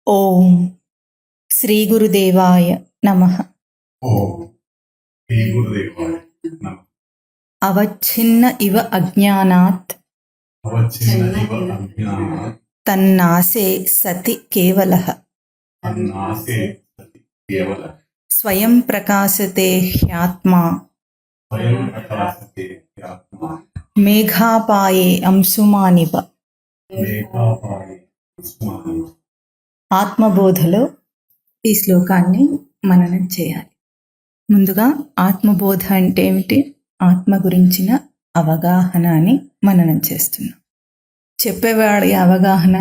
ఓం శ్రీ గురుదేవాయ నమః. ఓం శ్రీ గురుదేవాయ నమః. అవచ్ఛిన్న ఇవ అజ్ఞానాత్ అవచ్ఛిన్న ఇవ అజ్ఞానాత్ తన్నాసే సతి కేవలః తన్నాసే సతి కేవలః స్వయం ప్రకాశతే హ్యాత్మా స్వయం ప్రకాశతే హ్యాత్మా మేఘాపాయే అంశుమానివ. మేఘాపాయే ఉస్మానివ. ఆత్మబోధలో ఈ శ్లోకాన్ని మననం చేయాలి. ముందుగా ఆత్మబోధ అంటే ఏమిటి? ఆత్మ గురించిన అవగాహన అని మననం చేస్తున్నాం. చెప్పేవాడి అవగాహన,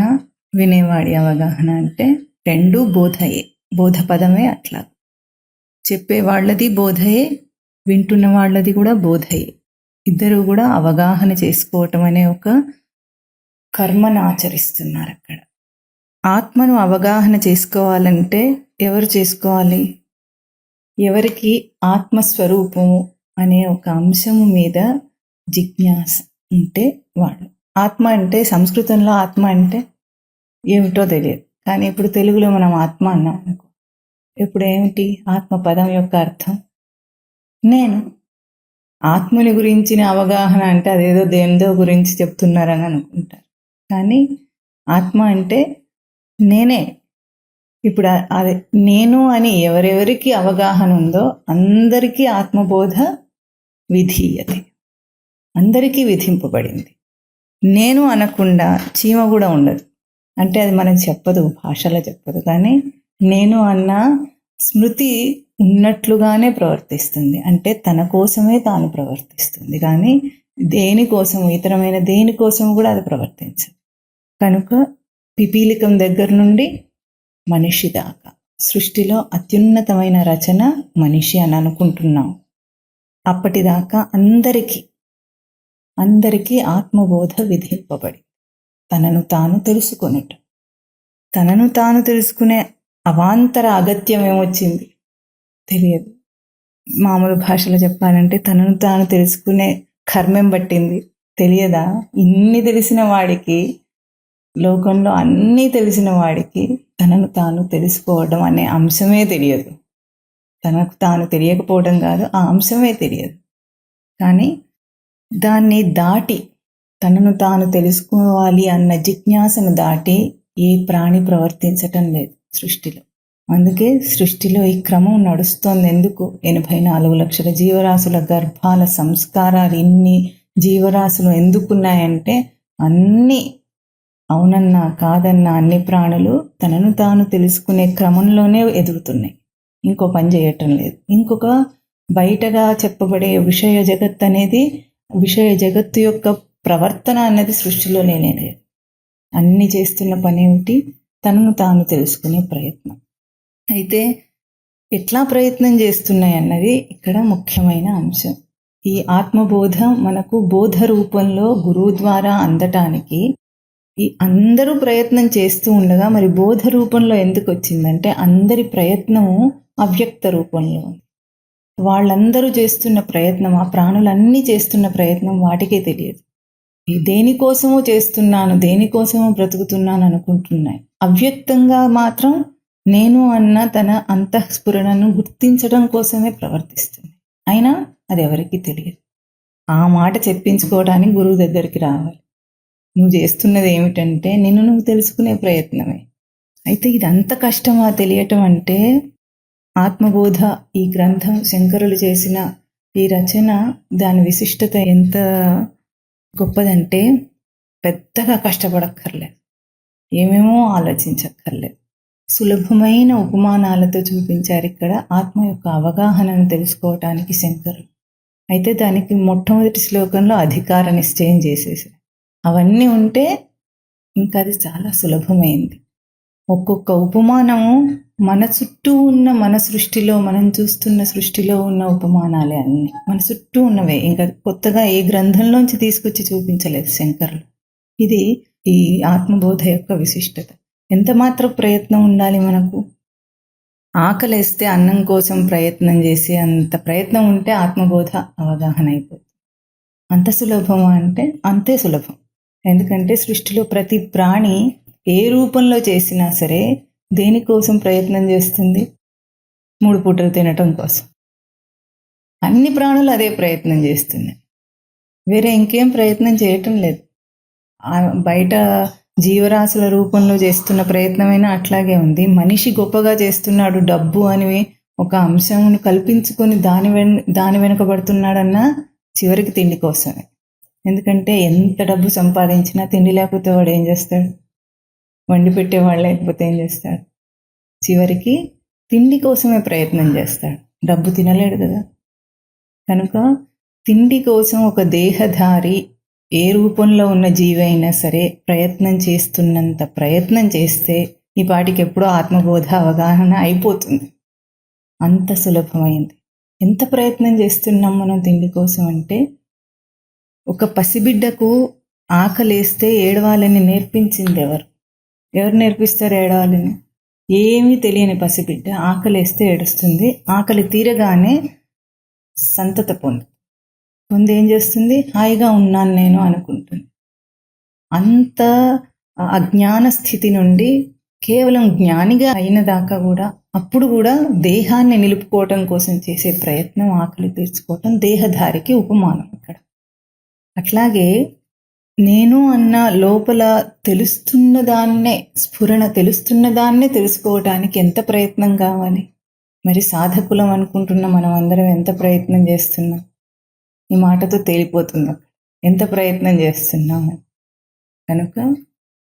వినేవాడి అవగాహన అంటే రెండు బోధయే. బోధ పదమే అట్లా. చెప్పేవాళ్ళది బోధయే, వింటున్న వాళ్ళది కూడా బోధయే. ఇద్దరు కూడా అవగాహన చేసుకోవటం అనే ఒక కర్మను ఆచరిస్తున్నారు అక్కడ. ఆత్మను అవగాహన చేసుకోవాలంటే ఎవరు చేసుకోవాలి? ఎవరికి ఆత్మస్వరూపము అనే ఒక అంశము మీద జిజ్ఞాస ఉంటే వాళ్ళు. ఆత్మ అంటే సంస్కృతంలో ఆత్మ అంటే ఏమిటో తెలియదు, కానీ ఇప్పుడు తెలుగులో మనం ఆత్మ అన్నాం అనుకో. ఇప్పుడు ఏమిటి ఆత్మ పదం యొక్క అర్థం? నేను. ఆత్మని గురించిన అవగాహన అంటే అదేదో దేనిదో గురించి చెప్తున్నారని అనుకుంటారు, కానీ ఆత్మ అంటే నేనే. ఇప్పుడు అది నేను అని ఎవరెవరికి అవగాహన ఉందో అందరికీ ఆత్మబోధ విధీయతే, అందరికీ విధింపబడింది. నేను అనకుండా చీమ కూడా ఉండదు. అంటే అది మనకు చెప్పదు, భాషలో చెప్పదు, కానీ నేను అన్న స్మృతి ఉన్నట్లుగానే ప్రవర్తిస్తుంది. అంటే తన కోసమే తాను ప్రవర్తిస్తుంది, కానీ దేనికోసము, ఇతరమైన దేనికోసము కూడా అది ప్రవర్తించదు. కనుక పిపీలికం దగ్గర నుండి మనిషి దాకా సృష్టిలో అత్యున్నతమైన రచన మనిషి అని అనుకుంటున్నాం. అప్పటిదాకా అందరికీ ఆత్మబోధ విధింపబడి తనను తాను తెలుసుకొనుట. తనను తాను తెలుసుకునే అవాంతర అగత్యం ఏమొచ్చింది తెలియదు. మామూలు భాషలో చెప్పాలంటే తనను తాను తెలుసుకునే కర్మం పట్టింది తెలియదా? ఇన్ని తెలిసిన వాడికి, లోకంలో అన్నీ తెలిసిన వాడికి తనను తాను తెలుసుకోవడం అనే అంశమే తెలియదు. తనకు తాను తెలియకపోవడం కాదు, ఆ అంశమే తెలియదు. కానీ దాన్ని దాటి, తనను తాను తెలుసుకోవాలి అన్న జిజ్ఞాసను దాటి ఏ ప్రాణి ప్రవర్తించటం లేదు సృష్టిలో. అందుకే సృష్టిలో ఈ క్రమం నడుస్తోంది. ఎందుకు? 84 లక్షల జీవరాశుల గర్భాల సంస్కారాలు ఇన్ని జీవరాశులు ఎందుకున్నాయంటే అన్నీ అవునన్నా కాదన్నా అన్ని ప్రాణులు తనను తాను తెలుసుకునే క్రమంలోనే ఎదుగుతున్నాయి. ఇంకో పని చేయటం లేదు. ఇంకొక బయటగా చెప్పబడే విషయ జగత్ అనేది, విషయ జగత్తు యొక్క ప్రవర్తన అన్నది సృష్టిలో లేనే లేదు. అన్ని చేస్తున్న పని ఏమిటి? తనను తాను తెలుసుకునే ప్రయత్నం. అయితే ఎట్లా ప్రయత్నం చేస్తున్నాయి అన్నది ఇక్కడ ముఖ్యమైన అంశం. ఈ ఆత్మబోధ మనకు బోధ రూపంలో గురువు ద్వారా అందటానికి ఈ అందరూ ప్రయత్నం చేస్తూ ఉండగా మరి బోధ రూపంలో ఎందుకు వచ్చిందంటే అందరి ప్రయత్నము అవ్యక్త రూపంలో ఉంది. వాళ్ళందరూ చేస్తున్న ప్రయత్నం, ఆ ప్రాణులన్నీ చేస్తున్న ప్రయత్నం వాటికే తెలియదు. దేనికోసమో చేస్తున్నాను, దేనికోసమో బ్రతుకుతున్నాను అనుకుంటున్నాయి. అవ్యక్తంగా మాత్రం నేను అన్న తన అంతఃస్ఫురణను గుర్తించడం కోసమే ప్రవర్తిస్తుంది. అయినా అది ఎవరికీ తెలియదు. ఆ మాట చెప్పించుకోవడానికి గురువు దగ్గరికి రావాలి. నువ్వు చేస్తున్నది ఏమిటంటే నిన్ను నువ్వు తెలుసుకునే ప్రయత్నమే. అయితే ఇది అంత కష్టమా తెలియటం అంటే? ఆత్మబోధ ఈ గ్రంథం, శంకరులు చేసిన ఈ రచన, దాని విశిష్టత ఎంత గొప్పదంటే పెద్దగా కష్టపడక్కర్లేదు, ఏమేమో ఆలోచించక్కర్లేదు. సులభమైన ఉపమానాలతో చూపించారు ఇక్కడ ఆత్మ యొక్క అవగాహనను తెలుసుకోవటానికి శంకరులు. అయితే దానికి మొట్టమొదటి శ్లోకంలో అధికార నిశ్చయం చేసేసారు. అవన్నీ ఉంటే ఇంకా అది చాలా సులభమైంది. ఒక్కొక్క ఉపమానము మన చుట్టూ ఉన్న, మన సృష్టిలో, మనం చూస్తున్న సృష్టిలో ఉన్న ఉపమానాలే అన్నీ మన చుట్టూ ఉన్నవే. ఇంకా కొత్తగా ఏ గ్రంథంలోంచి తీసుకొచ్చి చూపించలేదు శంకరులు. ఇది ఈ ఆత్మబోధ యొక్క విశిష్టత. ఎంత మాత్రం ప్రయత్నం ఉండాలి మనకు? ఆకలేస్తే అన్నం కోసం ప్రయత్నం చేసి అంత ప్రయత్నం ఉంటే ఆత్మబోధ అవగాహన అయిపోతుంది. అంత సులభమా అంటే అంతే సులభం. ఎందుకంటే సృష్టిలో ప్రతి ప్రాణి ఏ రూపంలో చేసినా సరే దేనికోసం ప్రయత్నం చేస్తుంది? 3 పూటలు తినటం కోసం. అన్ని ప్రాణులు అదే ప్రయత్నం చేస్తున్నాయి. వేరే ఇంకేం ప్రయత్నం చేయటం లేదు. బయట జీవరాశుల రూపంలో చేస్తున్న ప్రయత్నమైనా అట్లాగే ఉంది. మనిషి గొప్పగా చేస్తున్నాడు డబ్బు అని ఒక అంశమును కల్పించుకొని దాని వెనుకబడుతున్నాడన్నా చివరికి తిండి కోసమే. ఎందుకంటే ఎంత డబ్బు సంపాదించినా తిండి లేకపోతే వాడు ఏం చేస్తాడు? వండి పెట్టేవాడు లేకపోతే ఏం చేస్తాడు? చివరికి తిండి కోసమే ప్రయత్నం చేస్తాడు. డబ్బు తినలేడు కదా. కనుక తిండి కోసం ఒక దేహధారి ఏ రూపంలో ఉన్న జీవి అయినా సరే ప్రయత్నం చేస్తున్నంత ప్రయత్నం చేస్తే ఈ పాటికి ఎప్పుడో ఆత్మబోధ అవగాహన అయిపోతుంది. అంత సులభమైంది. ఎంత ప్రయత్నం చేస్తున్నాం మనం తిండి కోసం అంటే, ఒక పసిబిడ్డకు ఆకలేస్తే ఏడవాలని నేర్పించింది ఎవరు? ఎవరు నేర్పిస్తారు ఏడవాలని? ఏమీ తెలియని పసిబిడ్డ ఆకలేస్తే ఏడుస్తుంది. ఆకలి తీరగానే సంతత పొంది ఏం చేస్తుంది? హాయిగా ఉన్నాను నేను అనుకుంటుంది. అంత అజ్ఞాన స్థితి నుండి కేవలం జ్ఞానిగా అయిన దాకా కూడా అప్పుడు కూడా దేహాన్ని నిలుపుకోవటం కోసం చేసే ప్రయత్నం, ఆకలి తీర్చుకోవటం దేహధారికి ఉపమానం ఇక్కడ. అట్లాగే నేను అన్న లోపల తెలుస్తున్న దాన్నే స్ఫురణ, తెలుస్తున్న దాన్నే తెలుసుకోవటానికి ఎంత ప్రయత్నం కావాలి? మరి సాధకులం అనుకుంటున్న మనం అందరం ఎంత ప్రయత్నం చేస్తున్నాం? ఈ మాటతో తేలిపోతున్నాం ఎంత ప్రయత్నం చేస్తున్నాము. కనుక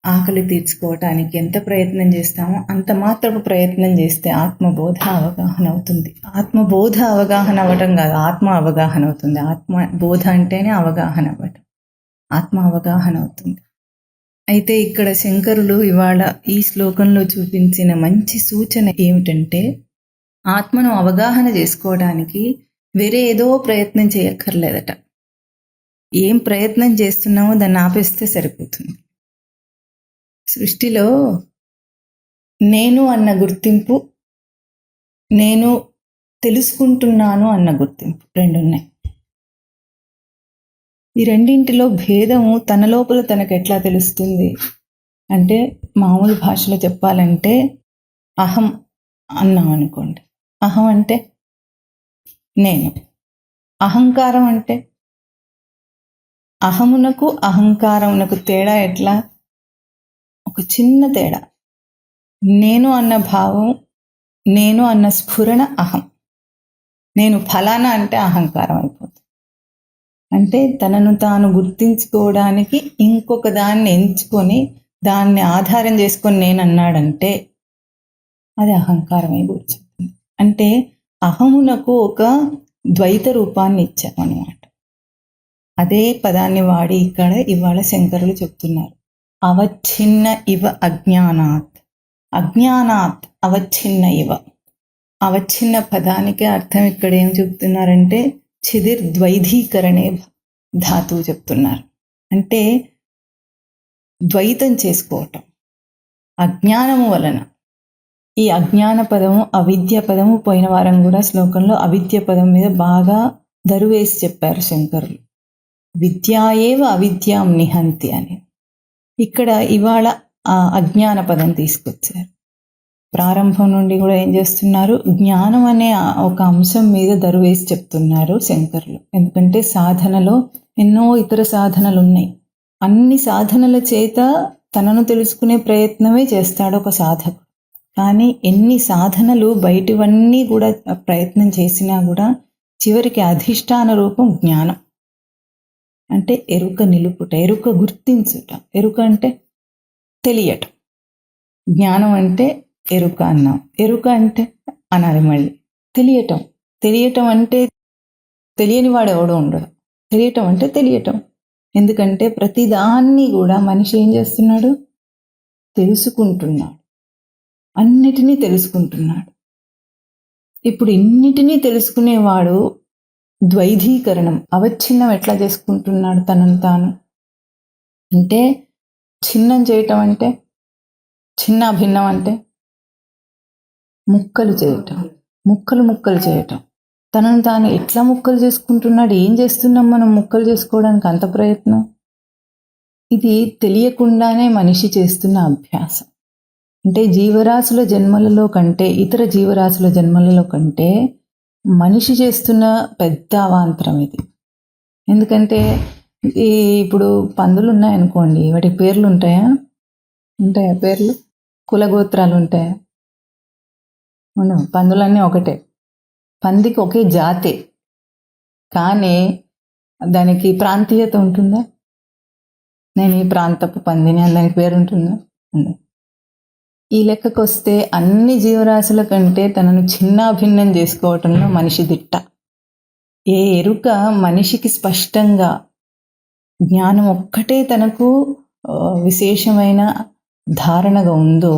ఆకలి తీర్చుకోవటానికి ఎంత ప్రయత్నం చేస్తామో అంత మాత్రపు ప్రయత్నం చేస్తే ఆత్మబోధ అవగాహన అవుతుంది. ఆత్మబోధ అవగాహన అవ్వటం కాదు, ఆత్మ అవగాహన అవుతుంది. ఆత్మబోధ అంటేనే అవగాహన అవ్వటం, ఆత్మ అవగాహన అవుతుంది. అయితే ఇక్కడ శంకరులు ఇవాళ ఈ శ్లోకంలో చూపించిన మంచి సూచన ఏమిటంటే, ఆత్మను అవగాహన చేసుకోవడానికి వేరే ఏదో ప్రయత్నం చేయక్కర్లేదట. ఏం ప్రయత్నం చేస్తున్నామో దాన్ని ఆపేస్తే సరిపోతుంది. సృష్టిలో నేను అన్న గుర్తింపు, నేను తెలుసుకుంటున్నాను అన్న గుర్తింపు రెండున్నాయి. ఈ రెండింటిలో భేదము తన లోపల తనకు ఎట్లా తెలుస్తుంది అంటే, మామూలు భాషలో చెప్పాలంటే అహం అన్నాం అనుకోండి. అహం అంటే నేను, అహంకారం అంటే అహమునకు అహంకారమునకు తేడా ఎట్లా? ఒక చిన్న తేడా. నేను అన్న భావం, నేను అన్న స్ఫురణ అహం. నేను ఫలానా అంటే అహంకారం అయిపోతుంది. అంటే తనను తాను గుర్తించుకోవడానికి ఇంకొక దాన్ని ఎంచుకొని దాన్ని ఆధారం చేసుకొని నేను అన్నాడంటే అది అహంకారమే కూర్చుంటుంది. అంటే అహమునకు ఒక ద్వైత రూపాన్ని ఇచ్చామన్నమాట. అదే పదాన్ని వాడి ఇక్కడ ఇవాళ శంకరులు చెప్తున్నారు. అవచ్ఛిన్న ఇవ అజ్ఞానాత్, అజ్ఞానాత్ అవచ్ఛిన్న ఇవ. అవచ్ఛిన్న పదానికి అర్థం ఇక్కడ ఏం చెప్తున్నారంటే చిదిర్ద్వైధీకరణే ధాతువు చెప్తున్నారు. అంటే ద్వైతం చేసుకోవటం అజ్ఞానము వలన. ఈ అజ్ఞాన పదము, అవిద్య పదము పోయిన వారం కూడా శ్లోకంలో అవిద్య పదం మీద బాగా దరువేసి చెప్పారు శంకరులు. విద్యాయేవ అవిద్యాం నిహంతి అని. ఇక్కడ ఇవాళ ఆ అజ్ఞాన పదం తీసుకొచ్చారు. ప్రారంభం నుండి కూడా ఏం చేస్తున్నారు? జ్ఞానం అనే ఒక అంశం మీద దరువేసి చెప్తున్నారు శంకరులు. ఎందుకంటే సాధనలో ఎన్నో ఇతర సాధనలు ఉన్నాయి. అన్ని సాధనల చేత తనను తెలుసుకునే ప్రయత్నమే చేస్తాడు ఒక సాధకుడు. కానీ ఎన్ని సాధనలు బయటివన్నీ కూడా ప్రయత్నం చేసినా కూడా చివరికి అధిష్టాన రూపం జ్ఞానం. అంటే ఎరుక నిలుపుట, ఎరుక గుర్తించుట. ఎరుక అంటే తెలియటం. జ్ఞానం అంటే ఎరుక అన్నాం. ఎరుక అంటే అనాలి మళ్ళీ తెలియటం. తెలియటం అంటే తెలియని వాడు ఎవడో ఉండడు. తెలియటం అంటే తెలియటం. ఎందుకంటే ప్రతిదాన్ని కూడా మనిషి ఏం చేస్తున్నాడు? తెలుసుకుంటున్నాడు. అన్నిటినీ తెలుసుకుంటున్నాడు. ఇప్పుడు ఇన్నిటినీ తెలుసుకునేవాడు ద్వైధీకరణం, అవచ్ఛిన్నం ఎట్లా చేసుకుంటున్నాడు తనను తాను అంటే, ఛిన్నం చేయటం అంటే, చిన్న భిన్నం అంటే ముక్కలు చేయటం, ముక్కలు చేయటం. తనను తాను ఎట్లా ముక్కలు చేసుకుంటున్నాడు? ఏం చేస్తున్నాం మనం ముక్కలు చేసుకోవడానికి అంత ప్రయత్నం? ఇది తెలియకుండానే మనిషి చేస్తున్న అభ్యాసం. అంటే జీవరాశుల జన్మలలో కంటే, ఇతర జీవరాశుల జన్మలలో కంటే మనిషి చేస్తున్న పెద్ద అవాంతరం ఇది. ఎందుకంటే ఇప్పుడు పందులు ఉన్నాయనుకోండి, వాటి పేర్లు ఉంటాయా? ఉంటాయా పేర్లు? కులగోత్రాలు ఉంటాయా? ఉండవు. పందులన్నీ ఒకటే. పందికి ఒకే జాతే, కానీ దానికి ప్రాంతీయత ఉంటుందా? నేను ఈ ప్రాంతపు పందిని అని దానికి పేరు ఉంటుందా? ఉండదు. ఈ లెక్కకు వస్తే అన్ని జీవరాశుల కంటే తనను చిన్నాభిన్నం చేసుకోవటంలో మనిషి దిట్ట. ఏ ఎరుక మనిషికి స్పష్టంగా జ్ఞానం ఒక్కటే తనకు విశేషమైన ధారణగా ఉందో,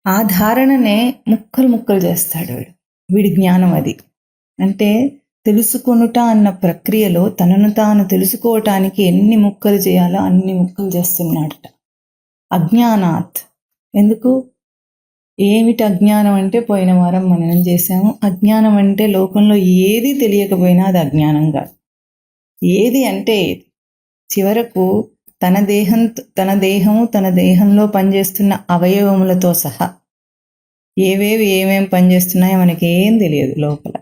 ఆ ధారణనే ముక్కలు ముక్కలు చేస్తాడు వీడి జ్ఞానం. అది అంటే తెలుసుకొనుట అన్న ప్రక్రియలో తనను తాను తెలుసుకోవటానికి ఎన్ని ముక్కలు చేయాలో అన్ని ముక్కలు చేస్తున్నాడట. అజ్ఞానాత్. ఎందుకు? ఏమిటి అజ్ఞానం అంటే పోయిన వారం మనం చేసాము. అజ్ఞానం అంటే లోకంలో ఏది తెలియకపోయినా అది అజ్ఞానం కాదు. ఏది అంటే చివరకు తన దేహము తన దేహంలో పనిచేస్తున్న అవయవములతో సహా ఏమేం పనిచేస్తున్నాయో మనకి ఏం తెలియదు. లోపల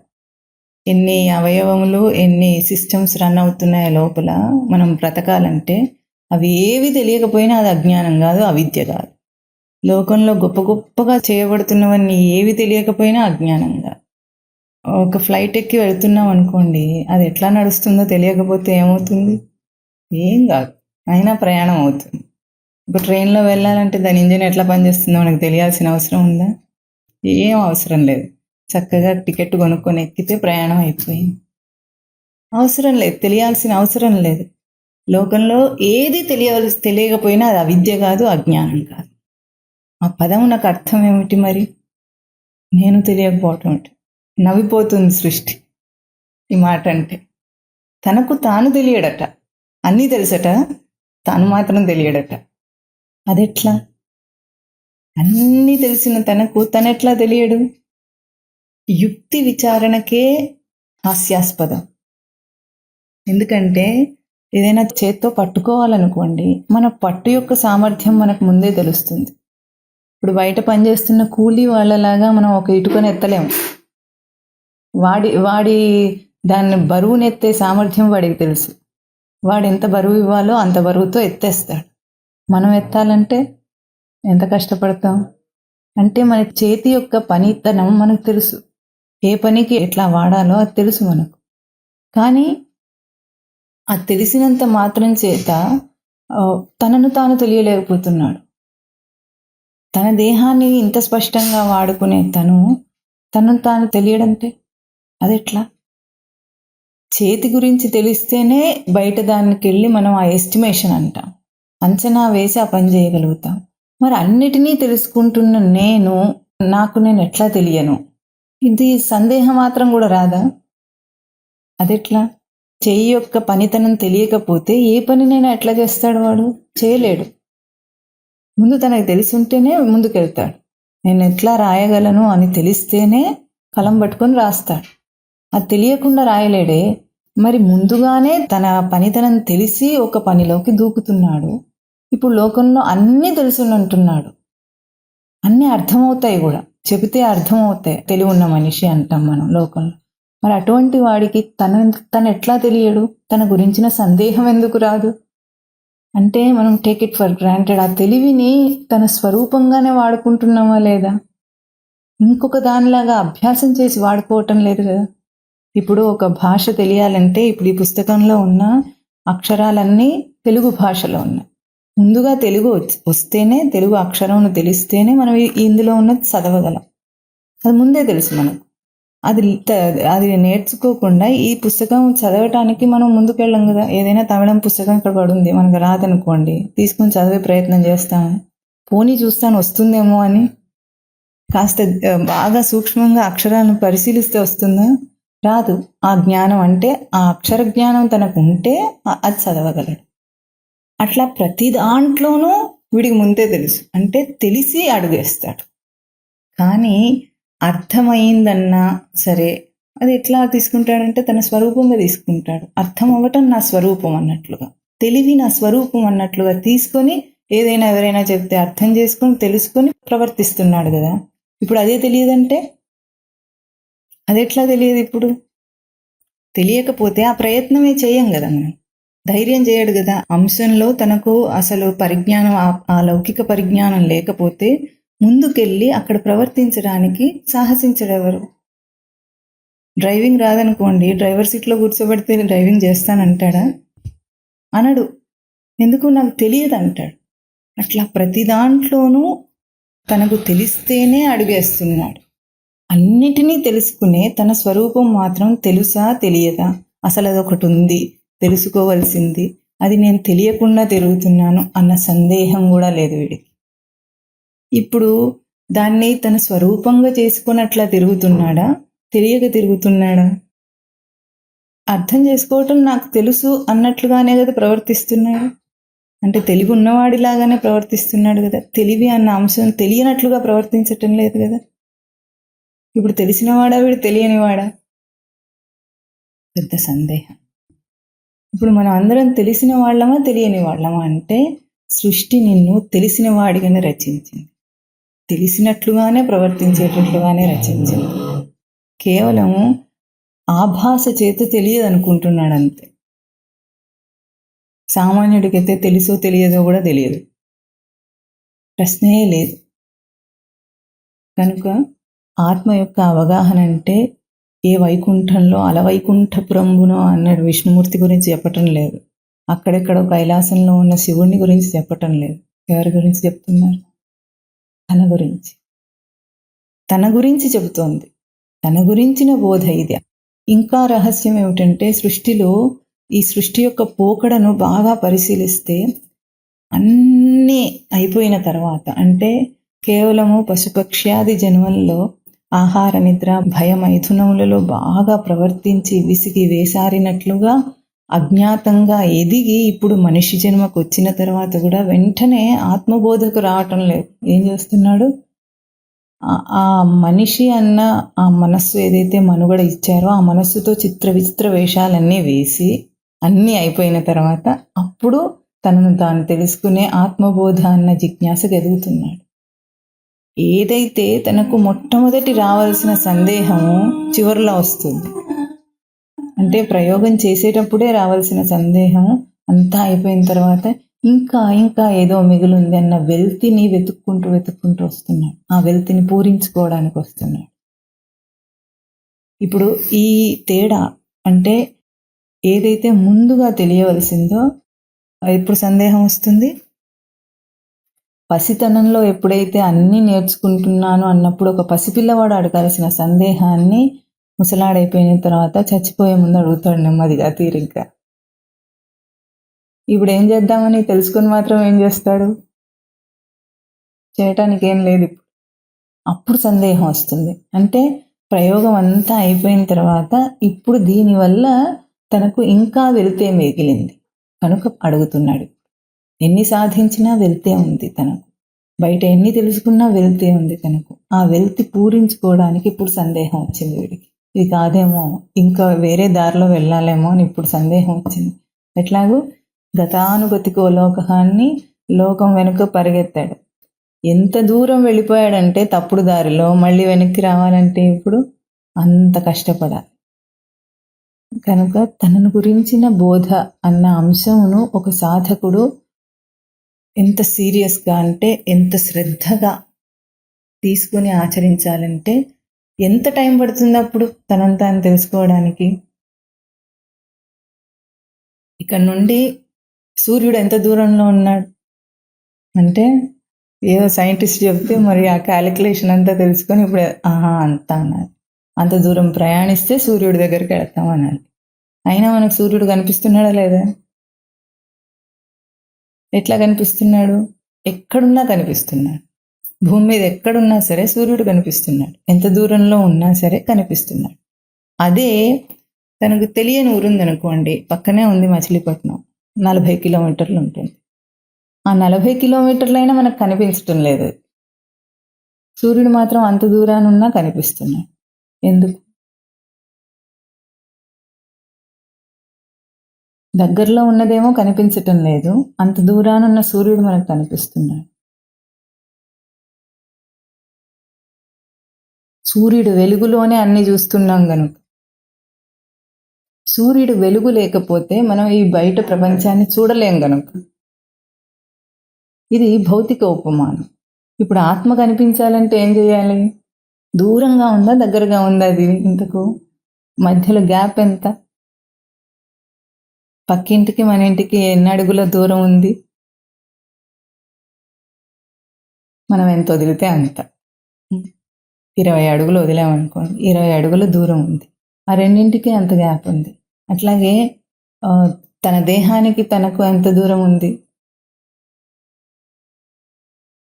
ఎన్ని అవయవములు, ఎన్ని సిస్టమ్స్ రన్ అవుతున్నాయో లోపల మనం బ్రతకాలంటే అవి ఏవి తెలియకపోయినా అది అజ్ఞానం కాదు, అవిద్య కాదు. లోకంలో గొప్ప గొప్పగా చేయబడుతున్నవన్నీ ఏవి తెలియకపోయినా అజ్ఞానంగా. ఒక ఫ్లైట్ ఎక్కి వెళ్తున్నాం అనుకోండి, అది ఎట్లా నడుస్తుందో తెలియకపోతే ఏమవుతుంది? ఏం కాదు, అయినా ప్రయాణం అవుతుంది. ఒక ట్రైన్లో వెళ్ళాలంటే దాని ఇంజిన్ ఎట్లా పనిచేస్తుందో మనకు తెలియాల్సిన అవసరం ఉందా? ఏం అవసరం లేదు. చక్కగా టికెట్ కొనుక్కొని ఎక్కితే ప్రయాణం అయిపోయింది. అవసరం లేదు, తెలియాల్సిన అవసరం లేదు. లోకంలో ఏది తెలియకపోయినా అది అవిద్య కాదు, అజ్ఞానం కాదు. ఆ పదం నాకు అర్థం ఏమిటి మరి? నేను తెలియకపోవటం అంటే. నవ్విపోతుంది సృష్టి ఈ మాట అంటే. తనకు తాను తెలియడట, అన్నీ తెలుసట, తాను మాత్రం తెలియడట. అదెట్లా? అన్నీ తెలిసిన తనకు తనెట్లా తెలియడు? యుక్తి విచారణకే హాస్యాస్పదం. ఎందుకంటే ఏదైనా చేత్తో పట్టుకోవాలనుకోండి, మన పట్టు యొక్క సామర్థ్యం మనకు ముందే తెలుస్తుంది. ఇప్పుడు బయట పనిచేస్తున్న కూలీ వాళ్ళలాగా మనం ఒక ఇటుకని ఎత్తలేము. వాడి దాన్ని బరువునెత్తే సామర్థ్యం వాడికి తెలుసు. వాడు ఎంత బరువు ఇవ్వాలో అంత బరువుతో ఎత్తేస్తాడు. మనం ఎత్తాలంటే ఎంత కష్టపడతాం? అంటే మన చేతి యొక్క పనితనం మనకు తెలుసు, ఏ పనికి ఎట్లా వాడాలో అది తెలుసు మనకు. కానీ అది తెలిసినంత మాత్రం చేత తనను తాను తెలియలేకపోతున్నాడు. తన దేహాన్ని ఇంత స్పష్టంగా వాడుకునే తనను తాను తెలియడంటే అదెట్లా? చేతి గురించి తెలిస్తేనే బయట దానికి వెళ్ళి మనం ఆ ఎస్టిమేషన్ అంటాం, అంచనా వేసి ఆ పని చేయగలుగుతాం. మరి అన్నిటినీ తెలుసుకుంటున్న నాకు నేను ఎట్లా తెలియను? ఇది సందేహం మాత్రం కూడా రాదా? అదెట్లా? చెయ్యి యొక్క పనితనం తెలియకపోతే ఏ పనినైనా ఎట్లా చేస్తాడు? వాడు చేయలేడు. ముందు తనకు తెలిసి ఉంటేనే ముందుకెళ్తాడు. నేను ఎట్లా రాయగలను అని తెలిస్తేనే కలం పట్టుకొని రాస్తాడు. అది తెలియకుండా రాయలేడే. మరి ముందుగానే తన పనితనం తెలిసి ఒక పనిలోకి దూకుతున్నాడు. ఇప్పుడు లోకంలో అన్నీ తెలుసునంటున్నాడు, అన్నీ అర్థమవుతాయి కూడా, చెబితే అర్థమవుతాయి. తెలివి ఉన్న మనిషి అంటాం మనం లోకంలో. మరి అటువంటి వాడికి తను ఎట్లా తెలియడు? తన గురించిన సందేహం ఎందుకు రాదు? అంటే మనం టేక్ ఇట్ ఫర్ గ్రాంటెడ్. ఆ తెలివిని తన స్వరూపంగానే వాడుకుంటున్నామా లేదా? ఇంకొక దానిలాగా అభ్యాసం చేసి వాడుకోవటం లేదు కదా. ఇప్పుడు ఒక భాష తెలియాలంటే ఇప్పుడు ఈ పుస్తకంలో ఉన్న అక్షరాలన్నీ తెలుగు భాషలో ఉన్నాయి. ముందుగా తెలుగు వస్తేనే, తెలుగు అక్షరం తెలిస్తేనే మనం ఇందులో ఉన్నది చదవగలం. అది ముందే తెలుసు మనకు. అది నేర్చుకోకుండా ఈ పుస్తకం చదవటానికి మనం ముందుకెళ్ళం కదా. ఏదైనా తమిళం పుస్తకం ఇక్కడ పడుంది, మనకు రాదనుకోండి, తీసుకుని చదివే ప్రయత్నం చేస్తాము. పోనీ చూస్తాను వస్తుందేమో అని. కాస్త బాగా సూక్ష్మంగా అక్షరాలను పరిశీలిస్తే వస్తుందా? రాదు. ఆ జ్ఞానం అంటే ఆ అక్షర జ్ఞానం తనకు ఉంటే అది చదవగలడు. అట్లా ప్రతి దాంట్లోనూ వీడికి ముందే తెలుసు, అంటే తెలిసి అడుగేస్తాడు. కానీ అర్థమైందన్నా సరే అది ఎట్లా తీసుకుంటాడంటే తన స్వరూపంగా తీసుకుంటాడు. అర్థం అవ్వటం నా స్వరూపం అన్నట్లుగా, తెలివి నా స్వరూపం అన్నట్లుగా తీసుకొని ఏదైనా ఎవరైనా చెప్తే అర్థం చేసుకొని తెలుసుకొని ప్రవర్తిస్తున్నాడు కదా. ఇప్పుడు అదే తెలియదంటే అది ఎట్లా తెలియదు? ఇప్పుడు తెలియకపోతే ఆ ప్రయత్నమే చేయం కదా మనం. ధైర్యం చేయడు కదా. అంశంలో తనకు అసలు పరిజ్ఞానం, ఆ లౌకిక పరిజ్ఞానం లేకపోతే ముందుకెళ్ళి అక్కడ ప్రవర్తించడానికి సాహసించడెవరు? డ్రైవింగ్ రాదనుకోండి, డ్రైవర్ సీట్లో కూర్చోబెడితే డ్రైవింగ్ చేస్తానంటాడా? అనడు. ఎందుకు? నాకు తెలియదు అంటాడు. అట్లా ప్రతి దాంట్లోనూ తనకు తెలిస్తేనే అడుగేస్తున్నాడు. అన్నిటినీ తెలుసుకునే తన స్వరూపం మాత్రం తెలుసా తెలియదా? అసలు అదొకటి ఉంది, తెలుసుకోవలసింది, అది నేను తెలియకుండా తిరుగుతున్నాను అన్న సందేహం కూడా లేదు వీడికి. ఇప్పుడు దాన్ని తన స్వరూపంగా చేసుకొని అట్లా తిరుగుతున్నాడా, తెలియక తిరుగుతున్నాడా? అర్థం చేసుకోవటం నాకు తెలుసు అన్నట్లుగానే కదా ప్రవర్తిస్తున్నాడు. అంటే తెలివి ఉన్నవాడిలాగానే ప్రవర్తిస్తున్నాడు కదా. తెలివి అన్న అంశం తెలియనట్లుగా ప్రవర్తించటం లేదు కదా. ఇప్పుడు తెలిసినవాడా వీడు తెలియనివాడా? పెద్ద సందేహం. ఇప్పుడు మనం అందరం తెలిసిన వాళ్ళమా తెలియని వాళ్ళమా అంటే, సృష్టి నిన్ను తెలిసిన వాడిగానే రచించింది, తెలిసినట్లుగానే ప్రవర్తించేటట్లుగానే రచించింది. కేవలం ఆభాస చేత తెలియదు అనుకుంటున్నాడు అంతే. సామాన్యుడికైతే తెలుసో తెలియదో కూడా తెలియదు, ప్రశ్నే లేదు. కనుక ఆత్మ యొక్క అవగాహన అంటే ఏ వైకుంఠంలో అలవైకుంఠపురంబునో అన్నాడు. విష్ణుమూర్తి గురించి చెప్పటం లేదు, అక్కడెక్కడో కైలాసంలో ఉన్న శివుణ్ణి గురించి చెప్పటం లేదు. ఎవరి గురించి చెప్తున్నారు? తన గురించి. తన గురించి చెబుతోంది. తన గురించిన బోధ ఇది. ఇంకా రహస్యం ఏమిటంటే, సృష్టిలో ఈ సృష్టి యొక్క పోకడను బాగా పరిశీలిస్తే అన్నీ అయిపోయిన తర్వాత, అంటే కేవలము పశుపక్ష్యాది జన్మల్లో ఆహార నిద్ర భయ మైథునములలో బాగా ప్రవర్తించి విసిగి వేసారినట్లుగా అజ్ఞాతంగా ఎదిగి ఇప్పుడు మనిషి జన్మకు వచ్చిన తర్వాత కూడా వెంటనే ఆత్మబోధకు రావటం లేదు. ఏం చేస్తున్నాడు? ఆ మనిషి అన్న ఆ మనస్సు ఏదైతే మనుగడ ఇచ్చారో ఆ మనస్సుతో చిత్ర విచిత్ర వేషాలన్నీ వేసి అన్నీ అయిపోయిన తర్వాత అప్పుడు తనను తాను తెలుసుకునే ఆత్మబోధ అన్న జిజ్ఞాసకు ఎదుగుతున్నాడు. ఏదైతే తనకు మొట్టమొదటి రావాల్సిన సందేహము చివరిలో వస్తుంది. అంటే ప్రయోగం చేసేటప్పుడే రావాల్సిన సందేహం అంతా అయిపోయిన తర్వాత ఇంకా ఇంకా ఏదో మిగులుంది అన్న వెల్తిని వెతుక్కుంటూ వస్తున్నాడు. ఆ వెల్తిని పూరించుకోవడానికి వస్తున్నాడు. ఇప్పుడు ఈ తేడా అంటే ఏదైతే ముందుగా తెలియవలసిందో ఎప్పుడు సందేహం వస్తుంది? పసితనంలో ఎప్పుడైతే అన్నీ నేర్చుకుంటున్నాను అన్నప్పుడు ఒక పసిపిల్లవాడు అడగాల్సిన సందేహాన్ని ముసలాడైపోయిన తర్వాత చచ్చిపోయే ముందు అడుగుతాడు నెమ్మదిగా తీరిగ్గా. ఇప్పుడు ఏం చేద్దామని తెలుసుకొని మాత్రం ఏం చేస్తాడు? చేయటానికి ఏం లేదు. అప్పుడు సందేహం వస్తుంది. అంటే ప్రయోగం అంతా అయిపోయిన తర్వాత ఇప్పుడు దీనివల్ల తనకు ఇంకా వెళ్తే మిగిలింది కనుక అడుగుతున్నాడు. ఎన్ని సాధించినా వెళ్తే ఉంది తనకు, బయట ఎన్ని తెలుసుకున్నా వెళ్తే ఉంది తనకు. ఆ వెల్తి పూరించుకోవడానికి ఇప్పుడు సందేహం వచ్చింది వీడికి. ఇది కాదేమో, ఇంకా వేరే దారిలో వెళ్ళాలేమో అని ఇప్పుడు సందేహం వచ్చింది. ఎట్లాగూ గతానుగతికో లోకాన్ని లోకం వెనుక పరిగెత్తాడు. ఎంత దూరం వెళ్ళిపోయాడంటే తప్పుడు దారిలో మళ్ళీ వెనక్కి రావాలంటే ఇప్పుడు అంత కష్టపడాలి. కనుక తనను గురించిన బోధ అన్న అంశమును ఒక సాధకుడు ఎంత సీరియస్గా అంటే ఎంత శ్రద్ధగా తీసుకుని ఆచరించాలంటే ఎంత టైం పడుతుంది అప్పుడు తనను తాను తెలుసుకోవడానికి? ఇక్కడ నుండి సూర్యుడు ఎంత దూరంలో ఉన్నాడు అంటే ఏదో సైంటిస్ట్ చెప్తే మరి ఆ క్యాలిక్యులేషన్ అంతా తెలుసుకొని ఇప్పుడు అంతా అన్నారు. అంత దూరం ప్రయాణిస్తే సూర్యుడి దగ్గరికి వెళ్తాం అన్నాడు. అయినా మనకు సూర్యుడు కనిపిస్తున్నాడా లేదా? ఎట్లా కనిపిస్తున్నాడు? ఎక్కడున్నా కనిపిస్తున్నాడు. భూమి మీద ఎక్కడున్నా సరే సూర్యుడు కనిపిస్తున్నాడు. ఎంత దూరంలో ఉన్నా సరే కనిపిస్తున్నాడు. అదే తనకు తెలియని ఊరుందనుకోండి, పక్కనే ఉంది మచిలీపట్నం, 40 కిలోమీటర్లు ఉంటుంది. ఆ 40 కిలోమీటర్లైనా మనకు కనిపించటం లేదు. సూర్యుడు మాత్రం అంత దూరానున్నా కనిపిస్తున్నాడు. ఎందుకు? దగ్గరలో ఉన్నదేమో కనిపించటం లేదు, అంత దూరాన ఉన్న సూర్యుడు మనకు కనిపిస్తున్నాడు. సూర్యుడు వెలుగులోనే అన్ని చూస్తున్నాం గనుక. సూర్యుడు వెలుగు లేకపోతే మనం ఈ బయట ప్రపంచాన్ని చూడలేం గనుక. ఇది భౌతిక ఉపమానం. ఇప్పుడు ఆత్మ కనిపించాలంటే ఏం చేయాలి? దూరంగా ఉందా, దగ్గరగా ఉందా? అది ఇంతకు మధ్యలో గ్యాప్ ఎంత? పక్కింటికి మన ఇంటికి ఎన్ని అడుగుల దూరం ఉంది? మనం ఎంత వదిలితే అంత. 20 అడుగులు వదిలామనుకోండి, 20 అడుగుల దూరం ఉంది. ఆ రెండింటికి అంత గ్యాప్ ఉంది. అట్లాగే తన దేహానికి తనకు ఎంత దూరం ఉంది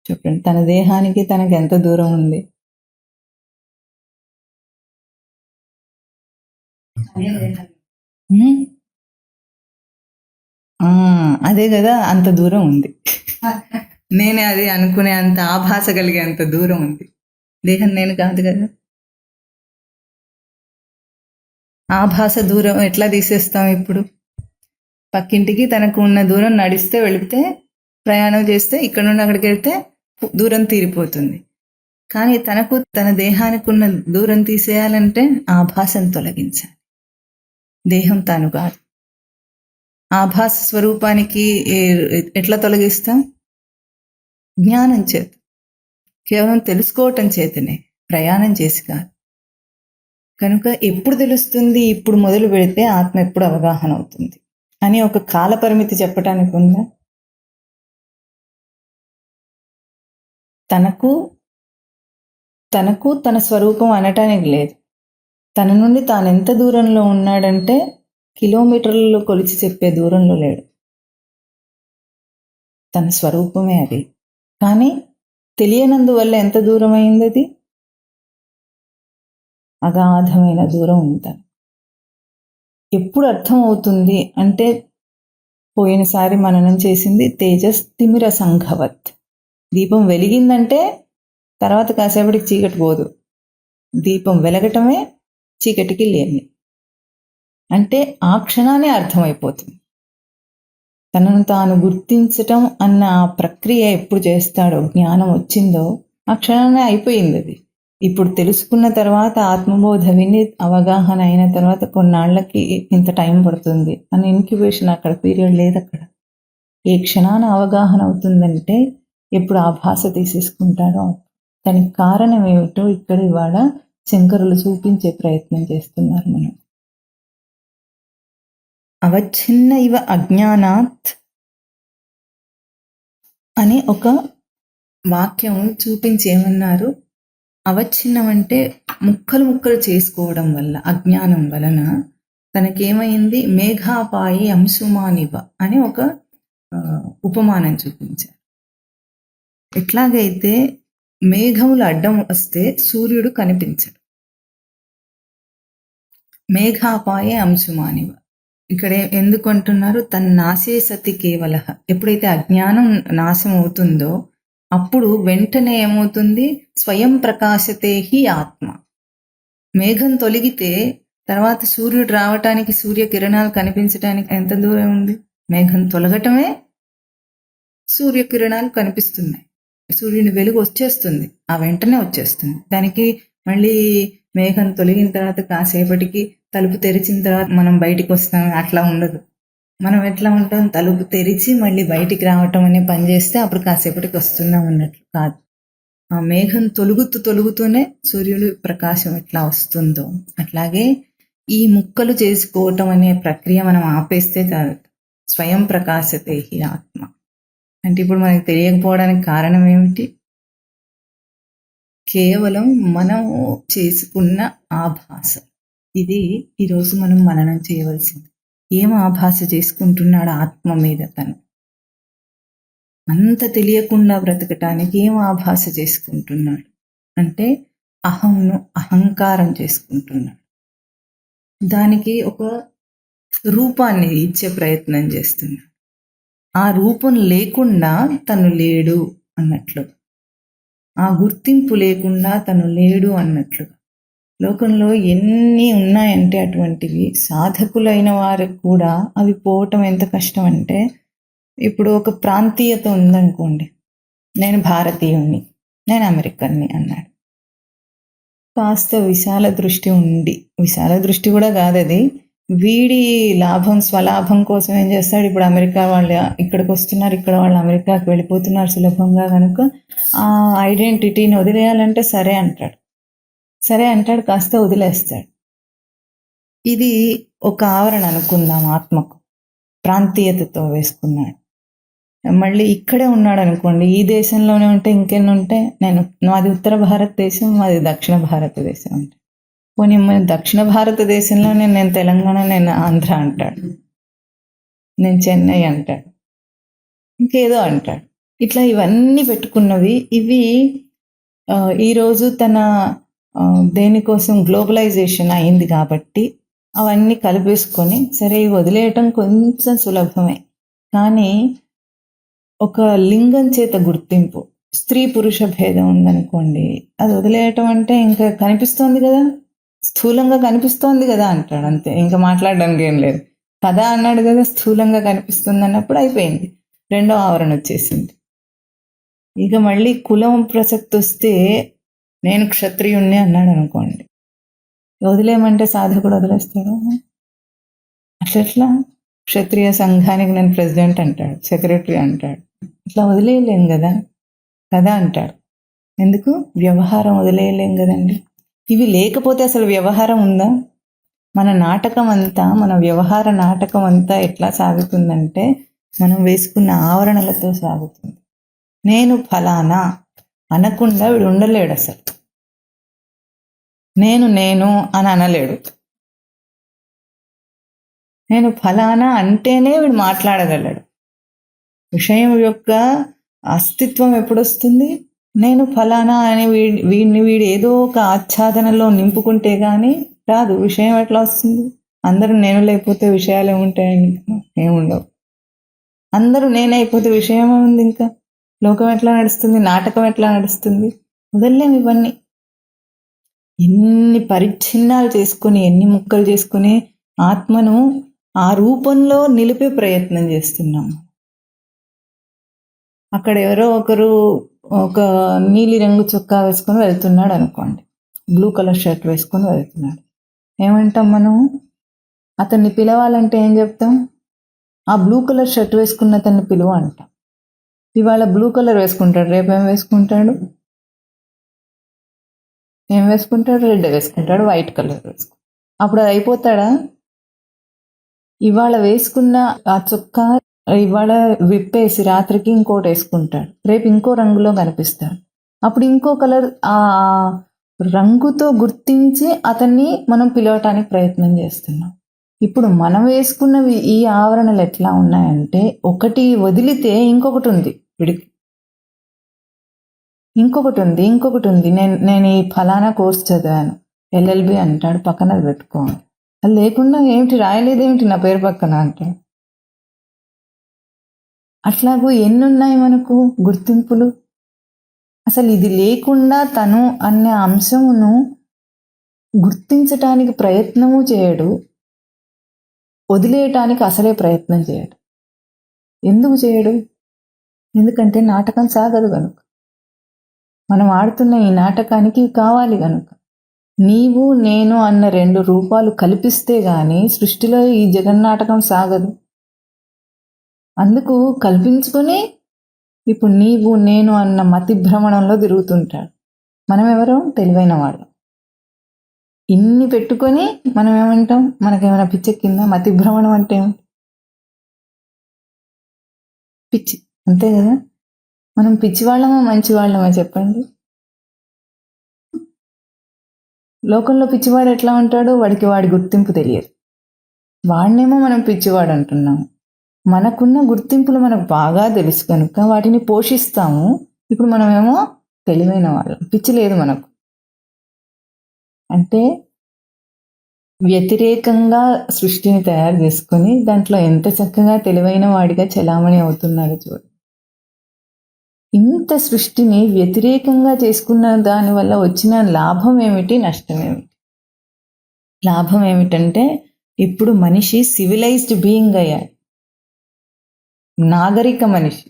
చెప్పండి. తన దేహానికి తనకు ఎంత దూరం ఉంది? అదే కదా, అంత దూరం ఉంది. నేనే అది అనుకునే అంత ఆభాస కలిగే అంత దూరం ఉంది. దేహం నేను కాదు కదా. ఆభాస దూరం ఎట్లా తీసేస్తాం? ఇప్పుడు పక్కింటికి తనకు ఉన్న దూరం నడిస్తే వెళితే, ప్రయాణం చేస్తే, ఇక్కడ నుండి అక్కడికి వెళ్తే దూరం తీరిపోతుంది. కానీ తనకు తన దేహానికి ఉన్న దూరం తీసేయాలంటే ఆభాసను తొలగించాలి. దేహం తాను కాదు. ఆభాస స్వరూపానికి ఎట్లా తొలగిస్తాం? జ్ఞానం చేత, కేవలం తెలుసుకోవటం చేతనే, ప్రయాణం చేసి కాదు. కనుక ఎప్పుడు తెలుస్తుంది? ఇప్పుడు మొదలు పెడితే ఆత్మ ఎప్పుడు అవగాహన అవుతుంది అని ఒక కాల పరిమితి చెప్పటానికి ఉందా? తనకు తన స్వరూపం అనటానికి లేదు. తన నుండి తాను ఎంత దూరంలో ఉన్నాడంటే కిలోమీటర్లలో కొలిచి చెప్పే దూరంలో లేడు. తన స్వరూపమే అది. కానీ తెలియనందువల్ల ఎంత దూరం అయింది? అది అగాధమైన దూరం ఉంటారు. ఎప్పుడు అర్థం అవుతుంది అంటే, పోయినసారి మననం చేసింది తేజస్తిమిర సంఘవత్. దీపం వెలిగిందంటే తర్వాత కాసేపటికి చీకటి పోదు. దీపం వెలగటమే చీకటికి లేని. అంటే ఆ క్షణానే అర్థమైపోతుంది. తనను తాను గుర్తించటం అన్న ఆ ప్రక్రియ ఎప్పుడు చేస్తాడో, జ్ఞానం వచ్చిందో, ఆ క్షణానే అయిపోయింది అది. ఇప్పుడు తెలుసుకున్న తర్వాత, ఆత్మబోధ విని అవగాహన అయిన తర్వాత కొన్నాళ్లకి ఇంత టైం పడుతుంది అని ఇన్క్యుబేషన్ అక్కడ పీరియడ్ లేదు. అక్కడ ఏ క్షణాన అవగాహన అవుతుందంటే ఎప్పుడు ఆభాస తీసేసుకుంటాడో. దానికి కారణం ఏమిటో ఇక్కడ ఇవాళ శంకరులు చూపించే ప్రయత్నం చేస్తున్నారు. మనం అవచ్ఛిన్న ఇవ అజ్ఞానాత్ అని ఒక వాక్యం చూపించి ఏమన్నారు? అవచ్ఛిన్నం అంటే ముక్కలు ముక్కలు చేసుకోవడం వల్ల, అజ్ఞానం వలన తనకేమైంది? మేఘాపాయి అంశుమానివ అని ఒక ఉపమానం చూపించారు. ఎట్లాగైతే మేఘములు అడ్డం వస్తే సూర్యుడు కనిపించడు. మేఘాపాయే అంశుమానివ. ఇక్కడ ఎందుకు అంటున్నారు? తన నాశే సతి కేవల. ఎప్పుడైతే అజ్ఞానం నాశం అవుతుందో అప్పుడు వెంటనే ఏమవుతుంది? స్వయం ప్రకాశతే హి ఆత్మ. మేఘం తొలగితే తర్వాత సూర్యుడు రావటానికి, సూర్యకిరణాలు కనిపించడానికి ఎంత దూరం ఉంది? మేఘం తొలగటమే సూర్యకిరణాలు కనిపిస్తున్నాయి. సూర్యుని వెలుగు వచ్చేస్తుంది, ఆ వెంటనే వచ్చేస్తుంది. దానికి మళ్ళీ మేఘం తొలగిన తర్వాత కాసేపటికి, తలుపు తెరిచిన తర్వాత మనం బయటికి వస్తాం, అట్లా ఉండదు. మనం ఎట్లా ఉంటాం? తలుపు తెరిచి మళ్ళీ బయటికి రావటం అనే పని చేస్తే అప్పుడు కాసేపటికి వస్తున్నాం అన్నట్లు కాదు. ఆ మేఘం తొలుగుతూనే సూర్యుడు ప్రకాశం ఎట్లా వస్తుందో అట్లాగే ఈ ముక్కలు చేసుకోవటం అనే ప్రక్రియ మనం ఆపేస్తే చాలు. స్వయం ప్రకాశతే హి ఆత్మ. అంటే ఇప్పుడు మనకి తెలియకపోవడానికి కారణం ఏమిటి? కేవలం మనం చేసుకున్న ఆభాస. ఇది ఈరోజు మనం మననం చేయవలసింది. ఏం ఆభాస చేసుకుంటున్నాడు ఆత్మ మీద? తను అంత తెలియకుండా బ్రతకటానికి ఏం ఆభాస చేసుకుంటున్నాడు అంటే అహంకారం చేసుకుంటున్నాడు. దానికి ఒక రూపాన్ని ఇచ్చే ప్రయత్నం చేస్తున్నాడు. ఆ రూపం లేకుండా తను లేడు అన్నట్లు, ఆ గుర్తింపు లేకుండా తను లేడు అన్నట్లు. లోకంలో ఎన్ని ఉన్నాయంటే అటువంటివి సాధకులైన వారికి కూడా అవి పోవటం ఎంత కష్టం అంటే, ఇప్పుడు ఒక ప్రాంతీయత ఉందనుకోండి, నేను భారతీయుణ్ణి, నేను అమెరికన్ని అన్నాడు. కాస్త విశాల దృష్టి ఉండి, విశాల దృష్టి కూడా కాదు అది, వీడి లాభం స్వలాభం కోసం ఏం చేస్తాడు, ఇప్పుడు అమెరికా వాళ్ళు ఇక్కడికి వస్తున్నారు, ఇక్కడ వాళ్ళు అమెరికాకి వెళ్ళిపోతున్నారు సులభంగా కనుక ఆ ఐడెంటిటీని వదిలేయాలంటే సరే అంటాడు, కాస్త వదిలేస్తాడు. ఇది ఒక ఆవరణ అనుకుందాం, ఆత్మకు ప్రాంతీయతతో వేసుకున్నాడు. మళ్ళీ ఇక్కడే ఉన్నాడు అనుకోండి, ఈ దేశంలోనే ఉంటే ఇంకెన్ని ఉంటే, మాది ఉత్తర భారతదేశం, మాది దక్షిణ భారతదేశం అంటే, పోనీ దక్షిణ భారతదేశంలోనే నేను తెలంగాణ, నేను ఆంధ్ర అంటాడు, నేను చెన్నై అంటాడు, ఇంకేదో అంటాడు. ఇట్లా ఇవన్నీ పెట్టుకున్నవి, ఇవి ఈరోజు తన దేనికోసం గ్లోబలైజేషన్ అయింది కాబట్టి అవన్నీ కలిపేసుకొని సరే ఇవి వదిలేయటం కొంచెం సులభమే. కానీ ఒక లింగం చేత గుర్తింపు, స్త్రీ పురుష భేదం ఉందనుకోండి, అది వదిలేయటం అంటే ఇంకా కనిపిస్తోంది కదా, స్థూలంగా కనిపిస్తోంది కదా అంటాడు, అంతే, ఇంకా మాట్లాడడానికి ఏం లేదు. కదా అన్నాడు కదా, స్థూలంగా కనిపిస్తుంది అన్నప్పుడు అయిపోయింది, రెండో ఆవరణ వచ్చేసింది. ఇక మళ్ళీ కులం ప్రసక్తి వస్తే నేను క్షత్రియుణ్ణి అన్నాడు అనుకోండి, వదిలేయమంటే సాధకుడు వదిలేస్తాడు? అట్లా క్షత్రియ సంఘానికి నేను ప్రెసిడెంట్ అంటాడు, సెక్రటరీ అంటాడు, ఇట్లా వదిలేయలేం కదా అంటాడు. ఎందుకు? వ్యవహారం వదిలేయలేం కదండి. ఇవి లేకపోతే అసలు వ్యవహారం ఉందా? మన నాటకం అంతా, మన వ్యవహార నాటకం అంతా ఎట్లా సాగుతుందంటే మనం వేసుకున్న ఆవరణలతో సాగుతుంది. నేను ఫలానా అనకుండా వీడు ఉండలేడు అసలు. నేను అని అనలేడు. నేను ఫలానా అంటేనే వీడు మాట్లాడగలడు. విషయం యొక్క అస్తిత్వం ఎప్పుడొస్తుంది? నేను ఫలానా అని వీడు ఏదో ఒక ఆచ్ఛాదనలో నింపుకుంటే కానీ రాదు. విషయం ఎట్లా వస్తుంది? అందరూ నేను లేకపోతే విషయాలు ఏముంటాయండి? ఏముండవు. అందరూ నేనైపోతే విషయం ఉంది? ఇంకా లోకం ఎట్లా నడుస్తుంది? నాటకం ఎట్లా నడుస్తుంది? వదల్లేము ఇవన్నీ. ఎన్ని పరిచ్ఛిన్నాలు చేసుకుని, ఎన్ని ముక్కలు చేసుకుని ఆత్మను ఆ రూపంలో నిలిపే ప్రయత్నం చేస్తున్నాం. అక్కడ ఎవరో ఒకరు ఒక నీలి రంగు చొక్కా వేసుకొని వెళ్తున్నాడు అనుకోండి, బ్లూ కలర్ షర్ట్ వేసుకొని వెళ్తున్నాడు, ఏమంటాం మనం? అతన్ని పిలవాలంటే ఏం చెప్తాం? ఆ బ్లూ కలర్ షర్ట్ వేసుకున్న అతన్ని పిలువ అంటాం. ఇవాళ బ్లూ కలర్ వేసుకుంటాడు, రేపు ఏం వేసుకుంటాడు? రెడ్ వేసుకుంటాడు, వైట్ కలర్ వేసుకుంటాడు. అప్పుడు అది అయిపోతాడా? ఇవాళ వేసుకున్న ఆ చొక్కా ఇవాళ విప్పేసి రాత్రికి ఇంకోటి వేసుకుంటాడు, రేపు ఇంకో రంగులో కనిపిస్తాడు. అప్పుడు ఇంకో కలర్ ఆ రంగుతో గుర్తించి అతన్ని మనం పిలవటానికి ప్రయత్నం చేస్తున్నాం. ఇప్పుడు మనం వేసుకున్నవి ఈ ఆవరణలు ఎట్లా ఉన్నాయంటే, ఒకటి వదిలితే ఇంకొకటి ఉంది వీడికి, ఇంకొకటి ఉంది. నేను ఈ ఫలానా కోర్స్ చదివాను, LLB అంటాడు, పక్కన అది పెట్టుకోండి. అది లేకుండా ఏమిటి రాయలేదేమిటి నా పేరు పక్కన అంటాడు. అట్లాగూ ఎన్నున్నాయి మనకు గుర్తింపులు. అసలు ఇది లేకుండా తను అనే అంశమును గుర్తించటానికి ప్రయత్నము చేయడు, వదిలేయటానికి అసలే ప్రయత్నం చేయడు. ఎందుకు చేయడు? ఎందుకంటే నాటకం సాగదు కనుక. మనం ఆడుతున్న ఈ నాటకానికి కావాలి కనుక. నీవు నేను అన్న రెండు రూపాలు కల్పిస్తే గాని సృష్టిలో ఈ జగన్నాటకం సాగదు. అందుకు కల్పించుకొని ఇప్పుడు నీవు నేను అన్న మతి భ్రమణంలో తిరుగుతుంటాడు. మనం ఎవరో తెలివైన వాళ్ళు. ఇన్ని పెట్టుకొని మనం ఏమంటాం? మనకేమైనా పిచ్చెక్కిందా? మతి భ్రమణం అంటే పిచ్చి, అంతే కదా. మనం పిచ్చివాళ్ళమా మంచివాళ్ళమా చెప్పండి? లోకంలో పిచ్చివాడు ఎట్లా ఉంటాడు? వాడికి వాడి గుర్తింపు తెలియదు, వాడినేమో మనం పిచ్చివాడు అంటున్నాము. మనకున్న గుర్తింపులు మనకు బాగా తెలుసు కనుక వాటిని పోషిస్తాము. ఇప్పుడు మనమేమో తెలివైన వాళ్ళం, పిచ్చి లేదు మనకు. అంటే వ్యతిరేకంగా సృష్టిని తయారు చేసుకొని దాంట్లో ఎంత చక్కగా తెలివైన వాడిగా చలామణి అవుతున్నాడు చూడు. ఇంత సృష్టిని వ్యతిరేకంగా చేసుకున్న దానివల్ల వచ్చిన లాభం ఏమిటి, నష్టం ఏమిటి? లాభం ఏమిటంటే ఇప్పుడు మనిషి సివిలైజ్డ్ బీయింగ్ అయ్యాడు, నాగరిక మనిషి.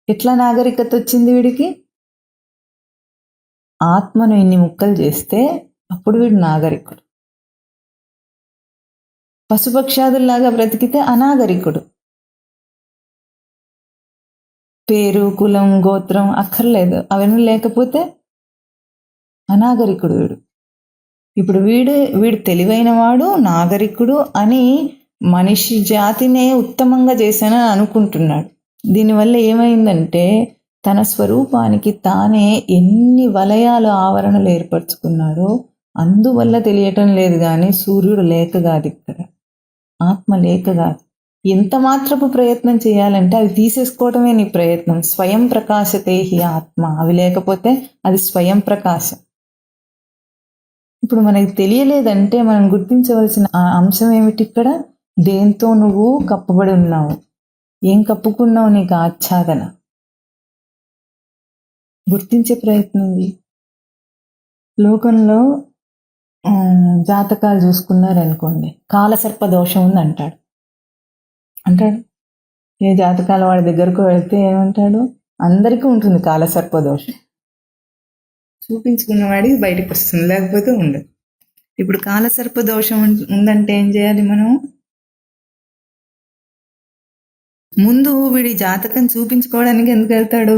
ఎట్లా నాగరికత వచ్చింది వీడికి? ఆత్మను ఇన్ని ముక్కలు చేస్తే అప్పుడు వీడు నాగరికుడు. పశుపక్షాదుల్లాగా బ్రతికితే అనాగరికుడు. పేరు, కులం, గోత్రం అక్కర్లేదు, అవన్నీ లేకపోతే అనాగరికుడు వీడు. ఇప్పుడు వీడు తెలివైన వాడు, నాగరికుడు అని మనిషి జాతినే ఉత్తమంగా చేశానని అనుకుంటున్నాడు. దీనివల్ల ఏమైందంటే తన స్వరూపానికి తానే ఎన్ని వలయాలు, ఆవరణలు ఏర్పరచుకున్నాడో అందువల్ల తెలియటం లేదు. కానీ సూర్యుడు లేక కాదు, ఇక్కడ ఆత్మ లేక కాదు. ఎంత మాత్రపు ప్రయత్నం చేయాలంటే అవి తీసేసుకోవడమే నీ ప్రయత్నం. స్వయం ప్రకాశతే హి ఆత్మ. అవి లేకపోతే అది స్వయం ప్రకాశం. ఇప్పుడు మనకి తెలియలేదంటే మనం గుర్తించవలసిన అంశం ఏమిటి? ఇక్కడ దేంతో నువ్వు కప్పబడి ఉన్నావు, ఏం కప్పుకున్నావు, నీకు ఆచ్ఛాదన గుర్తించే ప్రయత్నం. లోకంలో జాతకాలు చూసుకున్నారనుకోండి, కాలసర్ప దోషం ఉంది అంటాడు. ఏ జాతకాల వాడి దగ్గరకు వెళ్తే ఏమంటాడు? అందరికీ ఉంటుంది కాలసర్ప దోషం. చూపించుకున్నవాడికి బయటకు వస్తుంది, లేకపోతే ఉండదు. ఇప్పుడు కాలసర్ప దోషం ఉందంటే ఏం చేయాలి మనం? ముందు వీడి జాతకం చూపించుకోవడానికి ఎందుకు వెళ్తాడు?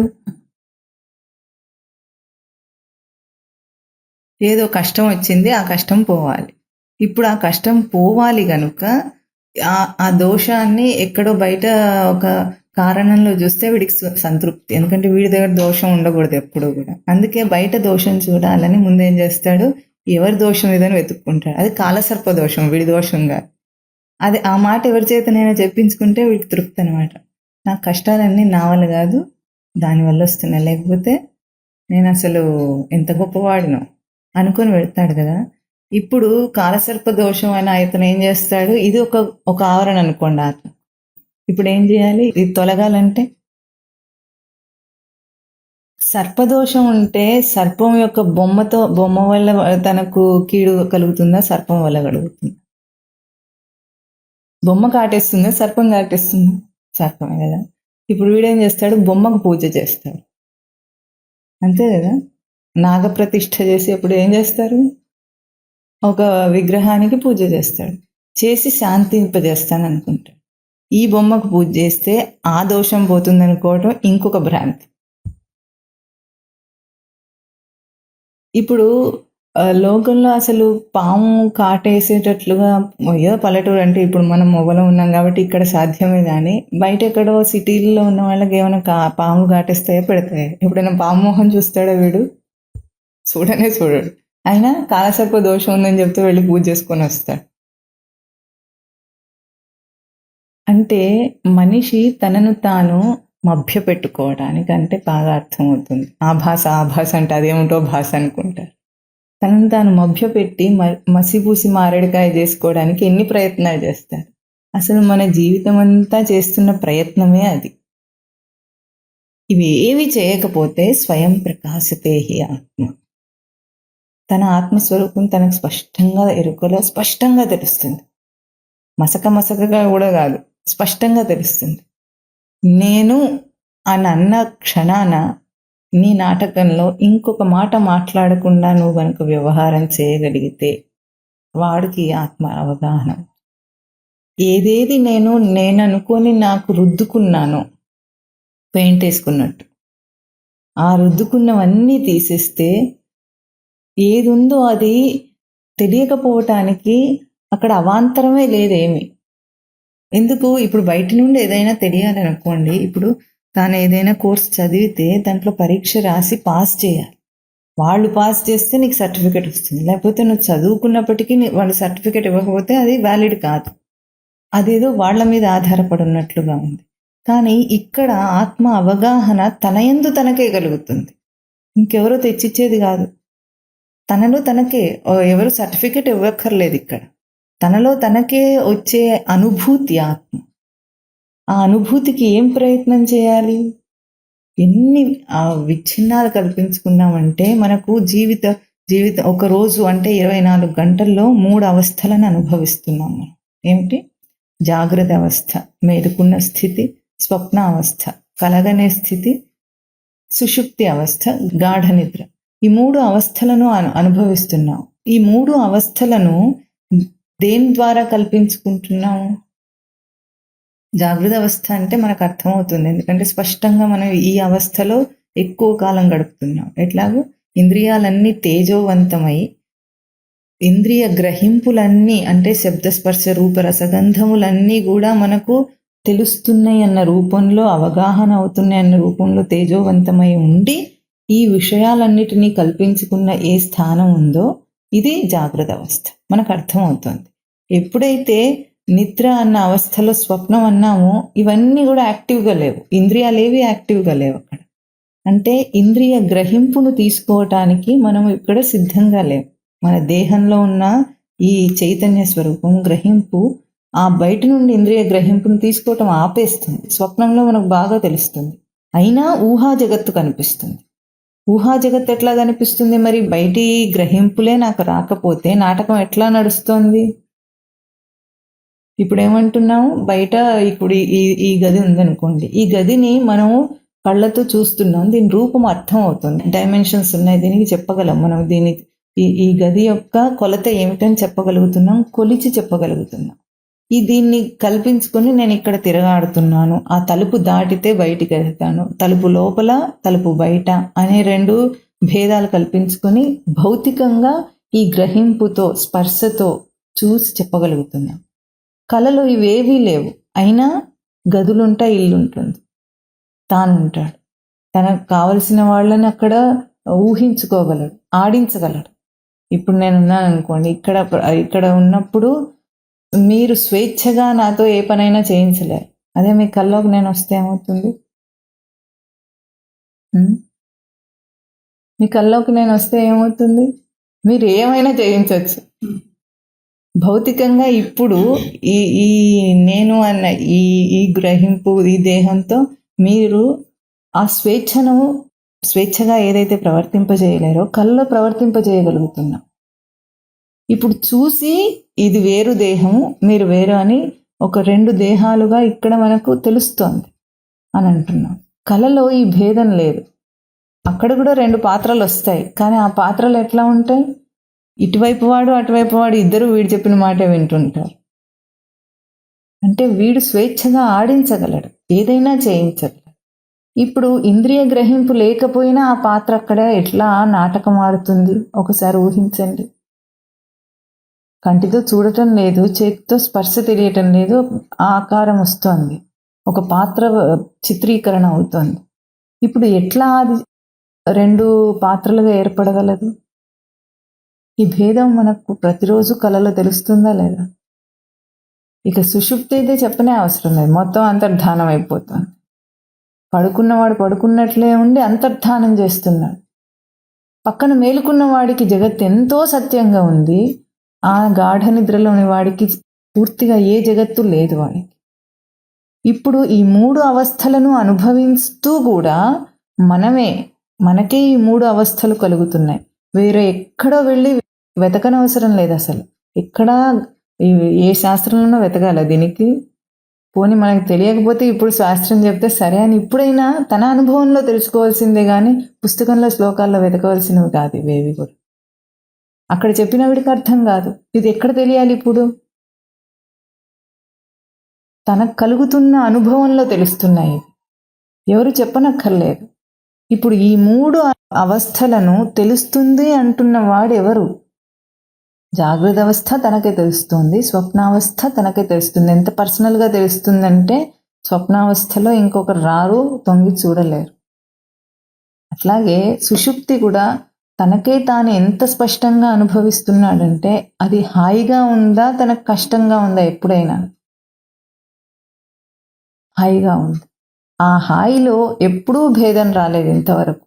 ఏదో కష్టం వచ్చింది, ఆ కష్టం పోవాలి. ఇప్పుడు ఆ కష్టం పోవాలి కనుక ఆ దోషాన్ని ఎక్కడో బయట ఒక కారణంలో చూస్తే వీడికి సంతృప్తి. ఎందుకంటే వీడి దగ్గర దోషం ఉండకూడదు ఎప్పుడు కూడా. అందుకే బయట దోషం చూడాలని ముందేం చేస్తాడు? ఎవరి దోషం ఏదని వెతుక్కుంటాడు. అది కాలసర్ప దోషం, వీడి దోషంగా. అది ఆ మాట ఎవరి చేతనైనా చెప్పించుకుంటే వీడికి తృప్తి అనమాట. నాకు కష్టాలన్నీ నా వల్ల కాదు, దానివల్ల వస్తున్నాయి, లేకపోతే నేను అసలు ఎంత గొప్పవాడినో అనుకుని వెళ్తాడు కదా. ఇప్పుడు కాలసర్ప దోషం అని అతను ఏం చేస్తాడు? ఇది ఒక ఆవరణ అనుకోండి ఆత్మ. ఇప్పుడు ఏం చేయాలి? ఇది తొలగాలంటే సర్పదోషం ఉంటే సర్పం యొక్క బొమ్మ వల్ల తనకు కీడు కలుగుతుందా? సర్పం వల్ల కలుగుతుంది. బొమ్మ కాటేస్తుందా? సర్పం కాటేస్తుందా? సర్పమే కదా. ఇప్పుడు వీడేం చేస్తాడు? బొమ్మకు పూజ చేస్తాడు, అంతే కదా. నాగప్రతిష్ఠ చేసి అప్పుడు ఏం చేస్తారు? ఒక విగ్రహానికి పూజ చేస్తాడు, చేసి శాంతింపజేస్తాను అనుకుంటాడు. ఈ బొమ్మకు పూజ చేస్తే ఆ దోషం పోతుంది అనుకోవటం ఇంకొక భ్రాంతి. ఇప్పుడు లోకంలో అసలు పాము కాటేసేటట్లుగా పల్లెటూరు అంటే ఇప్పుడు మనం మొగలో ఉన్నాం కాబట్టి ఇక్కడ సాధ్యమే. కానీ బయట ఎక్కడో సిటీల్లో ఉన్న వాళ్ళకి ఏమైనా పాము కాటేస్తాయో పెడతాయి. ఎప్పుడైనా పాము మోహం చూస్తాడో వీడు? చూడడు. అయినా కాలసర్ప దోషం ఉందని చెప్తే వెళ్ళి పూజ చేసుకొని వస్తాడు. అంటే మనిషి తనను తాను మభ్య పెట్టుకోవడానికి అంటే బాగా అర్థమవుతుంది. ఆభాస అంటే అదేమిటో భాష అనుకుంటారు. తనను తాను మభ్య పెట్టి మసిపూసి మారేడుకాయ చేసుకోవడానికి ఎన్ని ప్రయత్నాలు చేస్తారు. అసలు మన జీవితం అంతా చేస్తున్న ప్రయత్నమే అది. ఇవి ఏవి చేయకపోతే స్వయం ప్రకాశతే హి ఆత్మ. తన ఆత్మస్వరూపం తనకు స్పష్టంగా ఎరుకలో స్పష్టంగా తెలుస్తుంది. మసకగా కూడా కాదు, స్పష్టంగా తెలుస్తుంది. నేను అని అన్న క్షణాన నీ నాటకంలో ఇంకొక మాట మాట్లాడకుండా నువ్వు కనుక వ్యవహారం చేయగలిగితే వాడికి ఆత్మ అవగాహన. ఏదేది నేను అనుకొని నాకు రుద్దుకున్నానో పెయింట్ వేసుకున్నట్టు, ఆ రుద్దుకున్నవన్నీ తీసేస్తే ఏది ఉందో అది తెలియకపోవటానికి అక్కడ అవాంతరమే లేదేమి. ఎందుకు? ఇప్పుడు బయట నుండి ఏదైనా తెలియాలనుకోండి, ఇప్పుడు తాను ఏదైనా కోర్స్ చదివితే దాంట్లో పరీక్ష రాసి పాస్ చేయాలి. వాళ్ళు పాస్ చేస్తే నీకు సర్టిఫికెట్ వస్తుంది. లేకపోతే నువ్వు చదువుకున్నప్పటికీ వాళ్ళు సర్టిఫికెట్ ఇవ్వకపోతే అది వ్యాలిడ్ కాదు. అదేదో వాళ్ళ మీద ఆధారపడి ఉన్నట్లుగా ఉంది. కానీ ఇక్కడ ఆత్మ అవగాహన తన యందు తనకే కలుగుతుంది, ఇంకెవరో తెచ్చిచ్చేది కాదు. తనలో తనకే, ఎవరు సర్టిఫికెట్ ఇవ్వక్కర్లేదు. ఇక్కడ తనలో తనకే వచ్చే అనుభూతి ఆత్మ. ఆ అనుభూతికి ఏం ప్రయత్నం చేయాలి? ఎన్ని విచ్ఛిన్నాలు కల్పించుకున్నామంటే మనకు జీవితం ఒక రోజు అంటే 24 గంటల్లో 3 అవస్థలను అనుభవిస్తున్నాం మనం. ఏమిటి? జాగ్రత్త అవస్థ, మేలుకున్న స్థితి, స్వప్న అవస్థ, కలగనే స్థితి, సుషుప్తి అవస్థ, గాఢ నిద్ర. ఈ 3 అవస్థలను అనుభవిస్తున్నాం. ఈ 3 అవస్థలను దేని ద్వారా కల్పించుకుంటున్నాము? జాగ్రత్త అవస్థ అంటే మనకు అర్థమవుతుంది, ఎందుకంటే స్పష్టంగా మనం ఈ అవస్థలో ఎక్కువ కాలం గడుపుతున్నాం. ఎట్లాగో ఇంద్రియాలన్నీ తేజోవంతమై, ఇంద్రియ గ్రహింపులన్నీ అంటే శబ్దస్పర్శ రూప రసగంధములన్నీ కూడా మనకు తెలుస్తున్నాయి అన్న రూపంలో, అవగాహన అవుతున్నాయి అన్న రూపంలో తేజోవంతమై ఉండి ఈ విషయాలన్నిటినీ కల్పించుకున్న ఏ స్థానం ఉందో ఇది జాగ్రత్త అవస్థ. మనకు అర్థమవుతుంది. ఎప్పుడైతే నిద్ర అన్న అవస్థలో స్వప్నం అన్నామో ఇవన్నీ కూడా యాక్టివ్గా లేవు, ఇంద్రియాలేవి యాక్టివ్గా లేవు అక్కడ. అంటే ఇంద్రియ గ్రహింపును తీసుకోవటానికి మనం ఇక్కడ సిద్ధంగా లేవు. మన దేహంలో ఉన్న ఈ చైతన్య స్వరూపం గ్రహింపు ఆ బయట నుండి ఇంద్రియ గ్రహింపును తీసుకోవటం ఆపేస్తుంది. స్వప్నంలో మనకు బాగా తెలుస్తుంది, అయినా ఊహా జగత్తు కనిపిస్తుంది. ఊహా జగత్తు ఎట్లా కనిపిస్తుంది? మరి బయటి గ్రహింపులే నాకు రాకపోతే నాటకం ఎట్లా నడుస్తోంది? ఇప్పుడు ఏమంటున్నాము, బయట ఇప్పుడు ఈ గది ఉందనుకోండి, ఈ గదిని మనము కళ్ళతో చూస్తున్నాం, దీని రూపం అర్థం అవుతుంది, డైమెన్షన్స్ ఉన్నాయి, దీనికి చెప్పగలం మనం, ఈ గది యొక్క కొలత ఏమిటని చెప్పగలుగుతున్నాం, కొలిచి చెప్పగలుగుతున్నాం. దీన్ని కల్పించుకొని నేను ఇక్కడ తిరగాడుతున్నాను, ఆ తలుపు దాటితే బయటికి వెళ్తాను, తలుపు లోపల తలుపు బయట అనే 2 భేదాలు కల్పించుకొని భౌతికంగా ఈ గ్రహింపుతో స్పర్శతో చూసి చెప్పగలుగుతున్నాం. కళలో ఇవేవీ లేవు, అయినా గదులుంటాయి, ఇల్లు ఉంటుంది, తాను ఉంటాడు, తనకు కావలసిన వాళ్ళని అక్కడ ఊహించుకోగలడు, ఆడించగలడు. ఇప్పుడు నేనున్నాను అనుకోండి, ఇక్కడ ఉన్నప్పుడు మీరు స్వేచ్ఛగా నాతో ఏ పనైనా చేయించలేరు. అదే మీ కల్లోకి నేను వస్తే ఏమవుతుంది? మీ కల్లోకి నేను వస్తే ఏమవుతుంది? మీరు ఏమైనా చేయించవచ్చు. భౌతికంగా ఇప్పుడు ఈ నేను అన్న ఈ గ్రహింపు, ఈ దేహంతో మీరు ఆ స్వేచ్ఛగా ఏదైతే ప్రవర్తింపజేయలేరో కళ్ళలో ప్రవర్తింపజేయగలుగుతున్నాం. ఇప్పుడు చూసి ఇది వేరు దేహము, మీరు వేరు అని ఒక 2 దేహాలుగా ఇక్కడ మనకు తెలుస్తోంది అని అంటున్నాం. కళలో ఈ భేదం లేదు. అక్కడ కూడా 2 పాత్రలు వస్తాయి, కానీ ఆ పాత్రలు ఎట్లా ఉంటాయి? ఇటువైపు వాడు అటువైపు వాడు ఇద్దరు వీడు చెప్పిన మాటే వింటుంటారు. అంటే వీడు స్వేచ్ఛగా ఆడించగలడు, ఏదైనా చేయించగలడు. ఇప్పుడు ఇంద్రియ గ్రహింపు లేకపోయినా ఆ పాత్ర అక్కడ ఎట్లా నాటకం ఆడుతుంది ఒకసారి ఊహించండి. కంటితో చూడటం లేదు, చేతితో స్పర్శ తెలియటం లేదు, ఆకారం వస్తుంది, ఒక పాత్ర చిత్రీకరణ అవుతుంది. ఇప్పుడు ఎట్లా అది 2 పాత్రలుగా ఏర్పడగలదు? ఈ భేదం మనకు ప్రతిరోజు కళలో తెలుస్తుందా లేదా? ఇక సుషుప్తి అయితే చెప్పనే అవసరం లేదు, మొత్తం అంతర్ధానం అయిపోతుంది. పడుకున్నవాడు పడుకున్నట్లే ఉండి అంతర్ధానం చేస్తున్నాడు. పక్కన మేలుకున్న వాడికి జగత్ ఎంతో సత్యంగా ఉంది, ఆ గాఢ నిద్రలోని వాడికి పూర్తిగా ఏ జగత్తు లేదు వాడికి. ఇప్పుడు ఈ 3 అవస్థలను అనుభవిస్తూ కూడా మనకే ఈ 3 అవస్థలు కలుగుతున్నాయి. వేరే ఎక్కడో వెళ్ళి వెతకనవసరం లేదు అసలు. ఎక్కడా ఏ శాస్త్రంలోనో వెతకాల దీనికి? పోనీ మనకు తెలియకపోతే ఇప్పుడు శాస్త్రం చెప్తే సరే అని ఇప్పుడైనా తన అనుభవంలో తెలుసుకోవాల్సిందే కానీ పుస్తకంలో శ్లోకాల్లో వెతకవలసినవి కాదు ఇవేవి కూడా. అక్కడ చెప్పిన వీడికి అర్థం కాదు, ఇది ఎక్కడ తెలియాలి? ఇప్పుడు తనకు కలుగుతున్న అనుభవంలో తెలుస్తున్నాయి, ఎవరు చెప్పనక్కర్లేదు. ఇప్పుడు ఈ 3 అవస్థలను తెలుస్తుంది అంటున్న వాడు ఎవరు? జాగ్రత్త అవస్థ తనకే తెలుస్తుంది, స్వప్నావస్థ తనకే తెలుస్తుంది. ఎంత పర్సనల్గా తెలుస్తుందంటే స్వప్నావస్థలో ఇంకొకరు రారు, తొంగి చూడలేరు. అట్లాగే సుషుప్తి కూడా తనకే తాను ఎంత స్పష్టంగా అనుభవిస్తున్నాడంటే అది హాయిగా ఉందా, తనకు కష్టంగా ఉందా? ఎప్పుడైనా హాయిగా ఉంది. ఆ హాయిలో ఎప్పుడూ భేదం రాలేదు ఇంతవరకు.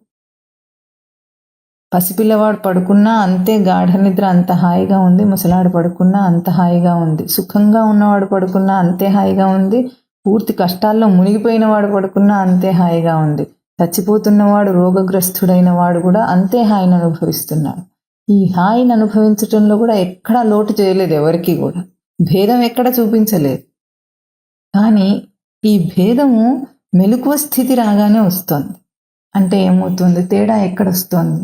పసిపిల్లవాడు పడుకున్నా అంతే గాఢ నిద్ర అంత హాయిగా ఉంది, ముసలాడు పడుకున్నా అంత హాయిగా ఉంది, సుఖంగా ఉన్నవాడు పడుకున్నా అంతే హాయిగా ఉంది, పూర్తి కష్టాల్లో మునిగిపోయిన వాడు పడుకున్నా అంతే హాయిగా ఉంది, చచ్చిపోతున్నవాడు రోగగ్రస్తుడైన వాడు కూడా అంతే హాయిని అనుభవిస్తున్నాడు. ఈ హాయిని అనుభవించటంలో కూడా ఎక్కడా లోటు చేయలేదు, ఎవరికి కూడా భేదం ఎక్కడ చూపించలేదు. కానీ ఈ భేదము మెలకువ స్థితి రాగానే వస్తుంది. అంటే ఏమవుతుంది, తేడా ఎక్కడ వస్తుంది?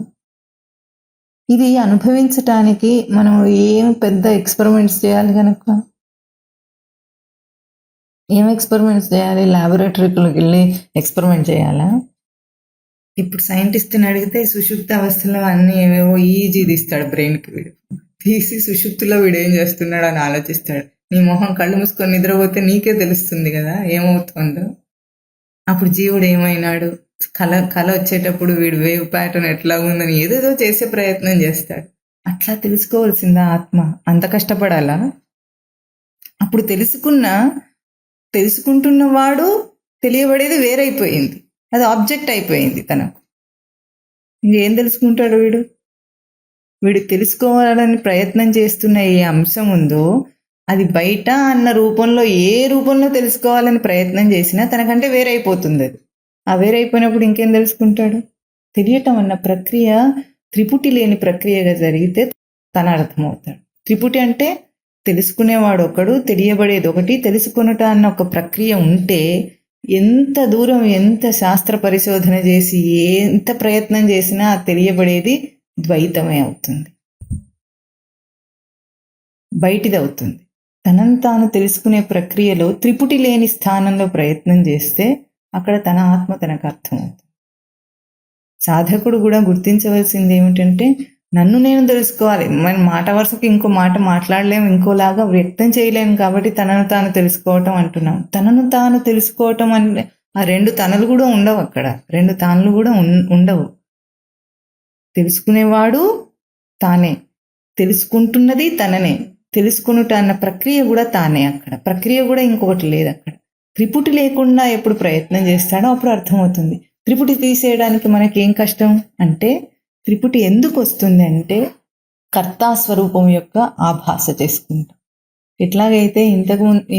ఇది అనుభవించటానికి మనం ఏం పెద్ద ఎక్స్పెరిమెంట్స్ చేయాలి కనుక, ఏం ఎక్స్పెరిమెంట్స్ చేయాలి? ల్యాబొరేటరీకి వెళ్ళి ఎక్స్పెరిమెంట్ చేయాలా? ఇప్పుడు సైంటిస్ట్ని అడిగితే సుషుప్త అవస్థలో అన్ని ఏవేవో ఈజీ తీస్తాడు బ్రెయిన్కి, వీడు తీసి సుషుప్తిలో వీడు ఏం చేస్తున్నాడు అని ఆలోచిస్తాడు. నీ మొహం కళ్ళు మూసుకొని నిద్రపోతే నీకే తెలుస్తుంది కదా ఏమవుతుందో. అప్పుడు జీవుడు ఏమైనాడు, కళ వచ్చేటప్పుడు వీడు వేవ్ ప్యాటర్న్ ఎట్లా ఉందని ఏదేదో చేసే ప్రయత్నం చేస్తాడు. అట్లా తెలుసుకోవాల్సిందా ఆత్మ? అంత కష్టపడాలా? అప్పుడు తెలుసుకుంటున్నవాడు తెలియబడేది వేరైపోయింది, అది ఆబ్జెక్ట్ అయిపోయింది తనకు. ఇంకేం తెలుసుకుంటాడు వీడు తెలుసుకోవాలని ప్రయత్నం చేస్తున్న ఏ అంశం ఉందో అది బయట అన్న రూపంలో ఏ రూపంలో తెలుసుకోవాలని ప్రయత్నం చేసినా తనకంటే వేరైపోతుంది. అది ఆ వేరైపోయినప్పుడు ఇంకేం తెలుసుకుంటాడు? తెలియటం అన్న ప్రక్రియ త్రిపుటి లేని ప్రక్రియగా జరిగితే తన అర్థమవుతాడు. త్రిపుటి అంటే తెలుసుకునేవాడు ఒకడు, తెలియబడేది ఒకటి. తెలుసుకొనుట అన్న ఒక ప్రక్రియ ఉంటే ఎంత దూరం, ఎంత శాస్త్ర పరిశోధన చేసి ఎంత ప్రయత్నం చేసినా ఆ తెలియబడేది ద్వైతమే అవుతుంది, బయటిది అవుతుంది. తనను తాను తెలుసుకునే ప్రక్రియలో త్రిపుటి లేని స్థానంలో ప్రయత్నం చేస్తే అక్కడ తన ఆత్మ తనకు అర్థమవుతుంది. సాధకుడు కూడా గుర్తించవలసింది ఏమిటంటే, నన్ను నేను తెలుసుకోవాలి. మన మాట వరుసకి ఇంకో మాట మాట్లాడలేము, ఇంకోలాగా వ్యక్తం చేయలేము. కాబట్టి తనను తాను తెలుసుకోవటం అంటున్నాం. తనను తాను తెలుసుకోవటం అంటే ఆ రెండు తనలు కూడా ఉండవు, అక్కడ రెండు తానులు కూడా ఉండవు. తెలుసుకునేవాడు తానే, తెలుసుకుంటున్నది తననే, తెలుసుకునుట అన్న ప్రక్రియ కూడా తానే. అక్కడ ప్రక్రియ కూడా ఇంకొకటి లేదు. అక్కడ త్రిపుటి లేకుండా ఎప్పుడు ప్రయత్నం చేస్తాడో అప్పుడు అర్థమవుతుంది. త్రిపుటి తీసేయడానికి మనకి ఏం కష్టం అంటే, త్రిపుటి ఎందుకు వస్తుంది అంటే కర్తాస్వరూపం యొక్క ఆభాస చేసుకుంటాం. ఎట్లాగైతే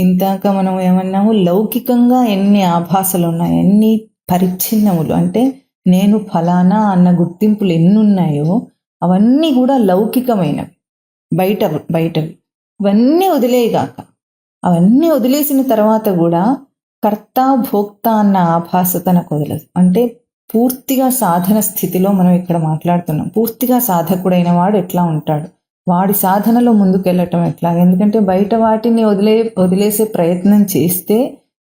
ఇందాక మనం ఏమన్నాము, లౌకికంగా ఎన్ని ఆభాసలు ఉన్నాయి, ఎన్ని పరిచ్ఛిన్నములు అంటే నేను ఫలానా అన్న గుర్తింపులు ఎన్ని ఉన్నాయో అవన్నీ కూడా లౌకికమైనవి, బయటవి. ఇవన్నీ వదిలేయగాక, అవన్నీ వదిలేసిన తర్వాత కూడా కర్త భోక్త అన్న ఆభాస తనకు వదలదు. అంటే పూర్తిగా సాధన స్థితిలో మనం ఇక్కడ మాట్లాడుతున్నాం. పూర్తిగా సాధకుడైన వాడు ఎట్లా ఉంటాడు, వాడి సాధనలో ముందుకెళ్ళటం ఎట్లా? ఎందుకంటే బయట వాటిని వదిలేసే ప్రయత్నం చేస్తే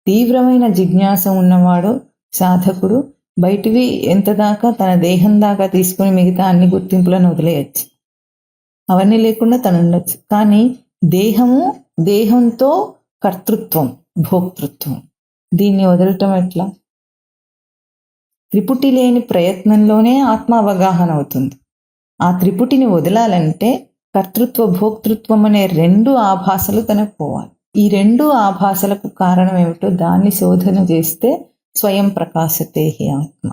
తీవ్రమైన జిజ్ఞాస ఉన్నవాడు సాధకుడు బయటివి ఎంత దాకా తన దేహం దాకా తీసుకుని మిగతా అన్ని గుర్తింపులను వదిలేయచ్చు, అవన్నీ లేకుండా తను ఉండొచ్చు. కానీ దేహంతో కర్తృత్వం, భోక్తృత్వం, దీన్ని వదలటం ఎట్లా? త్రిపుటి లేని ప్రయత్నంలోనే ఆత్మ అవగాహన అవుతుంది. ఆ త్రిపుటిని వదలాలంటే కర్తృత్వ భోక్తృత్వం అనే రెండు ఆభాసలు తనకు పోవాలి. ఈ రెండు ఆభాసలకు కారణం ఏమిటో దాన్ని శోధన చేస్తే స్వయం ప్రకాశతే హి ఆత్మ.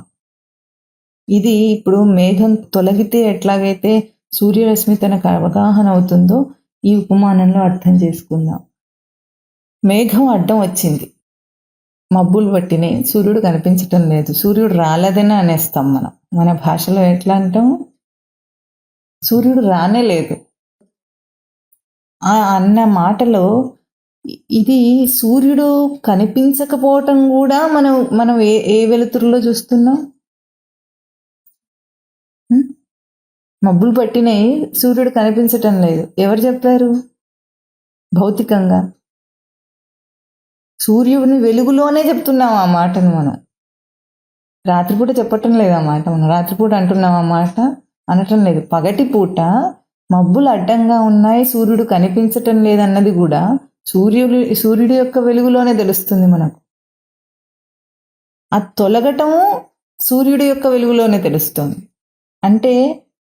ఇది ఇప్పుడు మేఘం తొలగితే ఎట్లాగైతే సూర్యరశ్మి తనకు అవగాహన అవుతుందో ఈ ఉపమానంలో అర్థం చేసుకుందాం. మేఘం అడ్డం వచ్చింది, మబ్బులు పట్టినాయి, సూర్యుడు కనిపించటం లేదు. సూర్యుడు రాలేదని అనేస్తాం మనం. మన భాషలో ఎట్లా అంటాం? సూర్యుడు రానే లేదు అన్న మాటలో ఇది సూర్యుడు కనిపించకపోవటం కూడా మనం ఏ వెలుతురులో చూస్తున్నాం? మబ్బులు పట్టినాయి, సూర్యుడు కనిపించటం లేదు. ఎవరు చెప్పారు? భౌతికంగా సూర్యుని వెలుగులోనే చెప్తున్నాం ఆ మాటను మనం. రాత్రిపూట చెప్పటం లేదు ఆ మాట, మనం రాత్రిపూట అంటున్నాం ఆ మాట, అనటం లేదు. పగటిపూట మబ్బులు అడ్డంగా ఉన్నాయి, సూర్యుడు కనిపించటం లేదన్నది కూడా సూర్యుడి యొక్క వెలుగులోనే తెలుస్తుంది మనకు. ఆ తొలగటము సూర్యుడి యొక్క వెలుగులోనే తెలుస్తుంది. అంటే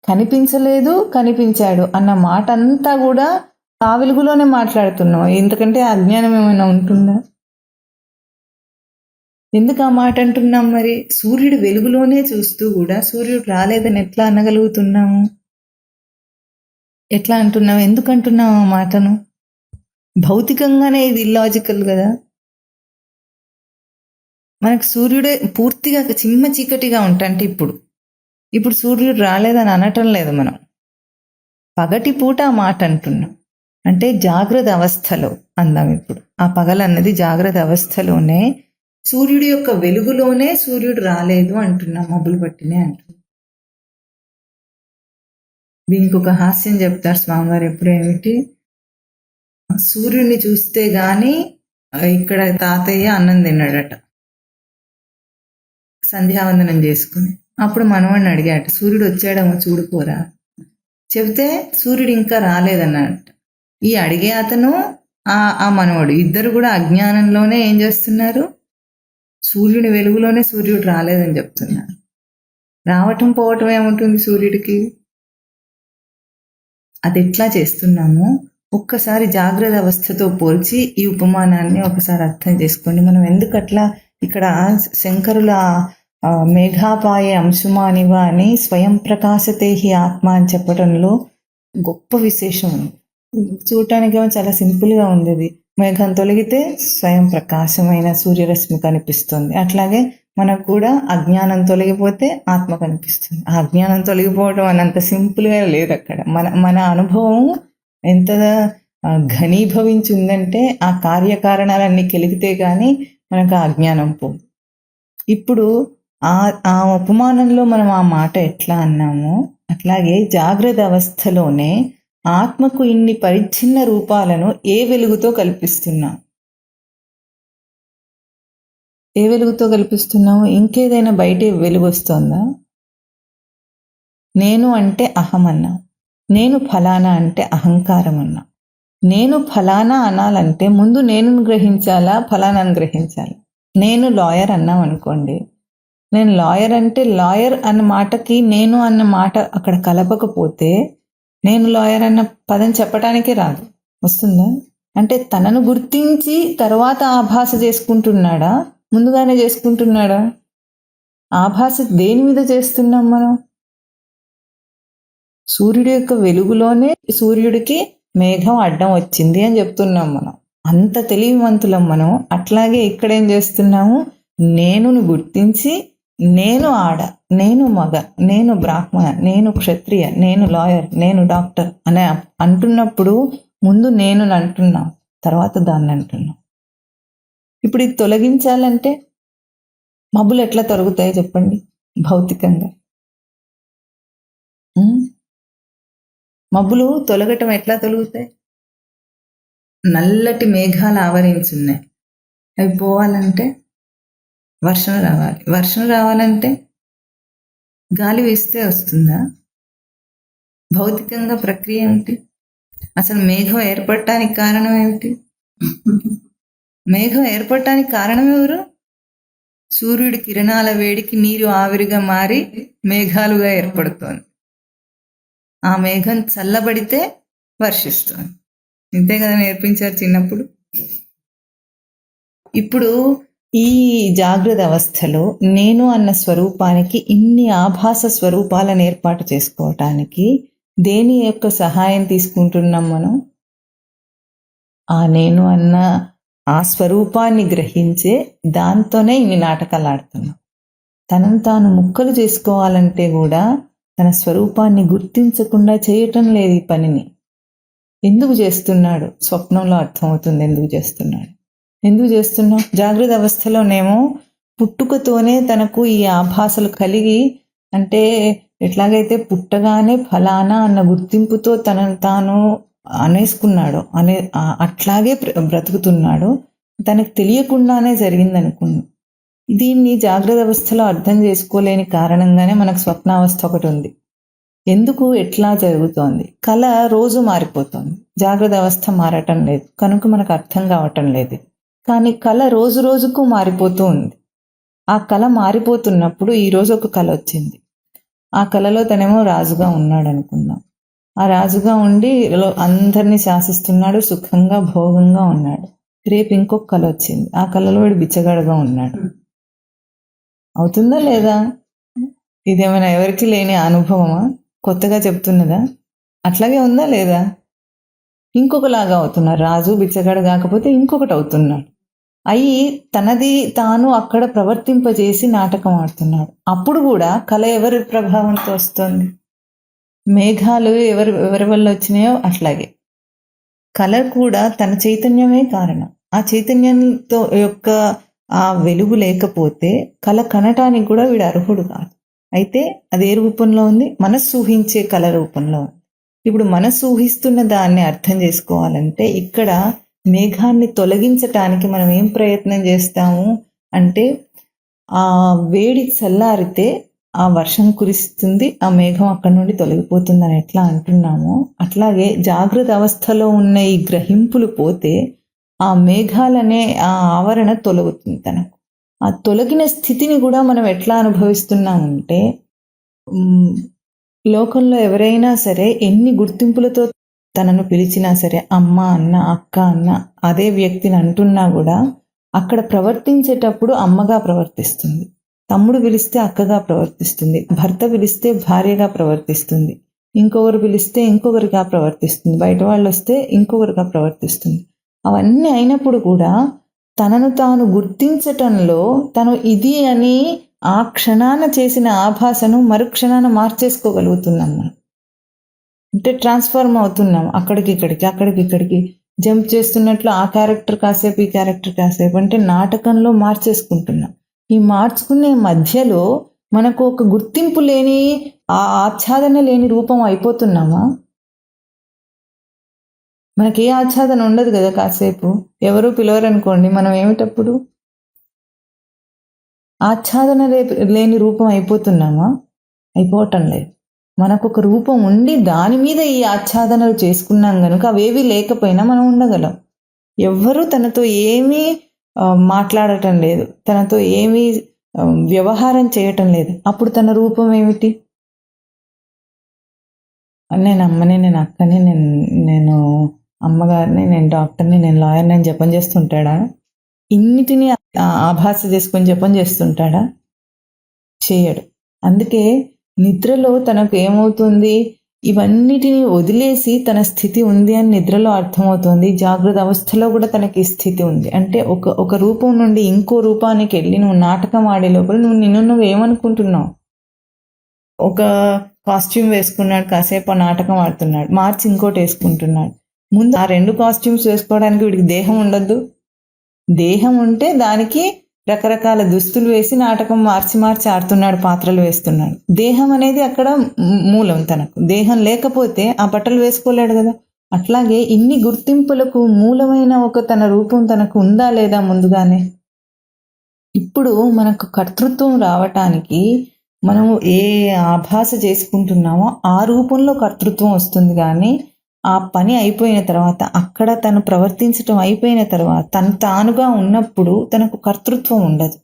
కనిపించలేదు, కనిపించాడు అన్న మాట అంతా కూడా ఆ వెలుగులోనే మాట్లాడుతున్నాం. ఎందుకంటే అజ్ఞానం ఏమైనా ఉంటుందా? ఎందుకు ఆ మాట అంటున్నాం? మరి సూర్యుడు వెలుగులోనే చూస్తూ కూడా సూర్యుడు రాలేదని ఎట్లా అనగలుగుతున్నాము? ఎట్లా అంటున్నాం? ఎందుకు అంటున్నాం ఆ మాటను? భౌతికంగానే ఇది ఇల్లాజికల్ కదా. మనకు సూర్యుడే పూర్తిగా చిమ్మ చీకటిగా ఉంటాంటే ఇప్పుడు సూర్యుడు రాలేదని అనటం లేదు మనం. పగటిపూట ఆ మాట అంటున్నాం. అంటే జాగ్రత్త అవస్థలో అందాం. ఇప్పుడు ఆ పగలన్నది జాగ్రత్త అవస్థలోనే సూర్యుడి యొక్క వెలుగులోనే సూర్యుడు రాలేదు అంటున్నాం, మబ్బులు పట్టినే అంటున్నాం. దీనికి ఒక హాస్యం చెప్తారు స్వామివారు ఎప్పుడు, ఏమిటి, సూర్యుడిని చూస్తే గాని ఇక్కడ తాతయ్య అన్నం తిన్నాడట సంధ్యావందనం చేసుకుని. అప్పుడు మనవాడిని అడిగాట, సూర్యుడు వచ్చాడేమో చూడుకోరా. చెబితే సూర్యుడు ఇంకా రాలేదన్నట. ఈ అడిగే అతను ఆ మనవడు ఇద్దరు కూడా అజ్ఞానంలోనే ఏం చేస్తున్నారు, సూర్యుని వెలుగులోనే సూర్యుడు రాలేదని చెప్తున్నారు. రావటం పోవటం ఏముంటుంది సూర్యుడికి? అది ఎట్లా చేస్తున్నామో ఒక్కసారి జాగ్రత్త అవస్థతో పోల్చి ఈ ఉపమానాన్ని ఒకసారి అర్థం చేసుకోండి. మనం ఎందుకు అట్లా ఇక్కడ శంకరుల మేఘాపాయ అంశుమానివ అని స్వయం ప్రకాశతేహి ఆత్మ అని చెప్పడంలో గొప్ప విశేషం ఉంది. చూడటానికేమో చాలా సింపుల్గా ఉంది. అది మేఘం తొలగితే స్వయం ప్రకాశమైన సూర్యరశ్మి కనిపిస్తుంది. అట్లాగే మనకు కూడా అజ్ఞానం తొలగిపోతే ఆత్మ కనిపిస్తుంది. ఆ అజ్ఞానం తొలగిపోవడం అనంత సింపుల్గా లేదు అక్కడ. మన అనుభవం ఎంత ఘనీభవించి ఉందంటే ఆ కార్యకారణాలన్నీ కలిగితే కానీ మనకు ఆ అజ్ఞానం పోదు. ఇప్పుడు ఆ ఉపమానంలో మనం ఆ మాట ఎట్లా అన్నామో అట్లాగే జాగ్రత్త అవస్థలోనే ఆత్మకు ఇన్ని పరిచ్ఛిన్న రూపాలను ఏ వెలుగుతో కల్పిస్తున్నాం? ఏ వెలుగుతో కల్పిస్తున్నాము? ఇంకేదైనా బయట వెలుగు వస్తుందా? నేను అంటే అహం అన్నా, నేను ఫలానా అంటే అహంకారం అన్నా. నేను ఫలానా అనాలంటే ముందు నేను గ్రహించాలా, ఫలానాను గ్రహించాలా? నేను లాయర్ అన్నాం అనుకోండి, నేను లాయర్ అంటే లాయర్ అన్న మాటకి నేను అన్న మాట అక్కడ కలపకపోతే నేను లాయర్ అన్న పదం చెప్పడానికే రాదు. వస్తుందా? అంటే తనను గుర్తించి తర్వాత ఆభాస చేసుకుంటున్నాడా, ముందుగానే చేసుకుంటున్నాడా? ఆభాస దేని మీద చేస్తున్నాం మనం? సూర్యుడి యొక్క వెలుగులోనే సూర్యుడికి మేఘం అడ్డం వచ్చింది అని చెప్తున్నాం మనం. అంత తెలివివంతులం మనం. అట్లాగే ఇక్కడేం చేస్తున్నాము, నేనుని గుర్తించి నేను ఆడ, నేను మగ, నేను బ్రాహ్మణ, నేను క్షత్రియ, నేను లాయర్, నేను డాక్టర్ అని అంటున్నప్పుడు ముందు నేను అంటున్నాం, తర్వాత దాన్ని అంటున్నాం. ఇప్పుడు ఇది తొలగించాలంటే మబ్బులు ఎట్లా తొలగుతాయి చెప్పండి భౌతికంగా? మబ్బులు తొలగటం ఎట్లా తొలుగుతాయి? నల్లటి మేఘాలు ఆవరించున్నాయి, అవి పోవాలంటే వర్షం రావాలి. వర్షం రావాలంటే గాలి వీస్తే వస్తుందా? భౌతికంగా ప్రక్రియ ఏమిటి? అసలు మేఘం ఏర్పడటానికి కారణం ఏమిటి? మేఘం ఏర్పడటానికి కారణం ఎవరు? సూర్యుడి కిరణాల వేడికి నీరు ఆవిరిగా మారి మేఘాలుగా ఏర్పడుతోంది. ఆ మేఘం చల్లబడితే వర్షిస్తుంది. ఇంతే కదా నేర్పించారు చిన్నప్పుడు. ఇప్పుడు ఈ జాగ్రత్త అవస్థలో నేను అన్న స్వరూపానికి ఇన్ని ఆభాస స్వరూపాలను ఏర్పాటు చేసుకోవటానికి దేని యొక్క సహాయం తీసుకుంటున్నాం మనం? ఆ నేను అన్న ఆ స్వరూపాన్ని గ్రహించే దాంతోనే ఇన్ని నాటకాలు ఆడుతున్నాం. తనను తాను ముక్కలు చేసుకోవాలంటే కూడా తన స్వరూపాన్ని గుర్తించకుండా చేయటం లేదు ఈ పనిని. ఎందుకు చేస్తున్నాడు? స్వప్నంలో అర్థమవుతుంది ఎందుకు చేస్తున్నాడు. ఎందుకు చేస్తున్నాం? జాగ్రత్త అవస్థలోనేమో పుట్టుకతోనే తనకు ఈ ఆభాసలు కలిగి, అంటే ఎట్లాగైతే పుట్టగానే ఫలానా అన్న గుర్తింపుతో తనను తాను అనేసుకున్నాడు, అట్లాగే బ్రతుకుతున్నాడు. తనకు తెలియకుండానే జరిగిందనుకున్నాడు. దీన్ని జాగ్రత్త అవస్థలో అర్థం చేసుకోలేని కారణంగానే మనకు స్వప్నావస్థ ఒకటి ఉంది. ఎందుకు ఎట్లా జరుగుతోంది? కళ రోజు మారిపోతుంది, జాగ్రత్త అవస్థ మారటం లేదు, కనుక మనకు అర్థం కావటం లేదు. కానీ కళ రోజు రోజుకు మారిపోతూ ఉంది. ఆ కళ మారిపోతున్నప్పుడు ఈరోజు ఒక కళ వచ్చింది. ఆ కళలో తనేమో రాజుగా ఉన్నాడు అనుకుందాం. ఆ రాజుగా ఉండి అందరినీ శాసిస్తున్నాడు, సుఖంగా భోగంగా ఉన్నాడు. రేపు ఇంకొక కళ వచ్చింది. ఆ కళలో వీడు బిచ్చగాడుగా ఉన్నాడు. అవుతుందా లేదా? ఇదేమైనా ఎవరికి లేని అనుభవమా? కొత్తగా చెప్తున్నదా? అట్లాగే ఉందా లేదా? ఇంకొకలాగా అవుతున్నారు. రాజు బిచ్చగాడు కాకపోతే ఇంకొకటి అవుతున్నాడు. అయి తనది తాను అక్కడ ప్రవర్తింపజేసి నాటకం ఆడుతున్నాడు. అప్పుడు కూడా కళ ఎవరి ప్రభావంతో వస్తుంది? మేఘాలు ఎవరి వల్ల వచ్చినాయో అట్లాగే కళ కూడా తన చైతన్యమే కారణం. ఆ చైతన్యంతో యొక్క ఆ వెలుగు లేకపోతే కళ కనటానికి కూడా వీడు అర్హుడు కాదు. అయితే అది ఏ రూపంలో ఉంది? మనస్సు ఊహించే కళ రూపంలో ఉంది. ఇప్పుడు మనస్సు ఊహిస్తున్న దాన్ని అర్థం చేసుకోవాలంటే ఇక్కడ మేఘాన్ని తొలగించటానికి మనం ఏం ప్రయత్నం చేస్తాము అంటే ఆ వేడి చల్లారితే ఆ వర్షం కురిస్తుంది, ఆ మేఘం అక్కడి నుండి తొలగిపోతుందని ఎట్లా అంటున్నామో అట్లాగే జాగ్రత్త అవస్థలో ఉన్న ఈ గ్రహింపులు పోతే ఆ మేఘాలనే ఆ ఆవరణ తొలగుతుంది తనకు. ఆ తొలగిన స్థితిని కూడా మనం ఎట్లా అనుభవిస్తున్నామంటే లోకంలో ఎవరైనా సరే ఎన్ని గుర్తింపులతో తనను పిలిచినా సరే అమ్మ అన్న అక్క అన్న అదే వ్యక్తిని అంటున్నా కూడా అక్కడ ప్రవర్తించేటప్పుడు అమ్మగా ప్రవర్తిస్తుంది, తమ్ముడు పిలిస్తే అక్కగా ప్రవర్తిస్తుంది, భర్త పిలిస్తే భార్యగా ప్రవర్తిస్తుంది, ఇంకొకరు పిలిస్తే ఇంకొకరిగా ప్రవర్తిస్తుంది, బయట వాళ్ళు వస్తే ఇంకొకరిగా ప్రవర్తిస్తుంది. అవన్నీ అయినప్పుడు కూడా తనను తాను గుర్తించటంలో తను ఇది అని ఆ క్షణాన చేసిన ఆభాసను మరుక్షణాన మార్చేసుకోగలుగుతున్నాం మనం. అంటే ట్రాన్స్ఫార్మ్ అవుతున్నాం అక్కడికి ఇక్కడికి జంప్ చేస్తున్నట్లు ఆ క్యారెక్టర్ కాసేపు ఈ క్యారెక్టర్ కాసేపు అంటే నాటకంలో మార్చేసుకుంటున్నాం. ఈ మార్చుకునే మధ్యలో మనకు ఒక గుర్తింపు లేని ఆ ఆచ్ఛాదన లేని రూపం అయిపోతున్నామా? మనకి ఏ ఆచ్ఛాదన ఉండదు కదా. కాసేపు ఎవరు పిలవరనుకోండి, మనం ఏమిటప్పుడు ఆచ్ఛాదన లేని రూపం అయిపోతున్నామా? అయిపోవటం లేదు. మనకు ఒక రూపం ఉండి దాని మీద ఈ ఆచ్ఛాదనలు చేసుకున్నాం కనుక అవేవి లేకపోయినా మనం ఉండగలం. ఎవ్వరూ తనతో ఏమీ మాట్లాడటం లేదు, తనతో ఏమీ వ్యవహారం చేయటం లేదు. అప్పుడు తన రూపం ఏమిటి? నేను అమ్మని, నేను అక్కని, నేను అమ్మగారిని, నేను డాక్టర్ని, నేను లాయర్ని అని జపం చేస్తుంటాడా? ఇన్నిటినీ ఆభాస చేసుకొని జపం చేస్తుంటాడా? చేయడు. అందుకే నిద్రలో తనకు ఏమవుతుంది? ఇవన్నిటిని వదిలేసి తన స్థితి ఉంది అని నిద్రలో అర్థమవుతుంది. జాగ్రత్త అవస్థలో కూడా తనకి స్థితి ఉంది. అంటే ఒక రూపం నుండి ఇంకో రూపానికి వెళ్ళి నువ్వు నాటకం ఆడే లోపల నువ్వు ఏమనుకుంటున్నావు? ఒక కాస్ట్యూమ్ వేసుకున్నాడు, కాసేపు నాటకం ఆడుతున్నాడు, మార్చి ఇంకోటి వేసుకుంటున్నాడు. ముందు ఆ 2 కాస్ట్యూమ్స్ వేసుకోవడానికి వీడికి దేహం ఉండద్దు? దేహం ఉంటే దానికి రకరకాల దుస్తులు వేసి నాటకం మార్చి ఆడుతున్నాడు, పాత్రలు వేస్తున్నాడు. దేహం అనేది అక్కడ మూలం. తనకు దేహం లేకపోతే ఆ బట్టలు వేసుకోలేడు కదా. అట్లాగే ఇన్ని గుర్తింపులకు మూలమైన ఒక తన రూపం తనకు ఉందా లేదా ముందుగానే? ఇప్పుడు మనకు కర్తృత్వం రావటానికి మనము ఏ ఆభాస చేసుకుంటున్నామో ఆ రూపంలో కర్తృత్వం వస్తుంది. కానీ ఆ పని అయిపోయిన తర్వాత, అక్కడ తను ప్రవర్తించటం అయిపోయిన తర్వాత, తను తానుగా ఉన్నప్పుడు తనకు కర్తృత్వం ఉండదు.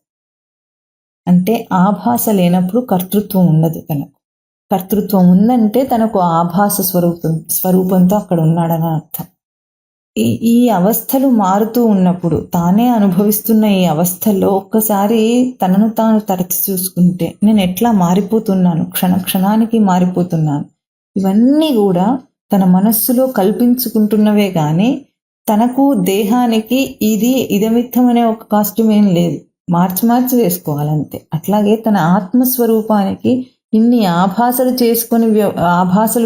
అంటే ఆభాస లేనప్పుడు కర్తృత్వం ఉండదు. తనకు కర్తృత్వం ఉందంటే తనకు ఆభాస స్వరూపంతో అక్కడ ఉన్నాడని అర్థం. ఈ అవస్థలు మారుతూ ఉన్నప్పుడు, తానే అనుభవిస్తున్న ఈ అవస్థల్లో ఒక్కసారి తనను తాను తరచి చూసుకుంటే నేను ఎట్లా మారిపోతున్నాను, క్షణానికి మారిపోతున్నాను. ఇవన్నీ కూడా తన మనస్సులో కల్పించుకుంటున్నవే కానీ తనకు దేహానికి ఇది ఇదమిత్తం అనే ఒక కాస్ట్యూమ్ ఏం లేదు. మార్చి వేసుకోవాలంతే. అట్లాగే తన ఆత్మస్వరూపానికి ఇన్ని ఆభాసలు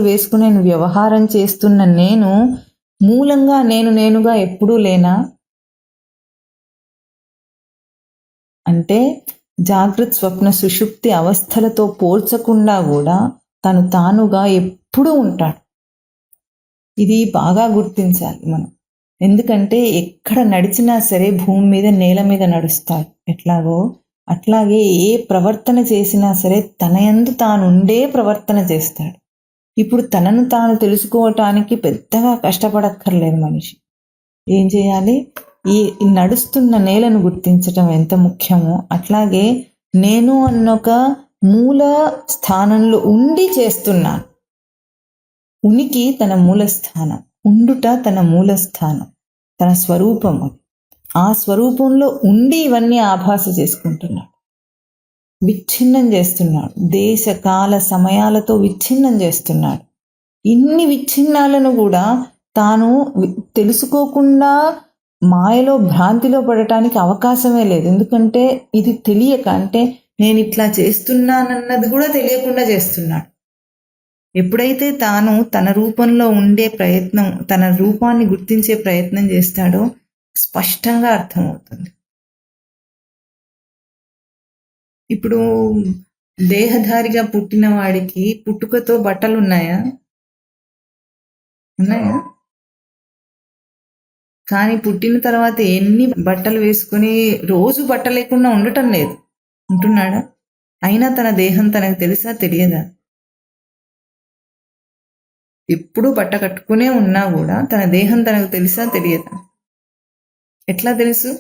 వేసుకునే వ్యవహారం చేస్తున్న నేను మూలంగా నేనుగా ఎప్పుడూ లేనా? అంటే జాగ్రత్త స్వప్న సుషుప్తి అవస్థలతో పోల్చకుండా కూడా తను తానుగా ఎప్పుడూ ఉంటాడు. ఇది బాగా గుర్తించాలి మనం. ఎందుకంటే ఎక్కడ నడిచినా సరే భూమి మీద, నేల మీద నడుస్తాడు. ఎట్లాగో అట్లాగే ఏ ప్రవర్తన చేసినా సరే తన యందు తానుండే ప్రవర్తన చేస్తాడు. ఇప్పుడు తనను తాను తెలుసుకోవటానికి పెద్దగా కష్టపడక్కర్లేదు మనిషి. ఏం చేయాలి? ఈ నడుస్తున్న నేలను గుర్తించటం ఎంత ముఖ్యమో అట్లాగే నేను అన్నొక మూల స్థానంలో ఉండి చేస్తున్నాను. ఉనికి తన మూల స్థానం, ఉండుట తన మూల స్థానం, తన స్వరూపం. ఆ స్వరూపంలో ఉండి ఇవన్నీ ఆభాస చేసుకుంటున్నాడు, విచ్ఛిన్నం చేస్తున్నాడు, దేశ కాల సమయాలతో విచ్ఛిన్నం చేస్తున్నాడు. ఇన్ని విచ్ఛిన్నాలను కూడా తాను తెలుసుకోకుండా మాయలో భ్రాంతిలో పడటానికి అవకాశమే లేదు. ఎందుకంటే ఇది తెలియక, అంటే నేను ఇట్లా చేస్తున్నానన్నది కూడా తెలియకుండా చేస్తున్నాడు. ఎప్పుడైతే తాను తన రూపంలో ఉండే ప్రయత్నం, తన రూపాన్ని గుర్తించే ప్రయత్నం చేస్తాడో స్పష్టంగా అర్థమవుతుంది. ఇప్పుడు దేహధారిగా పుట్టిన వాడికి పుట్టుకతో బట్టలు ఉన్నాయా? ఉన్నాయా? కానీ పుట్టిన తర్వాత ఎన్ని బట్టలు వేసుకుని రోజు బట్ట లేకుండా ఉండటం లేదు. ఉంటున్నాడా? అయినా తన దేహం తనకు తెలుసా, తెలియదా? ఎప్పుడూ బట్ట కట్టుకునే ఉన్నా కూడా తన దేహం తనకు తెలుసా, తెలియదా? ఎట్లా తెలుసు?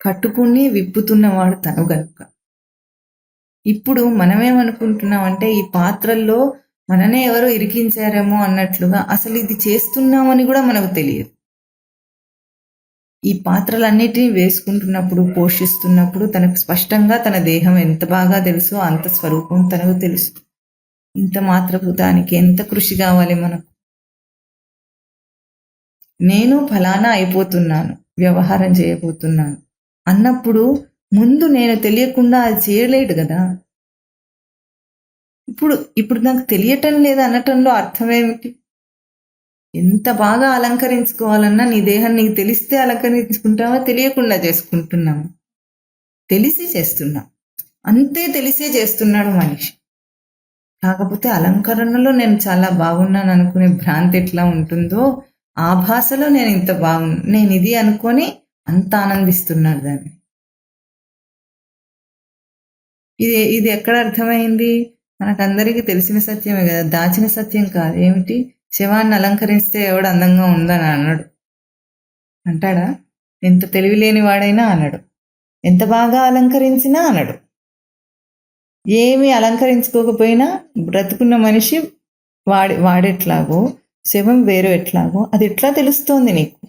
కట్టుకుని విప్పుతున్నవాడు తను గనుక. ఇప్పుడు మనమేమనుకుంటున్నామంటే ఈ పాత్రల్లో మననే ఎవరో ఇరికించారేమో అన్నట్లుగా అసలు ఇది చేస్తున్నామని కూడా మనకు తెలియదు. ఈ పాత్రలన్నిటినీ వేసుకుంటున్నప్పుడు, పోషిస్తున్నప్పుడు తనకు స్పష్టంగా తన దేహం ఎంత బాగా తెలుసో అంత స్వరూపం తనకు తెలుసు. ఇంత మాత్రభూతానికి ఎంత కృషి కావాలి మనకు. నేను ఫలానా అయిపోతున్నాను, వ్యవహారం చేయబోతున్నాను అన్నప్పుడు ముందు నేను తెలియకుండా అది చేయలేడు కదా. ఇప్పుడు నాకు తెలియటం లేదు అనటంలో అర్థం ఏమిటి? ఎంత బాగా అలంకరించుకోవాలన్నా నీ దేహం నీకు తెలిస్తే అలంకరించుకుంటావా, తెలియకుండా చేసుకుంటున్నాము? తెలిసి చేస్తున్నాం. అంతే తెలిసే చేస్తున్నాడు మనిషి. కాకపోతే అలంకరణలో నేను చాలా బాగున్నాను అనుకునే భ్రాంతి ఎట్లా ఉంటుందో ఆ భాషలో నేను ఇంత నేను ఇది అనుకొని అంత ఆనందిస్తున్నాడు దాన్ని. ఇది ఎక్కడ అర్థమైంది? మనకందరికీ తెలిసిన సత్యమే కదా, దాచిన సత్యం కాదు. ఏమిటి? శవాన్ని అలంకరిస్తే ఎవడు అందంగా ఉందని అన్నాడు. అంటాడా? ఎంత తెలివిలేని వాడైనా అనడు. ఎంత బాగా అలంకరించినా అనడు. ఏమీ అలంకరించుకోకపోయినా బ్రతుకున్న మనిషి వాడెట్లాగో, శవం వేరు ఎట్లాగో అది ఎట్లా తెలుస్తోంది నీకు?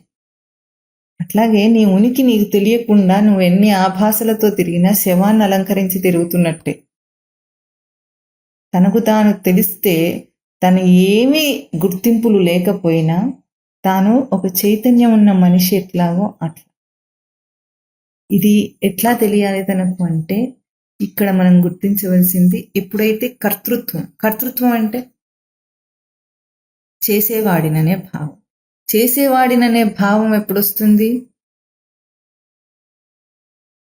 అట్లాగే నీ ఉనికి నీకు తెలియకుండా నువ్వు ఎన్ని ఆభాసలతో తిరిగినా శవాన్ని అలంకరించి తిరుగుతున్నట్టే. తనకు తాను తెలిస్తే తను ఏమీ గుర్తింపులు లేకపోయినా తాను ఒక చైతన్యం ఉన్న మనిషి ఎట్లాగో అట్లా. ఇది ఎట్లా తెలియాలి తనకు అంటే ఇక్కడ మనం గుర్తించవలసింది ఎప్పుడైతే కర్తృత్వం అంటే చేసేవాడిననే భావం. చేసేవాడిననే భావం ఎప్పుడొస్తుంది?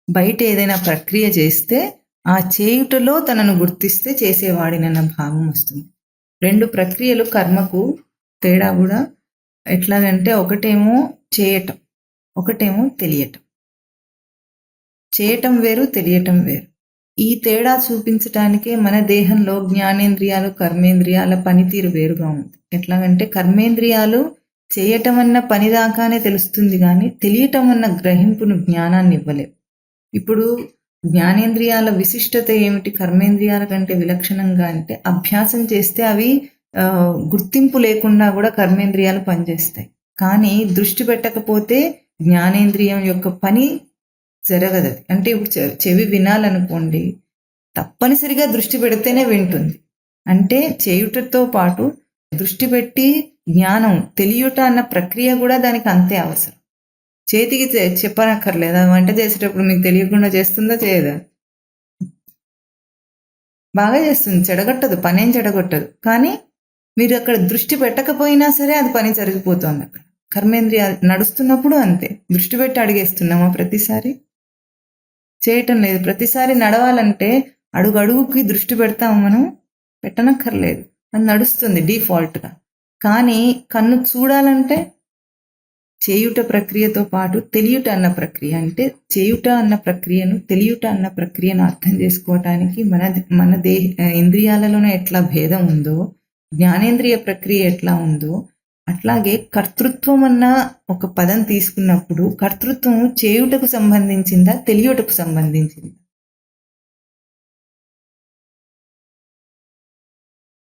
బయట ఏదైనా ప్రక్రియ చేస్తే ఆ చేయుటలో తనను గుర్తిస్తే చేసేవాడినన్న భావం వస్తుంది. రెండు ప్రక్రియలు కర్మకు తేడా కూడా ఎట్లాగంటే ఒకటేమో చేయటం, ఒకటేమో తెలియటం. చేయటం వేరు, తెలియటం వేరు. ఈ తేడా చూపించటానికే మన దేహంలో జ్ఞానేంద్రియాలు, కర్మేంద్రియాల పనితీరు వేరుగా ఉంది. ఎట్లాగంటే కర్మేంద్రియాలు చేయటం అన్న పని దాకానే తెలుస్తుంది కానీ తెలియటం అన్న గ్రహింపును, జ్ఞానాన్ని ఇవ్వలేవు. ఇప్పుడు జ్ఞానేంద్రియాల విశిష్టత ఏమిటి కర్మేంద్రియాల కంటే విలక్షణంగా అంటే అభ్యాసం చేస్తే అవి గుర్తింపు లేకుండా కూడా కర్మేంద్రియాలు పనిచేస్తాయి. కానీ దృష్టి పెట్టకపోతే జ్ఞానేంద్రియం యొక్క పని జరగదు. అంటే ఇప్పుడు చెవి వినాలనుకోండి, తప్పనిసరిగా దృష్టి పెడితేనే వింటుంది. అంటే చేయుటతో పాటు దృష్టి పెట్టి జ్ఞానం తెలియట అన్న ప్రక్రియ కూడా దానికి అంతే అవసరం. చేతికి చెప్పనక్కర్లేదా? వంట చేసేటప్పుడు మీకు తెలియకుండా చేస్తుందా, చేయదా? బాగా చేస్తుంది, చెడగొట్టదు, పనేం చెడగొట్టదు. కానీ మీరు అక్కడ దృష్టి పెట్టకపోయినా సరే అది పని జరిగిపోతుంది. అక్కడ కర్మేంద్రియాలు నడుస్తున్నప్పుడు అంతే. దృష్టి పెట్టి అడిగేస్తున్నామా ప్రతిసారి? చేయటం లేదు. ప్రతిసారి నడవాలంటే అడుగుకి దృష్టి పెడతాము మనం? పెట్టనక్కర్లేదు, అది నడుస్తుంది డిఫాల్ట్గా. కానీ కన్ను చూడాలంటే చేయుట ప్రక్రియతో పాటు తెలియుట అన్న ప్రక్రియ, అంటే చేయుట అన్న ప్రక్రియను, తెలియుట అన్న ప్రక్రియను అర్థం చేసుకోవటానికి మన ఇంద్రియాలలోనే ఎట్లా భేదం ఉందో, జ్ఞానేంద్రియ ప్రక్రియ ఎట్లా ఉందో, అట్లాగే కర్తృత్వం అన్న ఒక పదం తీసుకున్నప్పుడు కర్తృత్వం చేయుటకు సంబంధించిందా, తెలియుటకు సంబంధించిందా?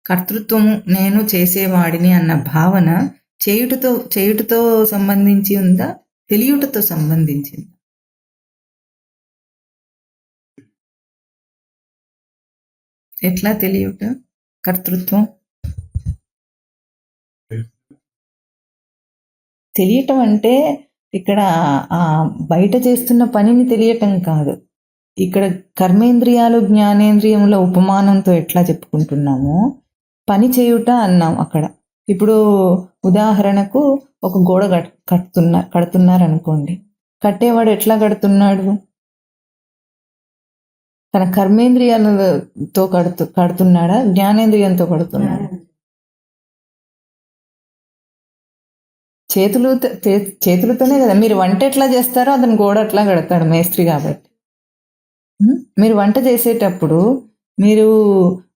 కర్తృత్వము నేను చేసేవాడిని అన్న భావన చేయుటతో సంబంధించి ఉందా, తెలియుటతో సంబంధించిందా? ఎట్లా తెలియుట? కర్తృత్వం తెలియటం అంటే ఇక్కడ బయట చేస్తున్న పనిని తెలియటం కాదు. ఇక్కడ కర్మేంద్రియాలు జ్ఞానేంద్రియముల ఉపమానంతో ఎట్లా చెప్పుకుంటున్నామో పని చేయుట అన్నాం అక్కడ. ఇప్పుడు ఉదాహరణకు ఒక గోడ కడుతున్నారు అనుకోండి. కట్టేవాడు ఎట్లా కడుతున్నాడు? తన కర్మేంద్రియాలతో కడుతున్నాడా, జ్ఞానేంద్రియంతో కడుతున్నాడా? చేతులతోనే కదా. మీరు వంట ఎట్లా చేస్తారో అతను గోడ అట్లా కడతాడు, మేస్త్రి కాబట్టి. మీరు వంట చేసేటప్పుడు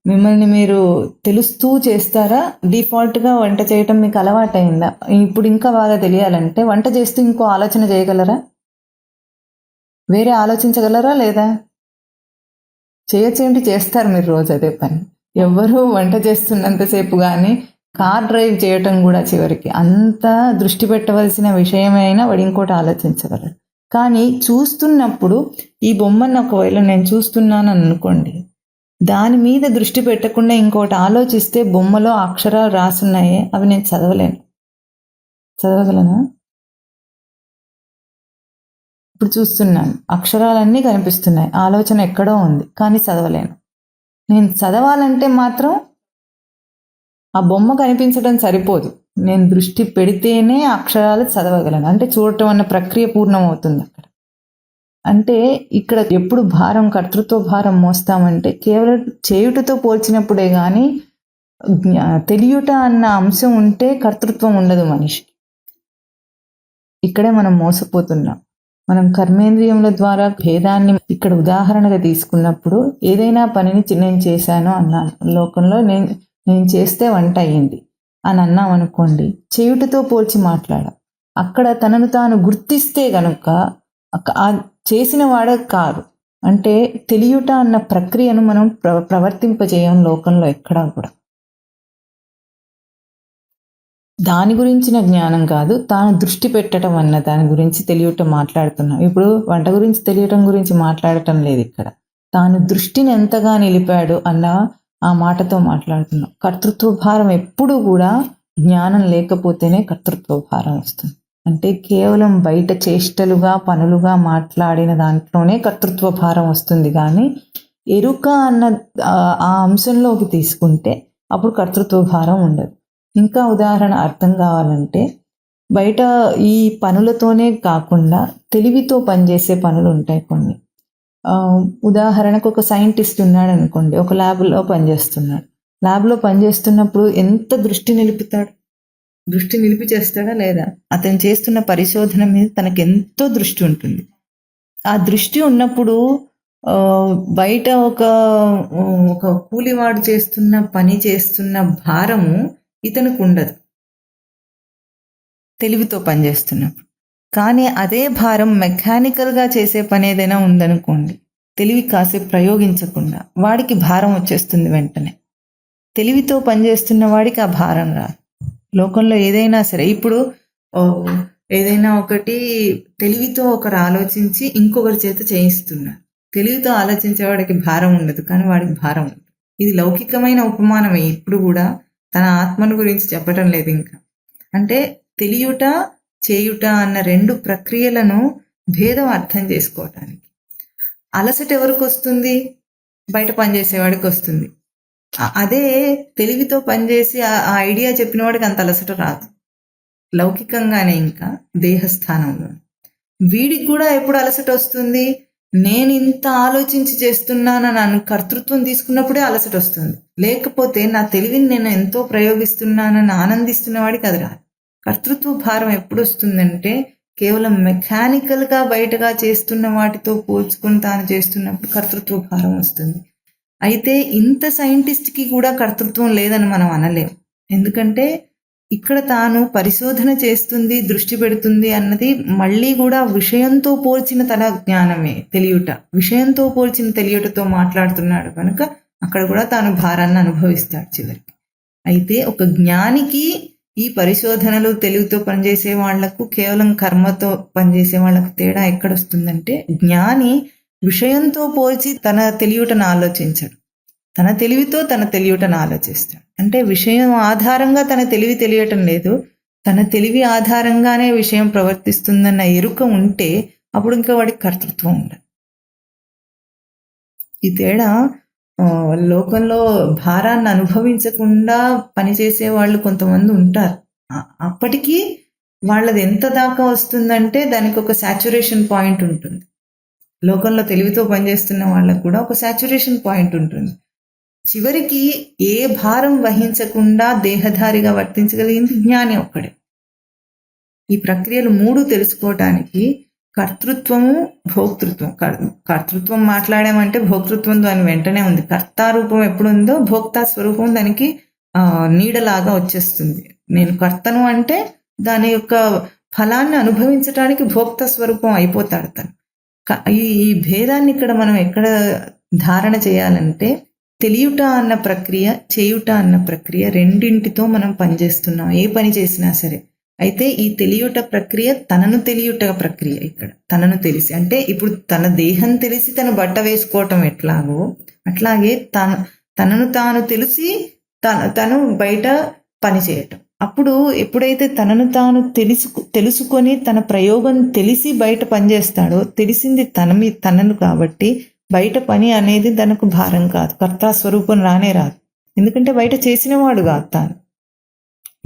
మిమ్మల్ని మీరు తెలుస్తూ చేస్తారా? డిఫాల్ట్గా వంట చేయటం మీకు అలవాటైందా? ఇప్పుడు ఇంకా బాగా తెలియాలంటే వంట చేస్తూ ఇంకో ఆలోచన చేయగలరా? వేరే ఆలోచించగలరా లేదా? చేయొచ్చేంటి, చేస్తారు మీరు రోజు అదే పని. ఎవ్వరూ వంట చేస్తున్నంతసేపు కానీ కార్ డ్రైవ్ చేయటం కూడా చివరికి అంత దృష్టి పెట్టవలసిన విషయమైనా వాడు ఇంకోటి ఆలోచించగలరు. కానీ చూస్తున్నప్పుడు ఈ బొమ్మను ఒకవేళ నేను చూస్తున్నాను అనుకోండి, దాని మీద దృష్టి పెట్టకుండా ఇంకోటి ఆలోచిస్తే బొమ్మలో అక్షరాలు రాసున్నాయే అవి నేను చదవలేను. చదవగలనా? ఇప్పుడు చూస్తున్నాను, అక్షరాలన్నీ కనిపిస్తున్నాయి, ఆలోచన ఎక్కడో ఉంది, కానీ చదవలేను. నేను చదవాలంటే మాత్రం ఆ బొమ్మ కనిపించడం సరిపోదు, నేను దృష్టి పెడితేనే అక్షరాలు చదవగలను. అంటే చూడటం అన్న ప్రక్రియ పూర్ణమవుతుంది అక్కడ. అంటే ఇక్కడ ఎప్పుడు భారం, కర్తృత్వ భారం మోస్తామంటే కేవలం చేయుటతో పోల్చినప్పుడే కానీ తెలియుట అన్న అంశం ఉంటే కర్తృత్వం ఉండదు మనిషి. ఇక్కడే మనం మోసపోతున్నాం. మనం కర్మేంద్రియముల ద్వారా భేదాన్ని ఇక్కడ ఉదాహరణగా తీసుకున్నప్పుడు ఏదైనా పనిని నేను చేశాను అన్నాను, లోకంలో నేను చేస్తే వంట అయ్యింది అని అన్నాం అనుకోండి, చేయుటతో పోల్చి మాట్లాడాం. అక్కడ తనను తాను గుర్తిస్తే గనుక చేసిన వాడే కాదు. అంటే తెలియుట అన్న ప్రక్రియను మనం ప్రవర్తింపజేయం లోకంలో ఎక్కడా కూడా. దాని గురించిన జ్ఞానం కాదు, తాను దృష్టి పెట్టడం అన్న దాని గురించి తెలియటం మాట్లాడుతున్నాం. ఇప్పుడు వంట గురించి తెలియటం గురించి మాట్లాడటం లేదు ఇక్కడ. తాను దృష్టిని ఎంతగా నిలిపాడు అన్న ఆ మాటతో మాట్లాడుతున్నాం. కర్తృత్వ భారం ఎప్పుడు కూడా జ్ఞానం లేకపోతేనే కర్తృత్వ భారం వస్తుంది. అంటే కేవలం బయట చేష్టలుగా పనులుగా మాట్లాడిన దాంట్లోనే కర్తృత్వ భారం వస్తుంది. కానీ ఎరుక అన్న ఆ అంశంలోకి తీసుకుంటే అప్పుడు కర్తృత్వ భారం ఉండదు. ఇంకా ఉదాహరణ అర్థం కావాలంటే, బయట ఈ పనులతోనే కాకుండా తెలివితో పనిచేసే పనులు ఉంటాయి కొన్ని. ఉదాహరణకు ఒక సైంటిస్ట్ ఉన్నాడు అనుకోండి, ఒక ల్యాబ్లో పనిచేస్తున్నాడు. ల్యాబ్లో పనిచేస్తున్నప్పుడు ఎంత దృష్టి నిలుపుతాడు? దృష్టి నిలిపి చేస్తాడా లేదా? అతను చేస్తున్న పరిశోధన మీద తనకు ఎంతో దృష్టి ఉంటుంది. ఆ దృష్టి ఉన్నప్పుడు బయట ఒక కూలివాడు పని చేస్తున్న భారము ఇతనికి ఉండదు తెలివితో పనిచేస్తున్నప్పుడు. కానీ అదే భారం మెకానికల్గా చేసే పని ఏదైనా ఉందనుకోండి, తెలివి కాసేపు ప్రయోగించకుండా వాడికి భారం వచ్చేస్తుంది వెంటనే. తెలివితో పనిచేస్తున్న వాడికి ఆ భారం రాదు. లోకంలో ఏదైనా సరే, ఇప్పుడు ఏదైనా ఒకటి తెలివితో ఒకరు ఆలోచించి ఇంకొకరి చేత చేయిస్తున్నారు. తెలివితో ఆలోచించేవాడికి భారం ఉండదు, కానీ వాడికి భారం ఉంటుంది. ఇది లౌకికమైన ఉపమానమే. ఇప్పుడు కూడా తన ఆత్మను గురించి చెప్పటం లేదు ఇంకా. అంటే తెలియుట చేయుట అన్న రెండు ప్రక్రియలను భేదం అర్థం చేసుకోవటానికి. అలసట ఎవరికి వస్తుంది? బయట పనిచేసేవాడికి వస్తుంది. అదే తెలివితో పనిచేసి ఆ ఐడియా చెప్పిన వాడికి అంత అలసట రాదు. లౌకికంగానే ఇంకా దేహస్థానంలో వీడికి కూడా ఎప్పుడు అలసట వస్తుంది? నేను ఇంత ఆలోచించి చేస్తున్నానని కర్తృత్వం తీసుకున్నప్పుడే అలసట వస్తుంది. లేకపోతే నా తెలివిని నేను ఎంతో ప్రయోగిస్తున్నానని ఆనందిస్తున్న వాడికి అది రాదు. కర్తృత్వ భారం ఎప్పుడు వస్తుందంటే కేవలం మెకానికల్గా బయటగా చేస్తున్న వాటితో పోల్చుకొని తాను చేస్తున్నప్పుడు కర్తృత్వ భారం వస్తుంది. అయితే ఇంత సైంటిస్ట్కి కూడా కర్తృత్వం లేదని మనం అనలేం. ఎందుకంటే ఇక్కడ తాను పరిశోధన చేస్తుంది, దృష్టి పెడుతుంది అన్నది మళ్ళీ కూడా విషయంతో పోల్చిన తన జ్ఞానమే, తెలియుట. విషయంతో పోల్చిన తెలియుటతో మాట్లాడుతున్నాడు కనుక అక్కడ కూడా తాను భారాన్ని అనుభవిస్తాడు చివరికి. అయితే ఒక జ్ఞానికి ఈ పరిశోధనలు తెలివితో పనిచేసే వాళ్లకు కేవలం కర్మతో పనిచేసే వాళ్లకు తేడా ఎక్కడొస్తుందంటే, జ్ఞాని విషయంతో పోల్చి తన తెలియుటను ఆలోచించడు, తన తెలివితో తన తెలియుటను ఆలోచిస్తాడు. అంటే విషయం ఆధారంగా తన తెలివి తెలియటం లేదు, తన తెలివి ఆధారంగానే విషయం ప్రవర్తిస్తుందన్న ఎరుక ఉంటే అప్పుడు ఇంకా వాడికి కర్తృత్వం ఉండదు. ఈ తేడా లోకంలో భారాన్ని అనుభవించకుండా పనిచేసే వాళ్ళు కొంతమంది ఉంటారు. అప్పటికీ వాళ్ళది ఎంత దాకా వస్తుందంటే దానికి ఒక సాచురేషన్ పాయింట్ ఉంటుంది. లోకంలో తెలివితో పనిచేస్తున్న వాళ్ళకు కూడా ఒక సాచురేషన్ పాయింట్ ఉంటుంది. చివరికి ఏ భారం వహించకుండా దేహధారిగా వర్తించగలిగింది జ్ఞాని ఒక్కడే. ఈ ప్రక్రియలు 3 తెలుసుకోవటానికి కర్తృత్వము, భోక్తృత్వం. కర్తృత్వం మాట్లాడామంటే భోక్తృత్వం దాని వెంటనే ఉంది. కర్తారూపం ఎప్పుడుందో భోక్తా స్వరూపం దానికి నీడలాగా వచ్చేస్తుంది. నేను కర్తను అంటే దాని యొక్క ఫలాన్ని అనుభవించడానికి భోక్త స్వరూపం అయిపోతాడు తను. ఈ భేదాన్ని ఇక్కడ మనం ఎక్కడ ధారణ చేయాలంటే తెలియుట అన్న ప్రక్రియ, చేయుట అన్న ప్రక్రియ రెండింటితో మనం పనిచేస్తున్నాం ఏ పని చేసినా సరే. అయితే ఈ తెలియుట ప్రక్రియ తనను తెలియుట ప్రక్రియ. ఇక్కడ తనను తెలిసి అంటే ఇప్పుడు తన దేహం తెలిసి తను బట్ట వేసుకోవటం ఎట్లాగో అట్లాగే తనను తాను తెలిసి తను బయట పని చేయటం. అప్పుడు ఎప్పుడైతే తనను తాను తెలుసుకొని తన ప్రయోగం తెలిసి బయట పనిచేస్తాడో తెలిసింది తనను కాబట్టి బయట పని అనేది తనకు భారం కాదు, కర్తా స్వరూపం రానే రాదు. ఎందుకంటే బయట చేసినవాడు కాదు తాను.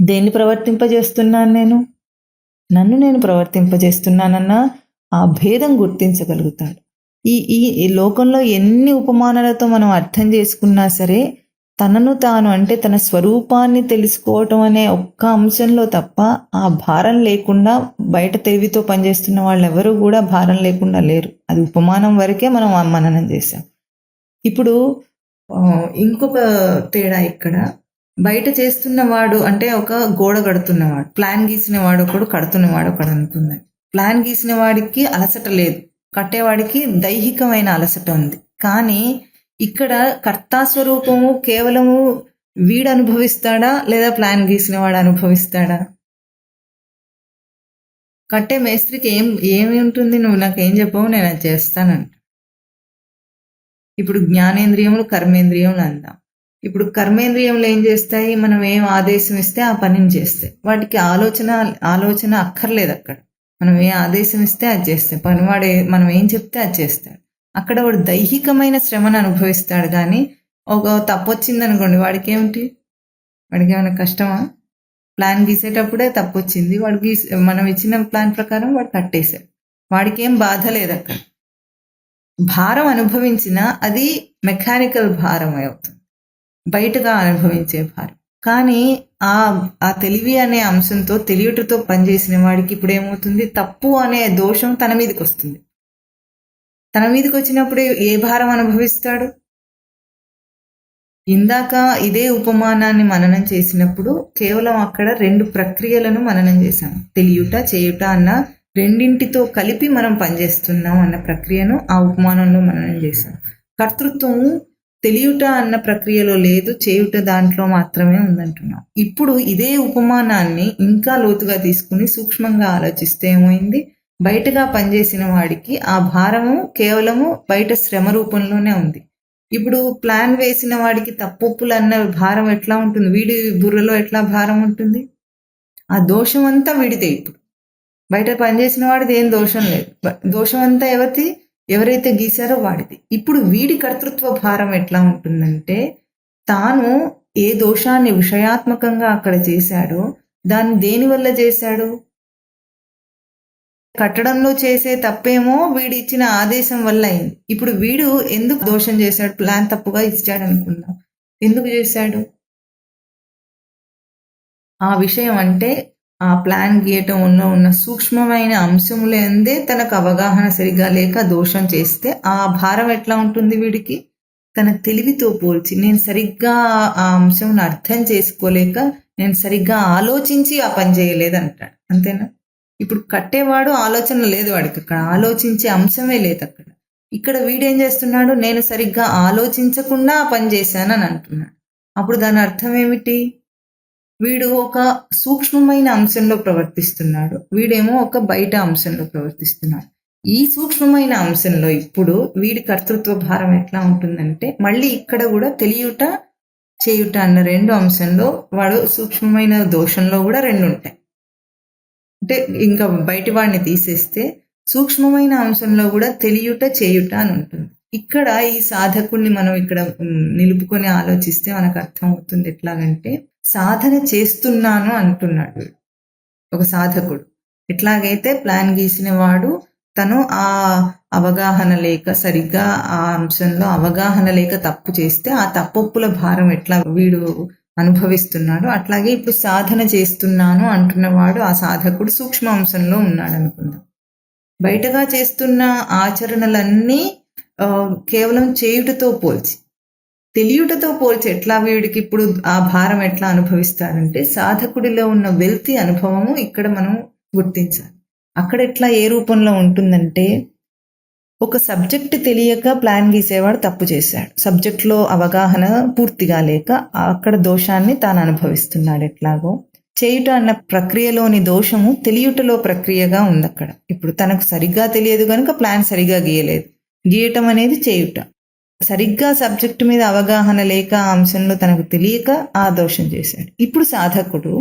దేన్ని ప్రవర్తింపజేస్తున్నాను నన్ను నేను ప్రవర్తింపజేస్తున్నానన్న ఆ భేదం గుర్తించగలుగుతాడు. ఈ లోకంలో ఎన్ని ఉపమానాలతో మనం అర్థం చేసుకున్నా సరే తనను తాను అంటే తన స్వరూపాన్ని తెలుసుకోవటం అనే ఒక్క అంశంలో తప్ప ఆ భారం లేకుండా బయట తెలివితో పనిచేస్తున్న వాళ్ళు ఎవరు కూడా భారం లేకుండా లేరు. అది ఉపమానం వరకే మనం మననం చేశాం. ఇప్పుడు ఇంకొక తేడా ఇక్కడ, బయట చేస్తున్నవాడు అంటే ఒక గోడ కడుతున్నవాడు, ప్లాన్ గీసిన వాడు ఒకడు, కడుతున్నవాడు ఒకడు అనుకుందాం. ప్లాన్ గీసిన వాడికి అలసట లేదు, కట్టేవాడికి దైహికమైన అలసట ఉంది. కానీ ఇక్కడ కర్తాస్వరూపము కేవలము వీడు అనుభవిస్తాడా లేదా ప్లాన్ గీసిన వాడు అనుభవిస్తాడా? కట్టే మేస్త్రికి ఏమి ఉంటుంది, నువ్వు నాకేం చెప్పవు నేను అది చేస్తానంట. ఇప్పుడు జ్ఞానేంద్రియములు కర్మేంద్రియములు అందాం. ఇప్పుడు కర్మేంద్రియములు ఏం చేస్తాయి, మనం ఏం ఆదేశం ఇస్తే ఆ పనిని చేస్తాయి. వాటికి ఆలోచన అక్కర్లేదు. అక్కడ మనం ఏ ఆదేశం ఇస్తే అది చేస్తాయి. పనివాడు మనం ఏం చెప్తే అది చేస్తాడు. అక్కడ వాడు దైహికమైన శ్రమను అనుభవిస్తాడు. కానీ ఒక తప్పు వచ్చింది అనుకోండి, వాడికి ఏమైనా కష్టమా? ప్లాన్ గీసేటప్పుడే తప్పు వచ్చింది, వాడు మనం ఇచ్చిన ప్లాన్ ప్రకారం వాడు కట్టేశాడు, వాడికి ఏం బాధ లేదు. అక్కడ భారం అనుభవించినా అది మెకానికల్ భారం అవుతుంది, బయటగా అనుభవించే భారం. కానీ ఆ తెలివి అనే అంశంతో తెలియటతో పనిచేసిన వాడికి ఇప్పుడు ఏమవుతుంది, తప్పు అనే దోషం తన మీదకి వస్తుంది. తన మీదకి వచ్చినప్పుడు ఏ భారం అనుభవిస్తాడు? ఇందాక ఇదే ఉపమానాన్ని మననం చేసినప్పుడు కేవలం అక్కడ 2 ప్రక్రియలను మననం చేశాం. తెలియుట, చేయుట అన్న రెండింటితో కలిపి మనం పనిచేస్తున్నాం అన్న ప్రక్రియను ఆ ఉపమానంలో మననం చేశాం. కర్తృత్వము తెలియుట అన్న ప్రక్రియలో లేదు, చేయుట దాంట్లో మాత్రమే ఉందంటున్నాం. ఇప్పుడు ఇదే ఉపమానాన్ని ఇంకా లోతుగా తీసుకుని సూక్ష్మంగా ఆలోచిస్తే ఏమైంది, బయటగా పనిచేసిన వాడికి ఆ భారము కేవలము బయట శ్రమ రూపంలోనే ఉంది. ఇప్పుడు ప్లాన్ వేసిన వాడికి తప్పులు అన్న భారం ఎట్లా ఉంటుంది, వీడి బుర్రలో ఎట్లా భారం ఉంటుంది? ఆ దోషం అంతా వీడితే. ఇప్పుడు బయట పనిచేసిన వాడిది ఏం దోషం లేదు, దోషం అంతా ఎవరైతే గీశారో వాడిది. ఇప్పుడు వీడి కర్తృత్వ భారం ఎట్లా ఉంటుందంటే, తాను ఏ దోషాన్ని విషయాత్మకంగా అక్కడ చేశాడో దాన్ని దేనివల్ల చేశాడు? కట్టడంలో చేసే తప్పేమో వీడు ఇచ్చిన ఆదేశం వల్ల అయింది. ఇప్పుడు వీడు ఎందుకు దోషం చేశాడు? ప్లాన్ తప్పుగా ఇచ్చాడు అనుకుందాం, ఎందుకు చేశాడు? ఆ విషయం అంటే ఆ ప్లాన్ గీయటంలో ఉన్న సూక్ష్మమైన అంశములందే తనకు అవగాహన సరిగా లేక దోషం చేస్తే ఆ భారం ఎట్లా ఉంటుంది వీడికి? తన తెలివితో పోల్చి నేను సరిగ్గా ఆ అంశం అర్థం చేసుకోలేక నేను సరిగ్గా ఆలోచించి ఆ పని చేయలేదంటాడు. అంతేనా? ఇప్పుడు కట్టేవాడు ఆలోచన లేదు వాడికి, అక్కడ ఆలోచించే అంశమే లేదు అక్కడ. ఇక్కడ వీడేం చేస్తున్నాడు, నేను సరిగ్గా ఆలోచించకుండా ఆ పని చేశానని అంటున్నాడు. అప్పుడు దాని అర్థం ఏమిటి? వీడు ఒక సూక్ష్మమైన అంశంలో ప్రవర్తిస్తున్నాడు, వీడేమో ఒక బయట అంశంలో ప్రవర్తిస్తున్నాడు. ఈ సూక్ష్మమైన అంశంలో ఇప్పుడు వీడి కర్తృత్వ భారం ఎట్లా ఉంటుందంటే, మళ్ళీ ఇక్కడ కూడా తెలియుట చేయుట అన్న 2 అంశంలో వాడు సూక్ష్మమైన దోషంలో కూడా 2 ఉంటాయి. అంటే ఇంకా బయటి వాడిని తీసేస్తే సూక్ష్మమైన అంశంలో కూడా తెలియుట చేయుట అని ఉంటుంది. ఇక్కడ ఈ సాధకుడిని మనం ఇక్కడ నిలుపుకొని ఆలోచిస్తే మనకు అర్థం అవుతుంది ఎట్లాగంటే, సాధన చేస్తున్నాను అంటున్నాడు ఒక సాధకుడు. ఎట్లాగైతే ప్లాన్ గీసిన వాడు తను ఆ అవగాహన లేక సరిగ్గా ఆ అంశంలో అవగాహన లేక తప్పు చేస్తే ఆ తప్పొప్పుల భారం ఎట్లా వీడు అనుభవిస్తున్నాడు, అట్లాగే ఇప్పుడు సాధన చేస్తున్నాను అంటున్నవాడు ఆ సాధకుడు సూక్ష్మ అంశంలో ఉన్నాడు అనుకుందాం. బయటగా చేస్తున్న ఆచరణలన్నీ కేవలం చేయుటతో పోల్చి, తెలియుటతో పోల్చి ఎట్లా వీడికి ఇప్పుడు ఆ భారం ఎట్లా అనుభవిస్తాడంటే, సాధకుడిలో ఉన్న వెల్తి అనుభవము ఇక్కడ మనం గుర్తించాలి. అక్కడ ఎట్లా ఏ రూపంలో ఉంటుందంటే, ఒక సబ్జెక్ట్ తెలియక ప్లాన్ గీసేవాడు తప్పు చేశాడు. సబ్జెక్ట్లో అవగాహన పూర్తిగా లేక అక్కడ దోషాన్ని తాను అనుభవిస్తున్నాడు. ఎట్లాగో చేయుట అన్న ప్రక్రియలోని దోషము తెలియుటలో ప్రక్రియగా ఉంది అక్కడ. ఇప్పుడు తనకు సరిగ్గా తెలియదు కనుక ప్లాన్ సరిగ్గా గీయలేదు. గీయటం అనేది చేయుట. సరిగ్గా సబ్జెక్టు మీద అవగాహన లేక ఆ అంశంలో తనకు తెలియక ఆ దోషం చేశాడు. ఇప్పుడు సాధకుడు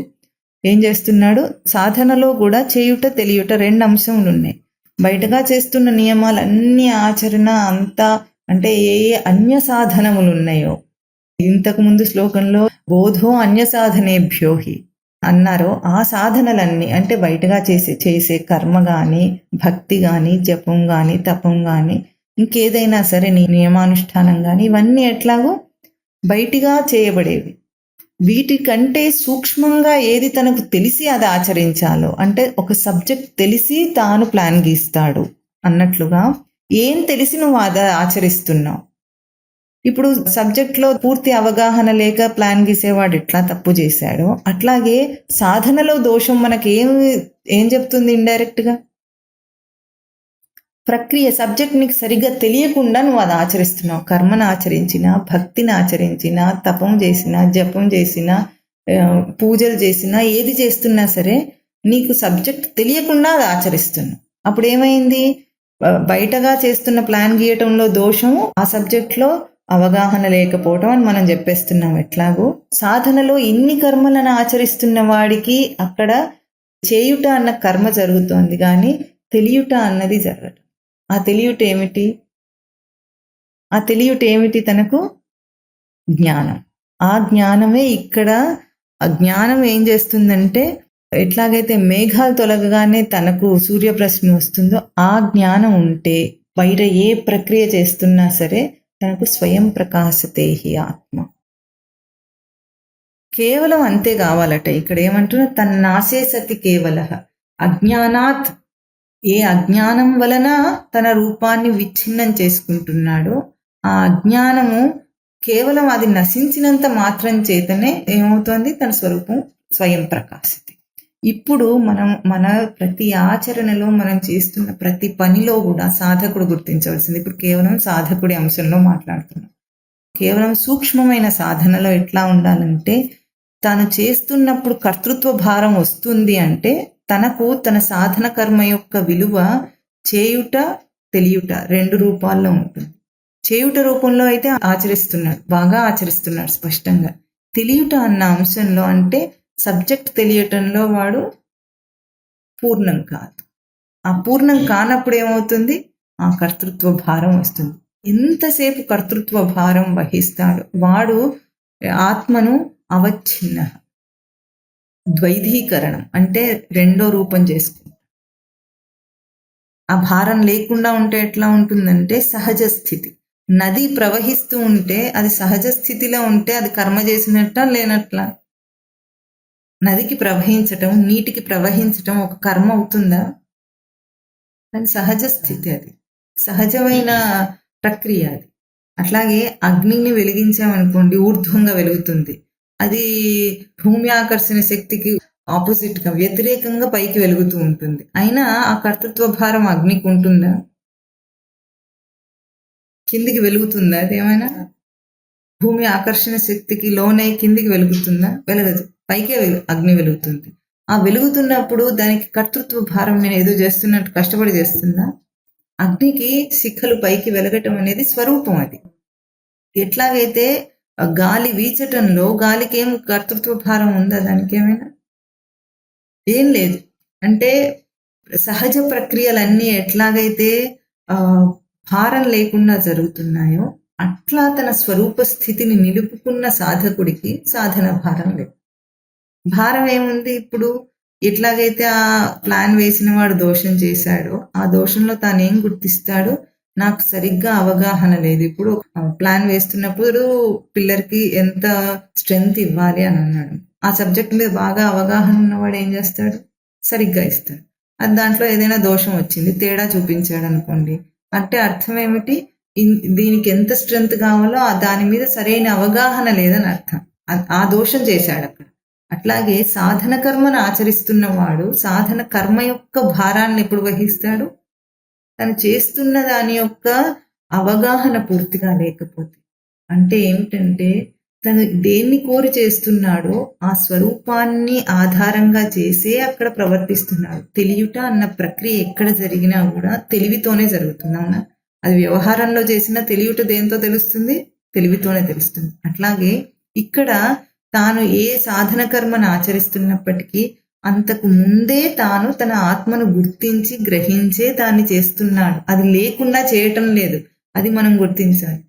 ఏం చేస్తున్నాడు, సాధనలో కూడా చేయుట తెలియుట రెండు అంశములు ఉన్నాయి. బయటగా చేస్తున్న నియమాలన్నీ ఆచరణ అంతా అంటే ఏ అన్య సాధనములు ఉన్నాయో, ఇంతకు ముందు శ్లోకంలో బోధో అన్య సాధనేభ్యోహి అన్నారో ఆ సాధనలన్నీ అంటే బయటగా చేసే కర్మ కానీ, భక్తి కానీ, జపం కానీ, తపం కానీ, ఇంకేదైనా సరే నియమానుష్ఠానం కానీ, ఇవన్నీ ఎట్లాగో బయటిగా చేయబడేవి. వీటికంటే సూక్ష్మంగా ఏది తనకు తెలిసి అది ఆచరించాలో, అంటే ఒక సబ్జెక్ట్ తెలిసి తాను ప్లాన్ గీస్తాడు అన్నట్లుగా ఏం తెలిసి నువ్వు అది ఆచరిస్తున్నావు. ఇప్పుడు సబ్జెక్ట్లో పూర్తి అవగాహన లేక ప్లాన్ గీసేవాడు ఎట్లా తప్పు చేశాడో, అట్లాగే సాధనలో దోషం మనకి ఏం చెప్తుంది ఇండైరెక్ట్గా, ప్రక్రియ సబ్జెక్ట్ నీకు సరిగ్గా తెలియకుండా నువ్వు అది ఆచరిస్తున్నావు. కర్మను ఆచరించినా, భక్తిని ఆచరించినా, తపం చేసినా, జపం చేసినా, పూజలు చేసినా, ఏది చేస్తున్నా సరే నీకు సబ్జెక్ట్ తెలియకుండా అది ఆచరిస్తున్నావు. అప్పుడు ఏమైంది, బయటగా చేస్తున్న ప్లాన్ గీయటంలో దోషము ఆ సబ్జెక్ట్లో అవగాహన లేకపోవటం అని మనం చెప్పేస్తున్నాం. ఎట్లాగో సాధనలో ఇన్ని కర్మలను ఆచరిస్తున్న వాడికి అక్కడ చేయుట అన్న కర్మ జరుగుతోంది కానీ తెలియుట అన్నది జరగదు. ఆ తెలియుట ఏమిటి? ఆ తెలియుట ఏమిటి? తనకు జ్ఞానం. ఆ జ్ఞానమే ఇక్కడ. ఆ జ్ఞానం ఏం చేస్తుందంటే, ఎట్లాగైతే మేఘాలు తొలగగానే తనకు సూర్యప్రశ్న వస్తుందో ఆ జ్ఞానం ఉంటే బయట ఏ ప్రక్రియ చేస్తున్నా సరే తనకు స్వయం ప్రకాశతేహి ఆత్మ. కేవలం అంతే కావాలట. ఇక్కడ ఏమంటున్నా, తన్నాసే సతి కేవల అజ్ఞానాత్, ఏ అజ్ఞానం వలన తన రూపాన్ని విచ్ఛిన్నం చేసుకుంటున్నాడో ఆ అజ్ఞానము కేవలం అది నశించినంత మాత్రం చేతనే ఏమవుతోంది, తన స్వరూపం స్వయం ప్రకాశిత. ఇప్పుడు మన ప్రతి ఆచరణలో మనం చేస్తున్న ప్రతి పనిలో కూడా సాధకుడు గుర్తించవలసింది. ఇప్పుడు కేవలం సాధకుడి అంశంలో మాట్లాడుతున్నాం. కేవలం సూక్ష్మమైన సాధనలో ఎట్లా ఉండాలంటే, తాను చేస్తున్నప్పుడు కర్తృత్వ భారం వస్తుంది అంటే తనకు తన సాధన కర్మ యొక్క విలువ చేయుట తెలియుట రెండు రూపాల్లో ఉంటుంది. చేయుట రూపంలో అయితే ఆచరిస్తున్నాడు, బాగా ఆచరిస్తున్నాడు స్పష్టంగా. తెలియుట అన్న అంశంలో అంటే సబ్జెక్ట్ తెలియటంలో వాడు పూర్ణం కాదు. ఆ పూర్ణం కానప్పుడు ఏమవుతుంది, ఆ కర్తృత్వ భారం వస్తుంది. ఎంతసేపు కర్తృత్వ భారం వహిస్తాడు వాడు ఆత్మను అవచ్ఛిన్న, ద్వైధీకరణం అంటే రెండో రూపం చేసుకుంటాడు. ఆ భారం లేకుండా ఉంటే ఎట్లా ఉంటుందంటే సహజ స్థితి. నది ప్రవహిస్తూ ఉంటే అది సహజ స్థితిలో ఉంటే అది కర్మ చేసినట్ట లేనట్లా? నదికి ప్రవహించటం, నీటికి ప్రవహించటం ఒక కర్మ అవుతుందా? అది సహజ స్థితి, అది సహజమైన ప్రక్రియ అది. అట్లాగే అగ్నిని వెలిగించామనుకోండి, ఊర్ధ్వంగా వెలుగుతుంది. అది భూమి ఆకర్షణ శక్తికి ఆపోజిట్గా వ్యతిరేకంగా పైకి వెలుగుతూ ఉంటుంది. అయినా ఆ కర్తృత్వ భారం అగ్నికి ఉంటుందా? కిందికి వెలుగుతుందా? అదేమైనా భూమి ఆకర్షణ శక్తికి లోనై కిందికి వెలుగుతుందా? వెలగదు, పైకే అగ్ని వెలుగుతుంది. ఆ వెలుగుతున్నప్పుడు దానికి కర్తృత్వ భారం నేను ఏదో చేస్తున్నట్టు కష్టపడి చేస్తుందా? అగ్నికి శిఖలు పైకి వెలగటం అనేది స్వరూపం. అది ఎట్లాగైతే గాలి వీచటంలో గాలికి ఏం కర్తృత్వ భారం ఉందా? దానికి ఏమైనా ఏం లేదు. అంటే సహజ ప్రక్రియలన్నీ ఎట్లాగైతే భారం లేకుండా జరుగుతున్నాయో అట్లా తన స్వరూప స్థితిని నిలుపుకున్న సాధకుడికి సాధన భారం లేదు. భారం ఏముంది? ఇప్పుడు ఎట్లాగైతే ఆ ప్లాన్ వేసిన వాడు దోషం చేశాడో ఆ దోషంలో తాను ఏం గుర్తిస్తాడు? నాకు సరిగ్గా అవగాహన లేదు. ఇప్పుడు ప్లాన్ వేస్తున్నప్పుడు పిల్లర్కి ఎంత స్ట్రెంగ్త్ ఇవ్వాలి అని అన్నాడు. ఆ సబ్జెక్ట్ మీద బాగా అవగాహన ఉన్నవాడు ఏం చేస్తాడు? సరిగ్గా ఇస్తాడు. అది దాంట్లో ఏదైనా దోషం వచ్చింది, తేడా చూపించాడు అనుకోండి, అంటే అర్థం ఏమిటి? దీనికి ఎంత స్ట్రెంగ్త్ కావాలో దాని మీద సరైన అవగాహన లేదని అర్థం. ఆ దోషం చేశాడు అక్కడ. అట్లాగే సాధన కర్మను ఆచరిస్తున్నవాడు సాధన కర్మ యొక్క భారాన్ని ఎప్పుడు వహిస్తాడు? తను చేస్తున్న దాని యొక్క అవగాహన పూర్తిగా లేకపోతే. అంటే ఏమిటంటే తను దేన్ని కోరి చేస్తున్నాడో ఆ స్వరూపాన్ని ఆధారంగా చేసే అక్కడ ప్రవర్తిస్తున్నాడు. తెలియుట అన్న ప్రక్రియ ఎక్కడ జరిగినా కూడా తెలివితోనే జరుగుతుంది. అవునా? అది వ్యవహారంలో చేసిన తెలియుట దేంతో తెలుస్తుంది? తెలివితోనే తెలుస్తుంది. అట్లాగే ఇక్కడ తాను ఏ సాధన కర్మను ఆచరిస్తున్నప్పటికీ అంతకు ముందే తాను తన ఆత్మను గుర్తించి గ్రహించే దాన్ని చేస్తున్నాడు. అది లేకుండా చేయటం లేదు. అది మనం గుర్తించాలి.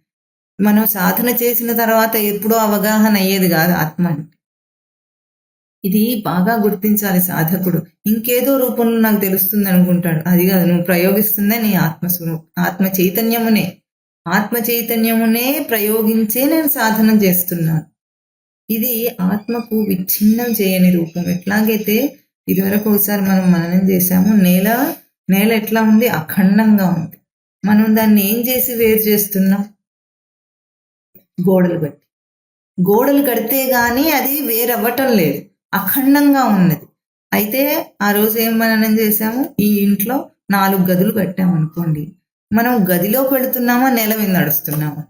మనం సాధన చేసిన తర్వాత ఎప్పుడో అవగాహన అయ్యేది కాదు ఆత్మ అంటే. ఇది బాగా గుర్తించాలి సాధకుడు. ఇంకేదో రూపంలో నాకు తెలుస్తుంది అనుకుంటాడు. అది కాదు, నువ్వు ప్రయోగిస్తుందే నీ ఆత్మస్వరూపం. ఆత్మ చైతన్యమునే ప్రయోగించే నేను సాధన చేస్తున్నాను. ఇది ఆత్మకు విచ్ఛిన్నం చేయని రూపం. ఎట్లాగైతే ఇదివరకు ఒకసారి మనం మననం చేశాము, నేల ఎట్లా ఉంది? అఖండంగా ఉంది. మనం దాన్ని ఏం చేసి వేరు చేస్తున్నాం? గోడలు కడితే గాని అది వేరవ్వటం లేదు, అఖండంగా ఉన్నది. అయితే ఆ రోజు ఏం మననం చేశాము? ఈ ఇంట్లో 4 గదులు కట్టామనుకోండి, మనం గదిలోకి వెళుతున్నామా, నేల మీద నడుస్తున్నామా?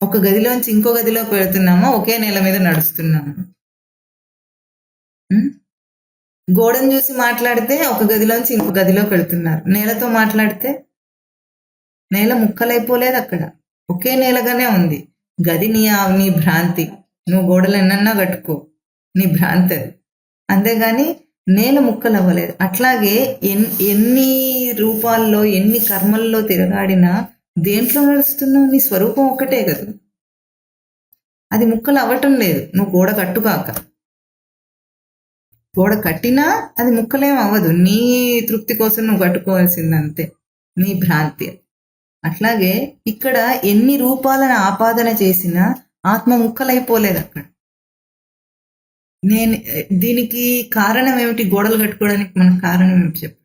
ఒక గదిలోంచి ఇంకో గదిలోకి వెళుతున్నామా, ఒకే నేల మీద నడుస్తున్నామా? గోడను చూసి మాట్లాడితే ఒక గదిలోంచి ఇంకో గదిలోకి వెళుతున్నారు. నేలతో మాట్లాడితే నేల ముక్కలైపోలేదు, అక్కడ ఒకే నేలగానే ఉంది. గది నీ భ్రాంతి. నువ్వు గోడలు ఎన్నన్నా కట్టుకో, నీ భ్రాంతి అది. అంతేగాని నేల ముక్కలు అవ్వలేదు. అట్లాగే ఎన్ని రూపాల్లో ఎన్ని కర్మల్లో తిరగాడినా దేంట్లో నడుస్తున్నావు? నీ స్వరూపం ఒక్కటే కదా, అది ముక్కలు అవ్వటం లేదు. నువ్వు గోడ కట్టుకాక, గోడ కట్టినా అది ముక్కలేం అవ్వదు. నీ తృప్తి కోసం నువ్వు కట్టుకోవాల్సిందంతే, నీ భ్రాంతి. అట్లాగే ఇక్కడ ఎన్ని రూపాలను ఆపాదన చేసినా ఆత్మ ముక్కలైపోలేదు అక్కడ. దీనికి కారణం ఏమిటి? గోడలు కట్టుకోవడానికి మనకు కారణం ఏమిటి చెప్పు?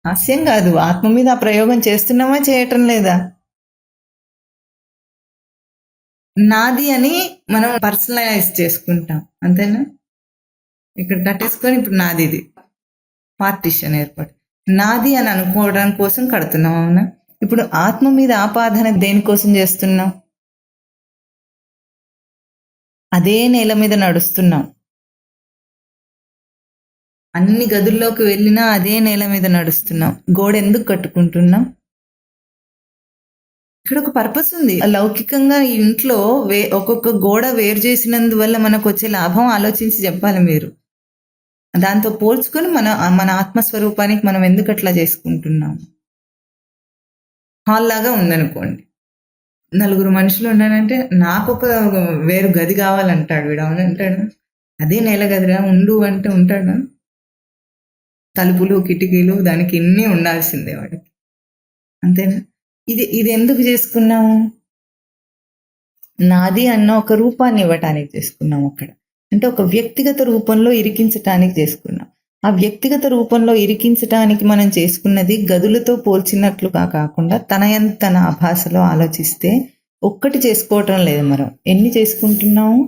హాస్యం కాదు, ఆత్మ మీద ఆ ప్రయోగం చేస్తున్నామా, చేయటం లేదా? నాది అని మనం పర్సనలైజ్ చేసుకుంటాం, అంతేనా? ఇక్కడ కట్టేసుకొని ఇప్పుడు నాది, ఇది పార్టిషన్ ఏర్పడి నాది అని అనుకోవడం కోసం కడుతున్నాం. అవునా? ఇప్పుడు ఆత్మ మీద ఆపాదన దేనికోసం చేస్తున్నాం? అదే నేల మీద నడుస్తున్నాం. అన్ని గదుల్లోకి వెళ్ళినా అదే నేల మీద నడుస్తున్నాం. గోడ ఎందుకు కట్టుకుంటున్నాం? ఇక్కడ ఒక పర్పస్ ఉంది. లౌకికంగా ఇంట్లో ఒక్కొక్క గోడ వేరు చేసినందువల్ల మనకు వచ్చే లాభం ఆలోచించి చెప్పాలి మీరు. దాంతో పోల్చుకొని మన ఆత్మస్వరూపానికి మనం ఎందుకు అట్లా చేసుకుంటున్నాం? హాల్ లాగా ఉందనుకోండి, 4 మనుషులు ఉన్నారంటే నాకు ఒక వేరు గది కావాలంటాడు వీడు. అవునంటాడు? అదే నేల గదిరా, ఉండు అంటే ఉంటాడు? తలుపులు కిటికీలు దానికి ఇన్ని ఉండాల్సిందే వాడికి, అంతేనా? ఇది ఎందుకు చేసుకున్నాము? నాది అన్న ఒక రూపాన్ని ఇవ్వటానికి చేసుకున్నాం అక్కడ. అంటే ఒక వ్యక్తిగత రూపంలో ఇరికించటానికి చేసుకున్నాం. ఆ వ్యక్తిగత రూపంలో ఇరికించటానికి మనం చేసుకున్నది గదులతో పోల్చినట్లుగా కాకుండా తన ఆభాసలో ఆలోచిస్తే ఒక్కటి చేసుకోవటం లేదు. మనం ఎన్ని చేసుకుంటున్నాము?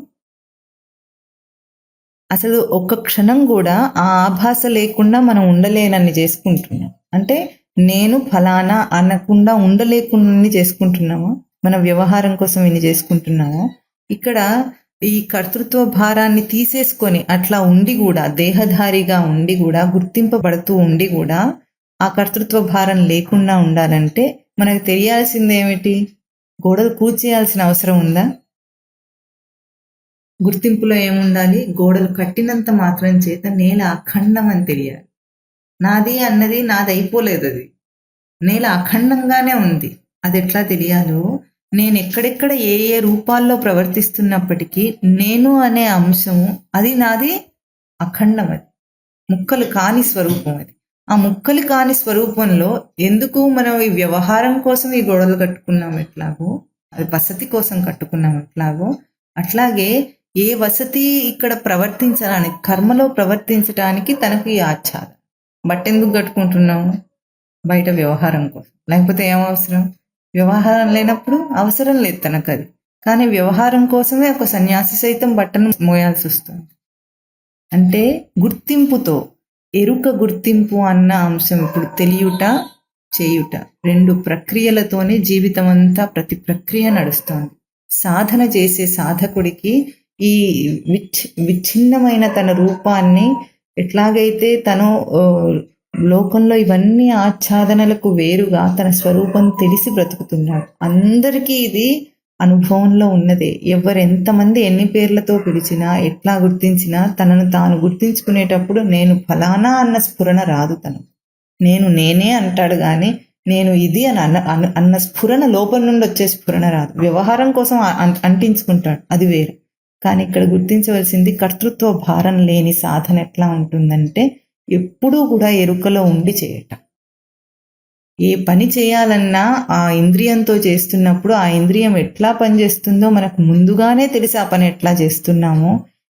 అసలు ఒక్క క్షణం కూడా ఆ ఆభాస లేకుండా మనం ఉండలేనన్ని చేసుకుంటున్నాం. అంటే నేను ఫలానా అనకుండా ఉండలేకుండా చేసుకుంటున్నామా? మన వ్యవహారం కోసం ఇన్ని చేసుకుంటున్నామా? ఇక్కడ ఈ కర్తృత్వ భారాన్ని తీసేసుకొని అట్లా ఉండి కూడా, దేహధారిగా ఉండి కూడా, గుర్తింపబడుతూ ఉండి కూడా ఆ కర్తృత్వ భారం లేకుండా ఉండాలంటే మనకు తెలియాల్సింది ఏమిటి? గోడలు కూల్చేయాల్సిన అవసరం ఉందా? గుర్తింపులో ఏముండాలి? గోడలు కట్టినంత మాత్రం చేత నేల అఖండం అని తెలియాలి. నాది అన్నది నాది అయిపోలేదు, అది నేల అఖండంగానే ఉంది. అది ఎట్లా తెలియాలో, నేను ఎక్కడెక్కడ ఏ ఏ రూపాల్లో ప్రవర్తిస్తున్నప్పటికీ నేను అనే అంశము అది నాది అఖండం. అది ముక్కలు కాని స్వరూపం. అది ఆ ముక్కలు కాని స్వరూపంలో ఎందుకు మనం ఈ వ్యవహారం కోసం ఈ గొడవలు కట్టుకున్నాం ఎట్లాగో, అది వసతి కోసం కట్టుకున్నాం ఎట్లాగో, అట్లాగే ఏ వసతి ఇక్కడ ప్రవర్తించడానికి కర్మలో ప్రవర్తించడానికి తనకు ఈ ఆచ్ఛాదన. బట్టెందుకు కట్టుకుంటున్నాము? బయట వ్యవహారం కోసం. లేకపోతే ఏం అవసరం? వ్యవహారం లేనప్పుడు అవసరం లేదు తనకు అది. కానీ వ్యవహారం కోసమే ఒక సన్యాసి సైతం బట్టను మోయాల్సి వస్తుంది. అంటే గుర్తింపుతో, ఎరుక గుర్తింపు అన్న అంశం ఇప్పుడు తెలియుట చేయుట 2 ప్రక్రియలతోనే జీవితం అంతా ప్రతి ప్రక్రియ నడుస్తోంది. సాధన చేసే సాధకుడికి ఈ విచ్ఛిన్నమైన తన రూపాన్ని ఎట్లాగైతే తను లోకంలో ఇవన్నీ ఆచ్ఛాదనలకు వేరుగా తన స్వరూపం తెలిసి బ్రతుకుతున్నాడు. అందరికీ ఇది అనుభవంలో ఉన్నదే. ఎంతమంది ఎన్ని పేర్లతో పిలిచినా ఎట్లా గుర్తించినా తనను తాను గుర్తించుకునేటప్పుడు నేను ఫలానా అన్న స్ఫురణ రాదు. నేను నేనే అంటాడు కానీ నేను ఇది అని అన్న స్ఫురణ లోపల నుండి వచ్చే స్ఫురణ రాదు. వ్యవహారం కోసం అంటించుకుంటాడు, అది వేరు. కానీ ఇక్కడ గుర్తించవలసింది కర్తృత్వ భారం లేని సాధన ఎట్లా ఉంటుందంటే ఎప్పుడూ కూడా ఎరుకలో ఉండి చేయటం. ఏ పని చేయాలన్నా ఆ ఇంద్రియంతో చేస్తున్నప్పుడు ఆ ఇంద్రియం ఎట్లా పనిచేస్తుందో మనకు ముందుగానే తెలిసి ఆ పని ఎట్లా చేస్తున్నామో,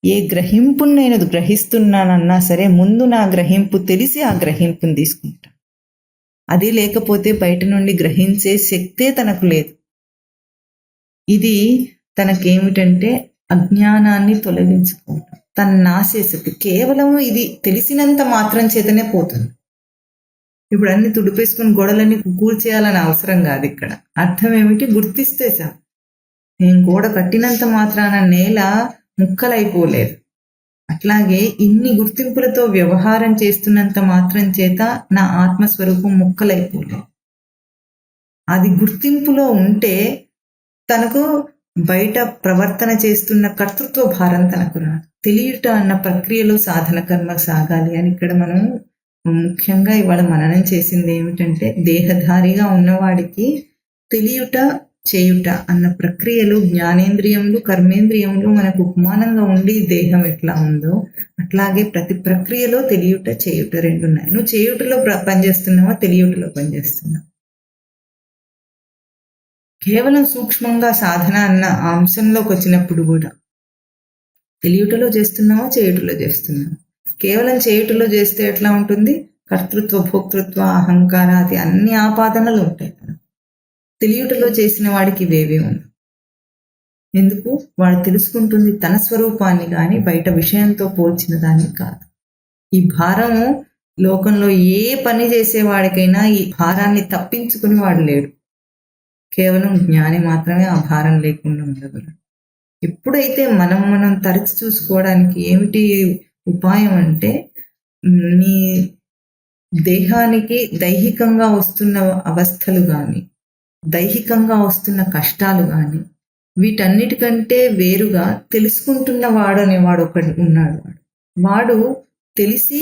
ఏ గ్రహింపును నేను గ్రహిస్తున్నానన్నా సరే ముందు నా గ్రహింపు తెలిసి ఆ గ్రహింపుని తీసుకుంటా. అది లేకపోతే బయట నుండి గ్రహించే శక్తే తనకు లేదు. ఇది తనకేమిటంటే అజ్ఞానాన్ని తొలగించుకోవటం, తన నాశేసకు. కేవలం ఇది తెలిసినంత మాత్రం చేతనే పోతుంది. ఇప్పుడు అన్ని తుడిపేసుకుని గోడలన్నీ కూల్చేయాలని అవసరం కాదు. ఇక్కడ అర్థం ఏమిటి? గుర్తిస్తే చాలు. నేను గోడ కట్టినంత మాత్రాన నేల ముక్కలైపోలేదు. అట్లాగే ఇన్ని గుర్తింపులతో వ్యవహారం చేస్తున్నంత మాత్రం చేత నా ఆత్మస్వరూపం ముక్కలైపోలేదు. అది గుర్తింపులో ఉంటే తనకు బయట ప్రవర్తన చేస్తున్న కర్తృత్వ భారం తనకు రాదు. తెలియట అన్న ప్రక్రియలో సాధన కర్మ సాగాలి అని ఇక్కడ మనం ముఖ్యంగా ఇవాళ మననం చేసింది ఏమిటంటే, దేహధారిగా ఉన్నవాడికి తెలియుట చేయుట అన్న ప్రక్రియలు జ్ఞానేంద్రియములు కర్మేంద్రియములు మనకు ఉపమానంగా ఉండి దేహం ఎట్లా ఉందో అట్లాగే ప్రతి ప్రక్రియలో తెలియుట చేయుట 2 ఉన్నాయి. నువ్వు చేయుటలో పనిచేస్తున్నావా, తెలియుటలో పనిచేస్తున్నావా? కేవలం సూక్ష్మంగా సాధన అన్న అంశంలోకి వచ్చినప్పుడు కూడా తెలియుటలో చేస్తున్నావా, చేయుటలో చేస్తున్నావా? కేవలం చేయుటలో చేస్తే ఎట్లా ఉంటుంది? కర్తృత్వ భోక్తృత్వ అహంకారాది అన్ని ఆపాదనలు ఉంటాయి. తెలియుటలో చేసిన వాడికి ఇవేవే ఉండవు. ఎందుకు? వాడు తెలుసుకుంటుంది తన స్వరూపాన్ని కానీ బయట విషయంతో పోల్చిన దాన్ని కాదు. ఈ భారము లోకంలో ఏ పని చేసేవాడికైనా ఈ భారాన్ని తప్పించుకుని వాడు లేడు. కేవలం జ్ఞాని మాత్రమే ఆ భారం లేకుండా ఉండగలడు. ఎప్పుడైతే మనం తరచి చూసుకోవడానికి ఏమిటి ఉపాయం అంటే, నీ దేహానికి దైహికంగా వస్తున్న అవస్థలు కానీ దైహికంగా వస్తున్న కష్టాలు కానీ వీటన్నిటికంటే వేరుగా తెలుసుకుంటున్న వాడు అనేవాడు ఒకడు ఉన్నాడు. వాడు తెలిసి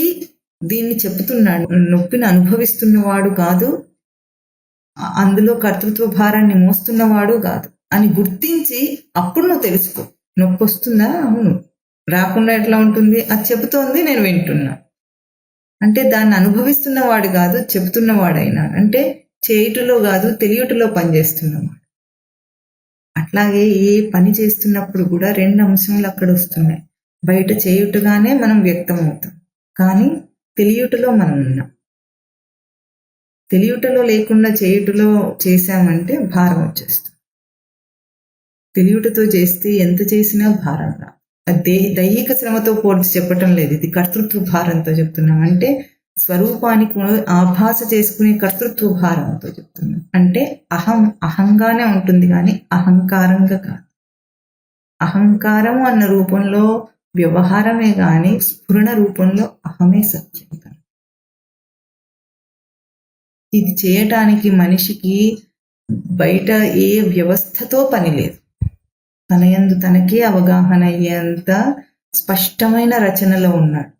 దీన్ని చెప్తున్నాడు. నొప్పిని అనుభవిస్తున్నవాడు కాదు, అందులో కర్తృత్వ భారాన్ని మోస్తున్నవాడు కాదు అని గుర్తించి అప్పుడు నువ్వు తెలుసుకో. నొప్పి వస్తుందా? అవును. రాకుండా ఎట్లా ఉంటుంది? అది చెబుతోంది, నేను వింటున్నా అంటే దాన్ని అనుభవిస్తున్నవాడు కాదు, చెబుతున్నవాడైనా అంటే చేయుటలో కాదు తెలియుటలో పనిచేస్తున్నవాడు. అట్లాగే ఏ పని చేస్తున్నప్పుడు కూడా 2 అంశములు అక్కడ వస్తున్నాయి. బయట చేయుటగానే మనం వ్యక్తం అవుతాం, కానీ తెలియుటలో మనం ఉన్నాం. తెలియుటలో లేకుండా చేయుటలో చేశామంటే భారం వచ్చేస్తుంది. తెలియుటతో చేస్తే ఎంత చేసినా భారం రా. దైహిక శ్రమతో పోల్చి చెప్పటం లేదు, ఇది కర్తృత్వ భారంతో చెప్తున్నాం. అంటే స్వరూపానికి ఆభాస చేసుకునే కర్తృత్వ భారంతో చెప్తున్నాం. అంటే అహంగానే ఉంటుంది కానీ అహంకారంగా కాదు. అహంకారం అన్న రూపంలో వ్యవహారమే కానీ స్ఫురణ రూపంలో అహమే సత్యం. ఇది చేయటానికి మనిషికి బయట ఏ వ్యవస్థతో పని లేదు. తనయందు తనకే అవగాహన అయ్యేంత స్పష్టమైన రచనలో ఉన్నాడు.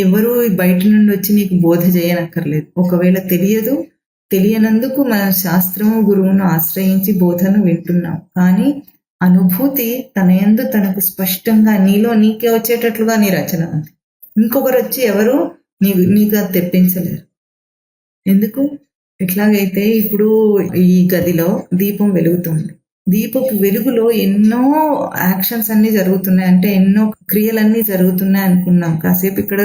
ఎవరు బయట నుండి వచ్చి నీకు బోధ చేయనక్కర్లేదు. ఒకవేళ తెలియదు తెలియనందుకు మన శాస్త్రము గురువును ఆశ్రయించి బోధను వింటున్నాం. కానీ అనుభూతి తన యందు తనకు స్పష్టంగా నీలో నీకే వచ్చేటట్లుగా నీ రచన ఉంది. ఇంకొకరు వచ్చి ఎవరు నీకు అది తెప్పించలేరు. ఎందుకు? ఎట్లాగైతే ఇప్పుడు ఈ గదిలో దీపం వెలుగుతుంది. దీపపు వెలుగులో ఎన్నో యాక్షన్స్ అన్ని జరుగుతున్నాయి, అంటే ఎన్నో క్రియలన్నీ జరుగుతున్నాయి అనుకున్నాం. కాసేపు ఇక్కడ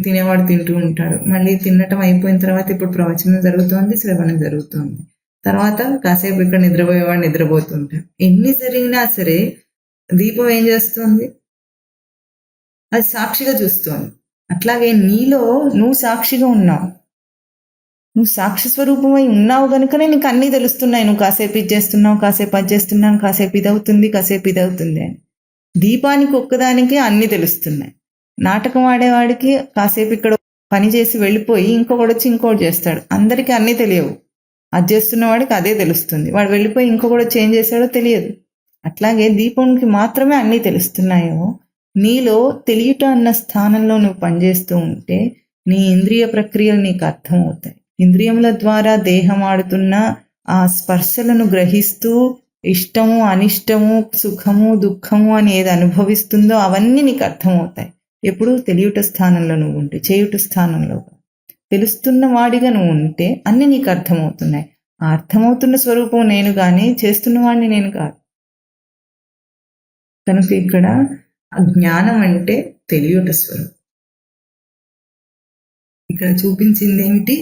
తినేవాడు తింటూ ఉంటాడు, మళ్ళీ తినటం అయిపోయిన తర్వాత ఇప్పుడు ప్రవచనం జరుగుతోంది, శ్రవణం జరుగుతోంది, తర్వాత కాసేపు ఇక్కడ నిద్రపోయేవాడు నిద్రపోతుంటాడు. ఎన్ని జరిగినా సరే దీపం ఏం చేస్తుంది? అది సాక్షిగా చూస్తోంది. అట్లాగే నీలో నువ్వు సాక్షిగా ఉన్నావు. నువ్వు సాక్షి స్వరూపమై ఉన్నావు కనుకనే నీకు అన్నీ తెలుస్తున్నాయి. నువ్వు కాసేపు ఇది చేస్తున్నావు, కాసేపు అది చేస్తున్నాను, కాసేపు ఇది అవుతుంది, కాసేపు ఇది అవుతుంది అని. దీపానికి ఒక్కదానికే అన్నీ తెలుస్తున్నాయి. నాటకం ఆడేవాడికి కాసేపు ఇక్కడ పని చేసి వెళ్ళిపోయి ఇంకొకటి వచ్చి ఇంకోటి చేస్తాడు, అందరికీ అన్నీ తెలియవు. అది చేస్తున్న వాడికి అదే తెలుస్తుంది, వాడు వెళ్ళిపోయి ఇంకొకటి వచ్చి ఏం చేశాడో తెలియదు. అట్లాగే దీపంకి మాత్రమే అన్నీ తెలుస్తున్నాయో, నీలో తెలియట అన్న స్థానంలో నువ్వు పనిచేస్తూ ఉంటే నీ ఇంద్రియ ప్రక్రియలు నీకు అర్థమవుతాయి. ఇంద్రియముల ద్వారా దేహం ఆడుతున్న ఆ స్పర్శలను గ్రహిస్తూ ఇష్టము అనిష్టము సుఖము దుఃఖము అని ఏది అనుభవిస్తుందో అవన్నీ నీకు అర్థమవుతాయి. ఎప్పుడు తెలియట స్థానంలో నువ్వు ఉంటే, చేయుట స్థానంలో తెలుస్తున్న వాడిగా నువ్వు ఉంటే అన్నీ నీకు అర్థమవుతున్నాయి. ఆ అర్థమవుతున్న స్వరూపం నేను కానీ చేస్తున్న వాడిని నేను కాదు. కనుక ఇక్కడ జ్ఞానం అంటే తెలియట స్వరూపం. ఇక్కడ చూపించింది ఏమిటి?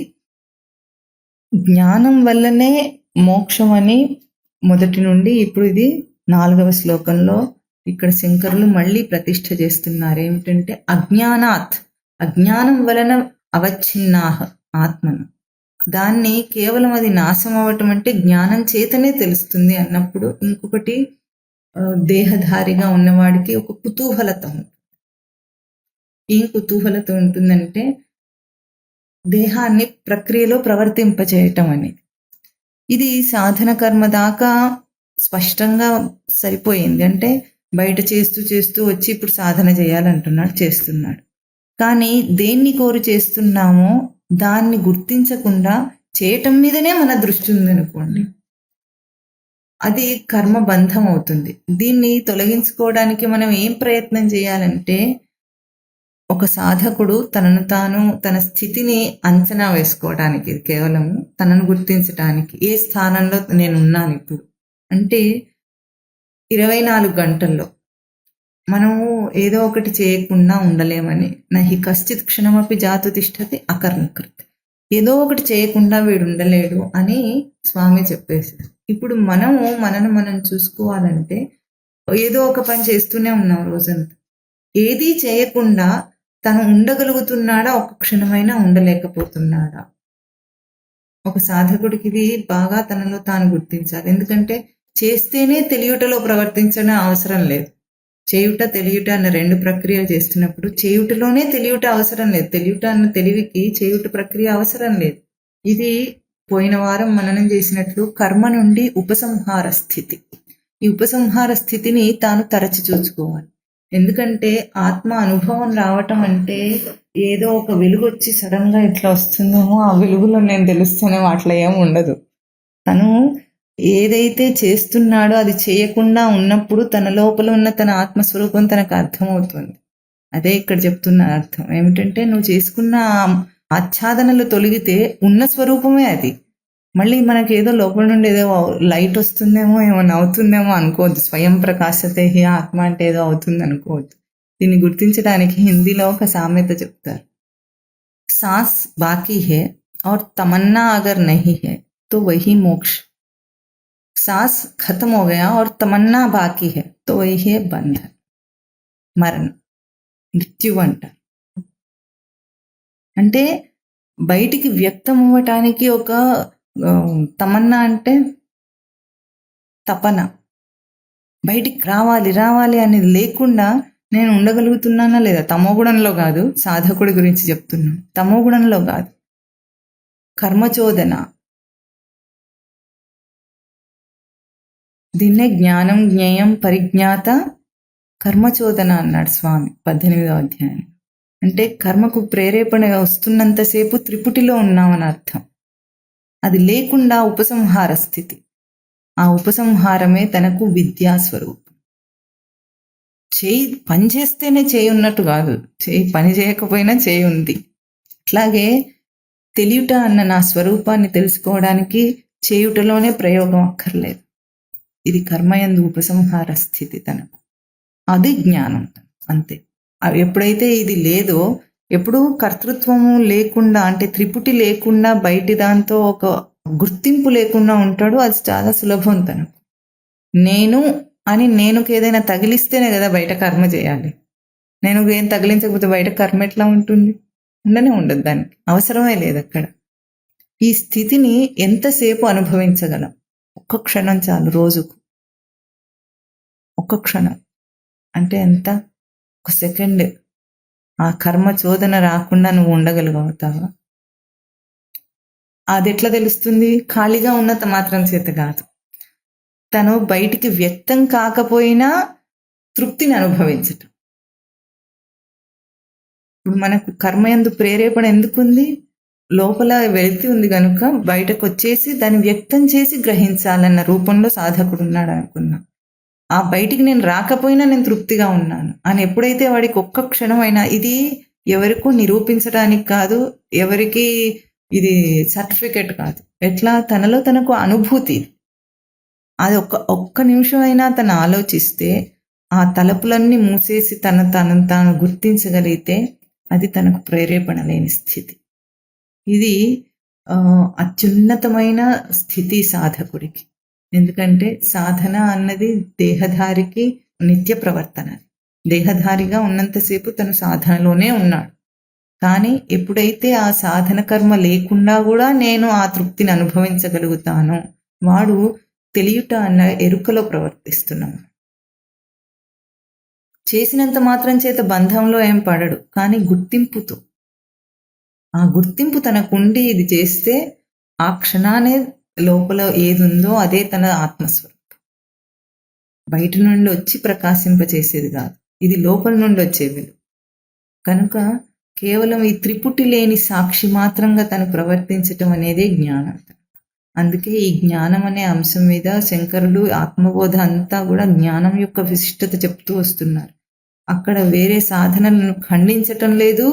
జ్ఞానం వల్లనే మోక్షం అని మొదటి నుండి ఇప్పుడు ఇది 4వ శ్లోకంలో ఇక్కడ శంకరులు మళ్ళీ ప్రతిష్ఠ చేస్తున్నారు. ఏమిటంటే అజ్ఞానాత్, అజ్ఞానం వలన అవచ్ఛిన్నాహ ఆత్మను, దాన్ని కేవలం అది నాశం అవ్వటం అంటే జ్ఞానం చేతనే తెలుస్తుంది అన్నప్పుడు ఇంకొకటి దేహధారిగా ఉన్నవాడికి ఒక కుతూహలత ఉంటుంది. ఏం కుతూహలత ఉంటుందంటే దేహాన్ని ప్రక్రియలో ప్రవర్తింపచేయటం అనేది. ఇది సాధన కర్మ దాకా స్పష్టంగా సరిపోయింది. అంటే బయట చేస్తూ చేస్తూ వచ్చి ఇప్పుడు సాధన చేయాలంటున్నాడు, చేస్తున్నాడు. కానీ దేన్ని కోరి చేస్తున్నామో దాన్ని గుర్తించకుండా చేయటం మీదనే మన దృష్టి ఉందనుకోండి, అది కర్మ బంధం అవుతుంది. దీన్ని తొలగించుకోవడానికి మనం ఏం ప్రయత్నం చేయాలంటే, ఒక సాధకుడు తనను తాను తన స్థితిని అంచనా వేసుకోవడానికి, కేవలం తనను గుర్తించడానికి, ఏ స్థానంలో నేను ఉన్నాను ఇప్పుడు అంటే 24 గంటల్లో మనము ఏదో ఒకటి చేయకుండా ఉండలేమని. నహి కశ్చిత్ క్షణమపి జాతు తిష్టతి అకర్మకృత్, ఏదో ఒకటి చేయకుండా వీడు ఉండలేడు అని స్వామి చెప్పేశారు. ఇప్పుడు మనను మనం చూసుకోవాలంటే ఏదో ఒక పని చేస్తూనే ఉన్నాం రోజంతా. ఏదీ చేయకుండా తను ఉండగలుగుతున్నాడా? ఒక క్షణమైనా ఉండలేకపోతున్నాడా? ఒక సాధకుడికి ఇది బాగా తనలో తాను గుర్తించాలి. ఎందుకంటే చేస్తేనే తెలియుటలో ప్రవర్తించడం అవసరం లేదు. చేయుట తెలియుట అన్న 2 ప్రక్రియలు చేస్తున్నప్పుడు చేయుటలోనే తెలియుట అవసరం లేదు. తెలియుట అన్న తెలివికి చేయుట ప్రక్రియ అవసరం లేదు. ఇది పోయిన వారం మననం చేసినట్లు కర్మ నుండి ఉపసంహార స్థితి. ఈ ఉపసంహార స్థితిని తాను తరచి చూసుకోవాలి. ఎందుకంటే ఆత్మ అనుభవం రావటం అంటే ఏదో ఒక వెలుగు వచ్చి సడన్ గా ఇట్లా వస్తుందేమో, ఆ వెలుగులో నేను తెలుస్తానేమో, అట్లా ఏమి ఉండదు. తను ఏదైతే చేస్తున్నాడో అది చేయకుండా ఉన్నప్పుడు తన లోపల ఉన్న తన ఆత్మస్వరూపం తనకు అర్థమవుతుంది. అదే ఇక్కడ చెప్తున్న అర్థం ఏమిటంటే, నువ్వు చేసుకున్న ఆచ్ఛాదనలు తొలగితే ఉన్న స్వరూపమే అది. మళ్ళీ మనకి ఏదో లోపల నుండి ఏదో లైట్ వస్తుందేమో, ఏమన్నా అవుతుందేమో అనుకోవద్దు. స్వయం ప్రకాశతే హి ఆత్మ అంటే ఏదో అవుతుంది అనుకోవద్దు. దీన్ని గుర్తించడానికి హిందీలో ఒక సామెత చెప్తారు. సాస్ బాకీ హే ఔర్ తమన్నా అగర్ నహీ హే తో వహీ మోక్ష. సాస్ ఖతం హో గయా ఔర్ తమన్నా బాకీ హే తో వహీ హే బంధన్, మరణం, మృత్యు అంట. అంటే బయటికి వ్యక్తం అవ్వటానికి ఒక తమన్నా అంటే తపన, బయటికి రావాలి అనేది లేకుండా నేను ఉండగలుగుతున్నానా లేదా? తమోగుణంలో కాదు, సాధకుడి గురించి చెప్తున్నాను. తమోగుణంలో కాదు, కర్మచోదన. దీన్నే జ్ఞానం జ్ఞేయం పరిజ్ఞాత కర్మచోదన అన్నాడు స్వామి 18వ అధ్యాయం. అంటే కర్మకు ప్రేరేపణ వస్తున్నంతసేపు త్రిపుటిలో ఉన్నామని అర్థం. అది లేకుండా ఉపసంహార స్థితి. ఆ ఉపసంహారమే తనకు విద్యా స్వరూపం. చేయి పని చేస్తేనే చేయి ఉన్నట్టు కాదు, చేయి పని చేయకపోయినా చేయి ఉంది. అట్లాగే తెలియుట అన్న నా స్వరూపాన్ని తెలుసుకోవడానికి చేయుటలోనే ప్రయోగం అక్కర్లేదు. ఇది కర్మయందు ఉపసంహార స్థితి తనకు. అది జ్ఞానం అంతే. ఎప్పుడైతే ఇది లేదో, ఎప్పుడు కర్తృత్వము లేకుండా, అంటే త్రిపుటి లేకుండా బయటి దాంతో ఒక గుర్తింపు లేకుండా ఉంటాడో అది చాలా సులభం తనకు. నేను అని నేనుకి ఏదైనా తగిలిస్తేనే కదా బయట కర్మ చేయాలి. నేను ఏం తగిలించకపోతే బయట కర్మ ఎట్లా ఉంటుంది? ఉండనే ఉండదు, దానికి అవసరమే లేదు అక్కడ. ఈ స్థితిని ఎంతసేపు అనుభవించగలం? ఒక్క క్షణం చాలు రోజుకు. ఒక్క క్షణం అంటే ఎంత? ఒక సెకండ్. ఆ కర్మ చోదన రాకుండా నువ్వు ఉండగలుగుతావా? అది ఎట్లా తెలుస్తుంది? ఖాళీగా ఉన్నంత మాత్రం చేత కాదు, తను బయటికి వ్యక్తం కాకపోయినా తృప్తిని అనుభవించటం. ఇప్పుడు మనకు కర్మయందు ప్రేరేపణ ఎందుకుంది? లోపల వెలితి ఉంది కనుక బయటకు వచ్చేసి దాన్ని వ్యక్తం చేసి గ్రహించాలన్న రూపంలో సాధకుడు ఉన్నాడు అనుకున్నా. ఆ బయటికి నేను రాకపోయినా నేను తృప్తిగా ఉన్నాను అని ఎప్పుడైతే వాడికి ఒక్క క్షణమైనా, ఇది ఎవరికో నిరూపించడానికి కాదు, ఎవరికి ఇది సర్టిఫికెట్ కాదు, ఎట్లా తనలో తనకు అనుభూతి. అది ఒక్క నిమిషం అయినా తను ఆలోచిస్తే ఆ తలుపులన్నీ మూసేసి తాను గుర్తించగలిగితే అది తనకు ప్రేరేపణ లేని స్థితి. ఇది అత్యున్నతమైన స్థితి సాధకుడికి. ఎందుకంటే సాధన అన్నది దేహధారికి నిత్య ప్రవర్తన. దేహధారిగా ఉన్నంతసేపు తను సాధనలోనే ఉన్నాడు. కానీ ఎప్పుడైతే ఆ సాధన కర్మ లేకుండా కూడా నేను ఆ తృప్తిని అనుభవించగలుగుతానో వాడు తెలియుట అన్న ఎరుకలో ప్రవర్తిస్తున్నాడు. చేసినంత మాత్రం చేత బంధంలో ఏం పడడు, కానీ గుర్తింపుతో. ఆ గుర్తింపు తనకుండి ఇది చేస్తే ఆ క్షణానే లోపల ఏది ఉందో అదే తన ఆత్మస్వరూపం. బయట నుండి వచ్చి ప్రకాశింపచేసేది కాదు, ఇది లోపల నుండి వచ్చేది. కనుక కేవలం ఈ త్రిపుటి లేని సాక్షి మాత్రంగా తను ప్రవర్తించటం అనేదే జ్ఞానం. అందుకే ఈ జ్ఞానం అనే అంశం మీద శంకరుడు ఆత్మబోధ అంతా కూడా జ్ఞానం యొక్క విశిష్టత చెప్తూ వస్తున్నారు. అక్కడ వేరే సాధనలను ఖండించటం లేదు,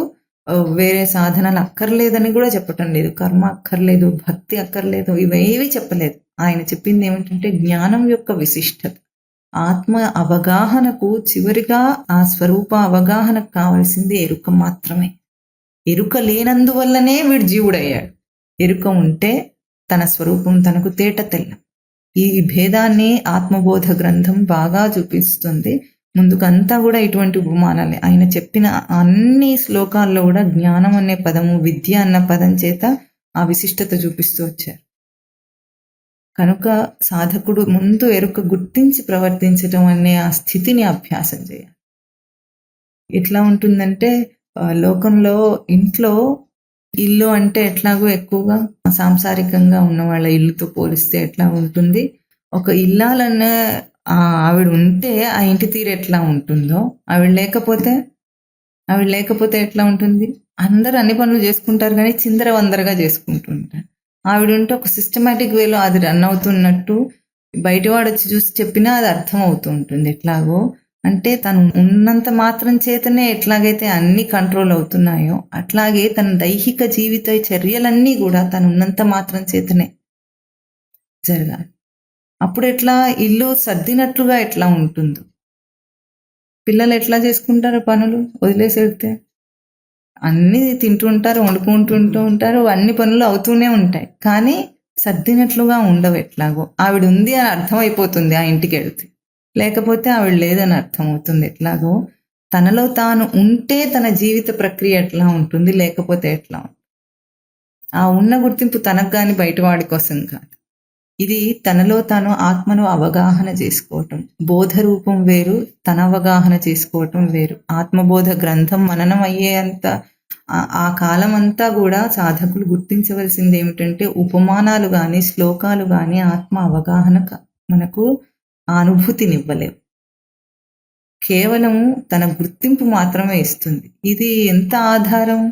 వేరే సాధనలు అక్కర్లేదని కూడా చెప్పటం లేదు. కర్మ అక్కర్లేదు, భక్తి అక్కర్లేదు, ఇవేవి చెప్పలేదు. ఆయన చెప్పింది ఏమిటంటే జ్ఞానం యొక్క విశిష్టత. ఆత్మ అవగాహనకు చివరిగా ఆ స్వరూప అవగాహనకు కావలసింది ఎరుక మాత్రమే. ఎరుక లేనందువల్లనే వీడు జీవుడయ్యాడు. ఎరుక ఉంటే తన స్వరూపం తనకు తేట తెల్ల. ఈ భేదాన్ని ఆత్మబోధ గ్రంథం బాగా చూపిస్తుంది. ముందుకంతా కూడా ఇటువంటి ఉపమానాలే. ఆయన చెప్పిన అన్ని శ్లోకాల్లో కూడా జ్ఞానం అనే పదము, విద్య అన్న పదం చేత ఆ విశిష్టత చూపిస్తూ వచ్చారు. కనుక సాధకుడు ముందు ఎరుక గుర్తించి ప్రవర్తించటం అనే ఆ స్థితిని అభ్యాసం చేయాలి. ఎట్లా ఉంటుందంటే లోకంలో ఇంట్లో ఇల్లు అంటే ఎట్లాగో ఎక్కువగా సాంసారికంగా ఉన్న వాళ్ళ ఇల్లుతో పోలిస్తే ఎట్లా ఉంటుంది, ఒక ఇల్లాలన్న ఆవిడ ఉంటే ఆ ఇంటి తీరు ఎట్లా ఉంటుందో, ఆవిడ లేకపోతే ఎట్లా ఉంటుంది? అందరూ అన్ని పనులు చేసుకుంటారు కానీ చిందరవందరగా చేసుకుంటుంటారు. ఆవిడ ఉంటే ఒక సిస్టమేటిక్ వేలో అది రన్ అవుతున్నట్టు బయటవాడు వచ్చి చూసి చెప్పినా అది అర్థం అవుతూ ఉంటుంది. ఎట్లాగో అంటే తను ఉన్నంత మాత్రం చేతనే ఎట్లాగైతే అన్ని కంట్రోల్ అవుతున్నాయో అట్లాగే తన దైహిక జీవిత చర్యలన్నీ కూడా తను ఉన్నంత మాత్రం చేతనే జరగాలి. అప్పుడు ఎట్లా ఇల్లు సర్దినట్లుగా ఎట్లా ఉంటుందో. పిల్లలు ఎట్లా చేసుకుంటారు పనులు వదిలేసి వెళ్తే? అన్నీ తింటుంటారు, వండుకుంటుంటూ ఉంటారు, అన్ని పనులు అవుతూనే ఉంటాయి, కానీ సర్దినట్లుగా ఉండవు. ఎట్లాగో ఆవిడ ఉంది అని అర్థమైపోతుంది ఆ ఇంటికి వెళ్తే, లేకపోతే ఆవిడ లేదని అర్థమవుతుంది. ఎట్లాగో తనలో తాను ఉంటే తన జీవిత ప్రక్రియ ఎట్లా ఉంటుంది, లేకపోతే ఎట్లా ఉంటుంది. ఆ ఉన్న గుర్తింపు తనకు కానీ బయటవాడి కోసం కాదు. ఇది తనలో తాను ఆత్మను అవగాహన చేసుకోవటం. బోధ రూపం వేరు, తన అవగాహన చేసుకోవటం వేరు. ఆత్మబోధ గ్రంథం మననం అయ్యేంత ఆ కాలం అంతా కూడా సాధకులు గుర్తించవలసింది ఏమిటంటే ఉపమానాలు కానీ శ్లోకాలు కానీ ఆత్మ అవగాహన మనకు ఆ అనుభూతినివ్వలేవు. కేవలం తన గుర్తింపు మాత్రమే ఇస్తుంది. ఇది ఎంత ఆధారం?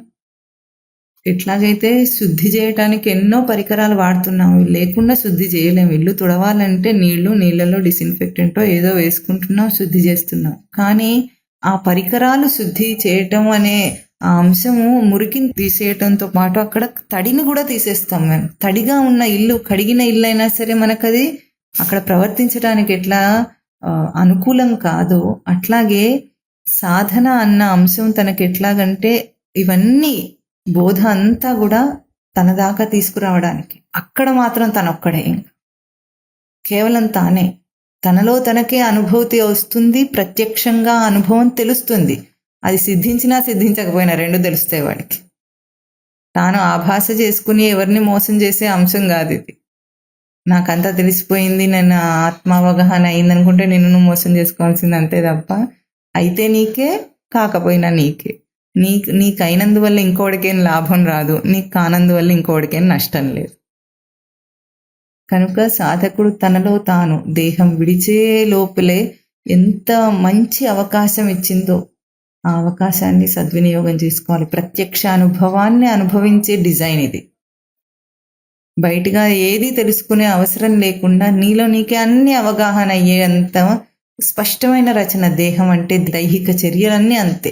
ఎట్లాగైతే శుద్ధి చేయటానికి ఎన్నో పరికరాలు వాడుతున్నాం, ఇవి లేకుండా శుద్ధి చేయలేము. ఇల్లు తుడవాలంటే నీళ్ళలో డిసిన్ఫెక్టెంటో ఏదో వేసుకుంటున్నాం, శుద్ధి చేస్తున్నాం. కానీ ఆ పరికరాలు శుద్ధి చేయటం అనే ఆ అంశము మురికిని తీసేయటంతో పాటు అక్కడ తడిని కూడా తీసేస్తాం మేము. తడిగా ఉన్న ఇల్లు, కడిగిన ఇల్లు అయినా సరే మనకది అక్కడ ప్రవర్తించడానికి ఎట్లా అనుకూలం కాదో, అట్లాగే సాధన అన్న అంశం తనకి ఎట్లాగంటే ఇవన్నీ బోధ అంతా కూడా తన దాకా తీసుకురావడానికి, అక్కడ మాత్రం తనొక్కడే, కేవలం తానే, తనలో తనకే అనుభూతి వస్తుంది, ప్రత్యక్షంగా అనుభవం తెలుస్తుంది. అది సిద్ధించినా సిద్ధించకపోయినా రెండు తెలుస్తాయి వాడికి. తాను ఆభాస చేసుకుని ఎవరిని మోసం చేసే అంశం కాదు ఇది. నాకంతా తెలిసిపోయింది, నేను ఆత్మావగాహన అయిందనుకుంటే నిన్ను నువ్వు మోసం చేసుకోవాల్సింది, అంతే తప్ప అయితే నీకే, కాకపోయినా నీకే. నీకు అయినందువల్ల ఇంకోటికేం లాభం రాదు, నీకు కానందువల్ల ఇంకోటికేం నష్టం లేదు. కనుక సాధకుడు తనలో తాను దేహం విడిచే లోపలే ఎంత మంచి అవకాశం ఇచ్చిందో ఆ అవకాశాన్ని సద్వినియోగం చేసుకోవాలి. ప్రత్యక్ష అనుభవాన్ని అనుభవించే డిజైన్ ఇది. బయటగా ఏది తెలుసుకునే అవసరం లేకుండా నీలో నీకే అన్ని అవగాహన అయ్యేంత స్పష్టమైన రచన దేహం అంటే. దైహిక చర్యలన్నీ అంతే.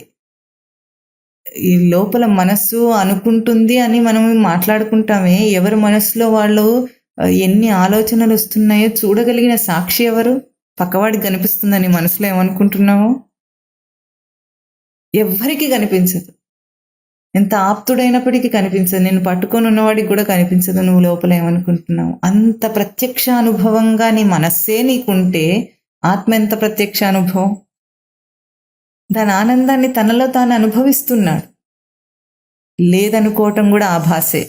ఈ లోపల మనస్సు అనుకుంటుంది అని మనం మాట్లాడుకుంటామే, ఎవరి మనస్సులో వాళ్ళు ఎన్ని ఆలోచనలు వస్తున్నాయో చూడగలిగిన సాక్షి ఎవరు? పక్కవాడికి కనిపిస్తుందని మనసులో ఏమనుకుంటున్నామో ఎవ్వరికీ కనిపించదు. ఎంత ఆప్తుడైనప్పటికీ కనిపించదు. నేను పట్టుకొని ఉన్నవాడికి కూడా కనిపించదు నువ్వు లోపల ఏమనుకుంటున్నావు. అంత ప్రత్యక్ష అనుభవంగా నీ మనస్సే నీకుంటే ఆత్మ ఎంత ప్రత్యక్ష అనుభవం. దాని ఆనందాన్ని తనలో తాను అనుభవిస్తున్నాడు. లేదనుకోవటం కూడా ఆభాసే,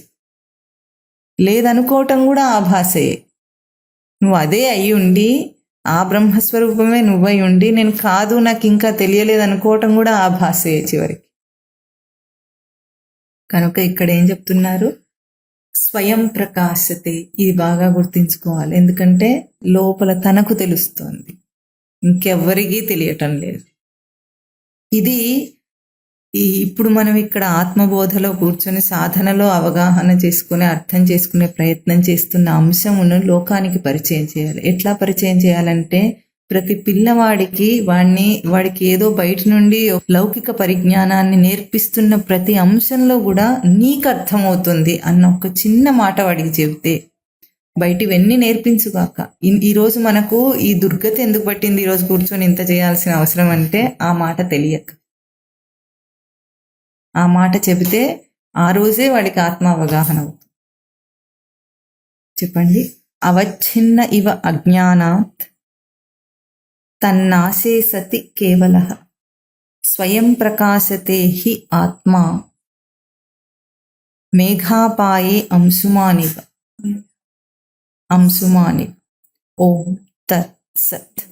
లేదనుకోవటం కూడా ఆభాసే. నువ్వు అదే అయి ఉండి, ఆ బ్రహ్మస్వరూపమే నువ్వై ఉండి, నేను కాదు నాకు ఇంకా తెలియలేదు అనుకోవటం కూడా ఆభాసే చివరికి. కనుక ఇక్కడ ఏం చెప్తున్నారు? స్వయం ప్రకాశతే. ఇది బాగా గుర్తించుకోవాలి. ఎందుకంటే లోపల తనకు తెలుస్తోంది, ఇంకెవ్వరికీ తెలియటం లేదు. ఇది ఇప్పుడు మనం ఇక్కడ ఆత్మబోధలో కూర్చొని సాధనలో అవగాహన చేసుకుని అర్థం చేసుకునే ప్రయత్నం చేస్తున్న అంశమును లోకానికి పరిచయం చేయాలి. ఎట్లా పరిచయం చేయాలంటే, ప్రతి పిల్లవాడికి వాడికి ఏదో బయట నుండి లౌకిక పరిజ్ఞానాన్ని నేర్పిస్తున్న ప్రతి అంశంలో కూడా నీకు అర్థమవుతుంది అన్న ఒక చిన్న మాట వాడికి చెబితే, బయటివన్నీ నేర్పించుగాక. ఈరోజు మనకు ఈ దుర్గతి ఎందుకు పట్టింది, ఈరోజు కూర్చొని ఇంత చేయాల్సిన అవసరం అంటే ఆ మాట తెలియక. ఆ మాట చెబితే ఆ రోజే వాడికి ఆత్మ అవగాహన అవుతుంది. చెప్పండి. అవచ్ఛిన్న ఇవ అజ్ఞానాత్ తన్నాసే సతి కేవలః స్వయం ప్రకాశతే హి ఆత్మా మేఘాపాయే అంశుమానివ. ఓం తత్ సత్.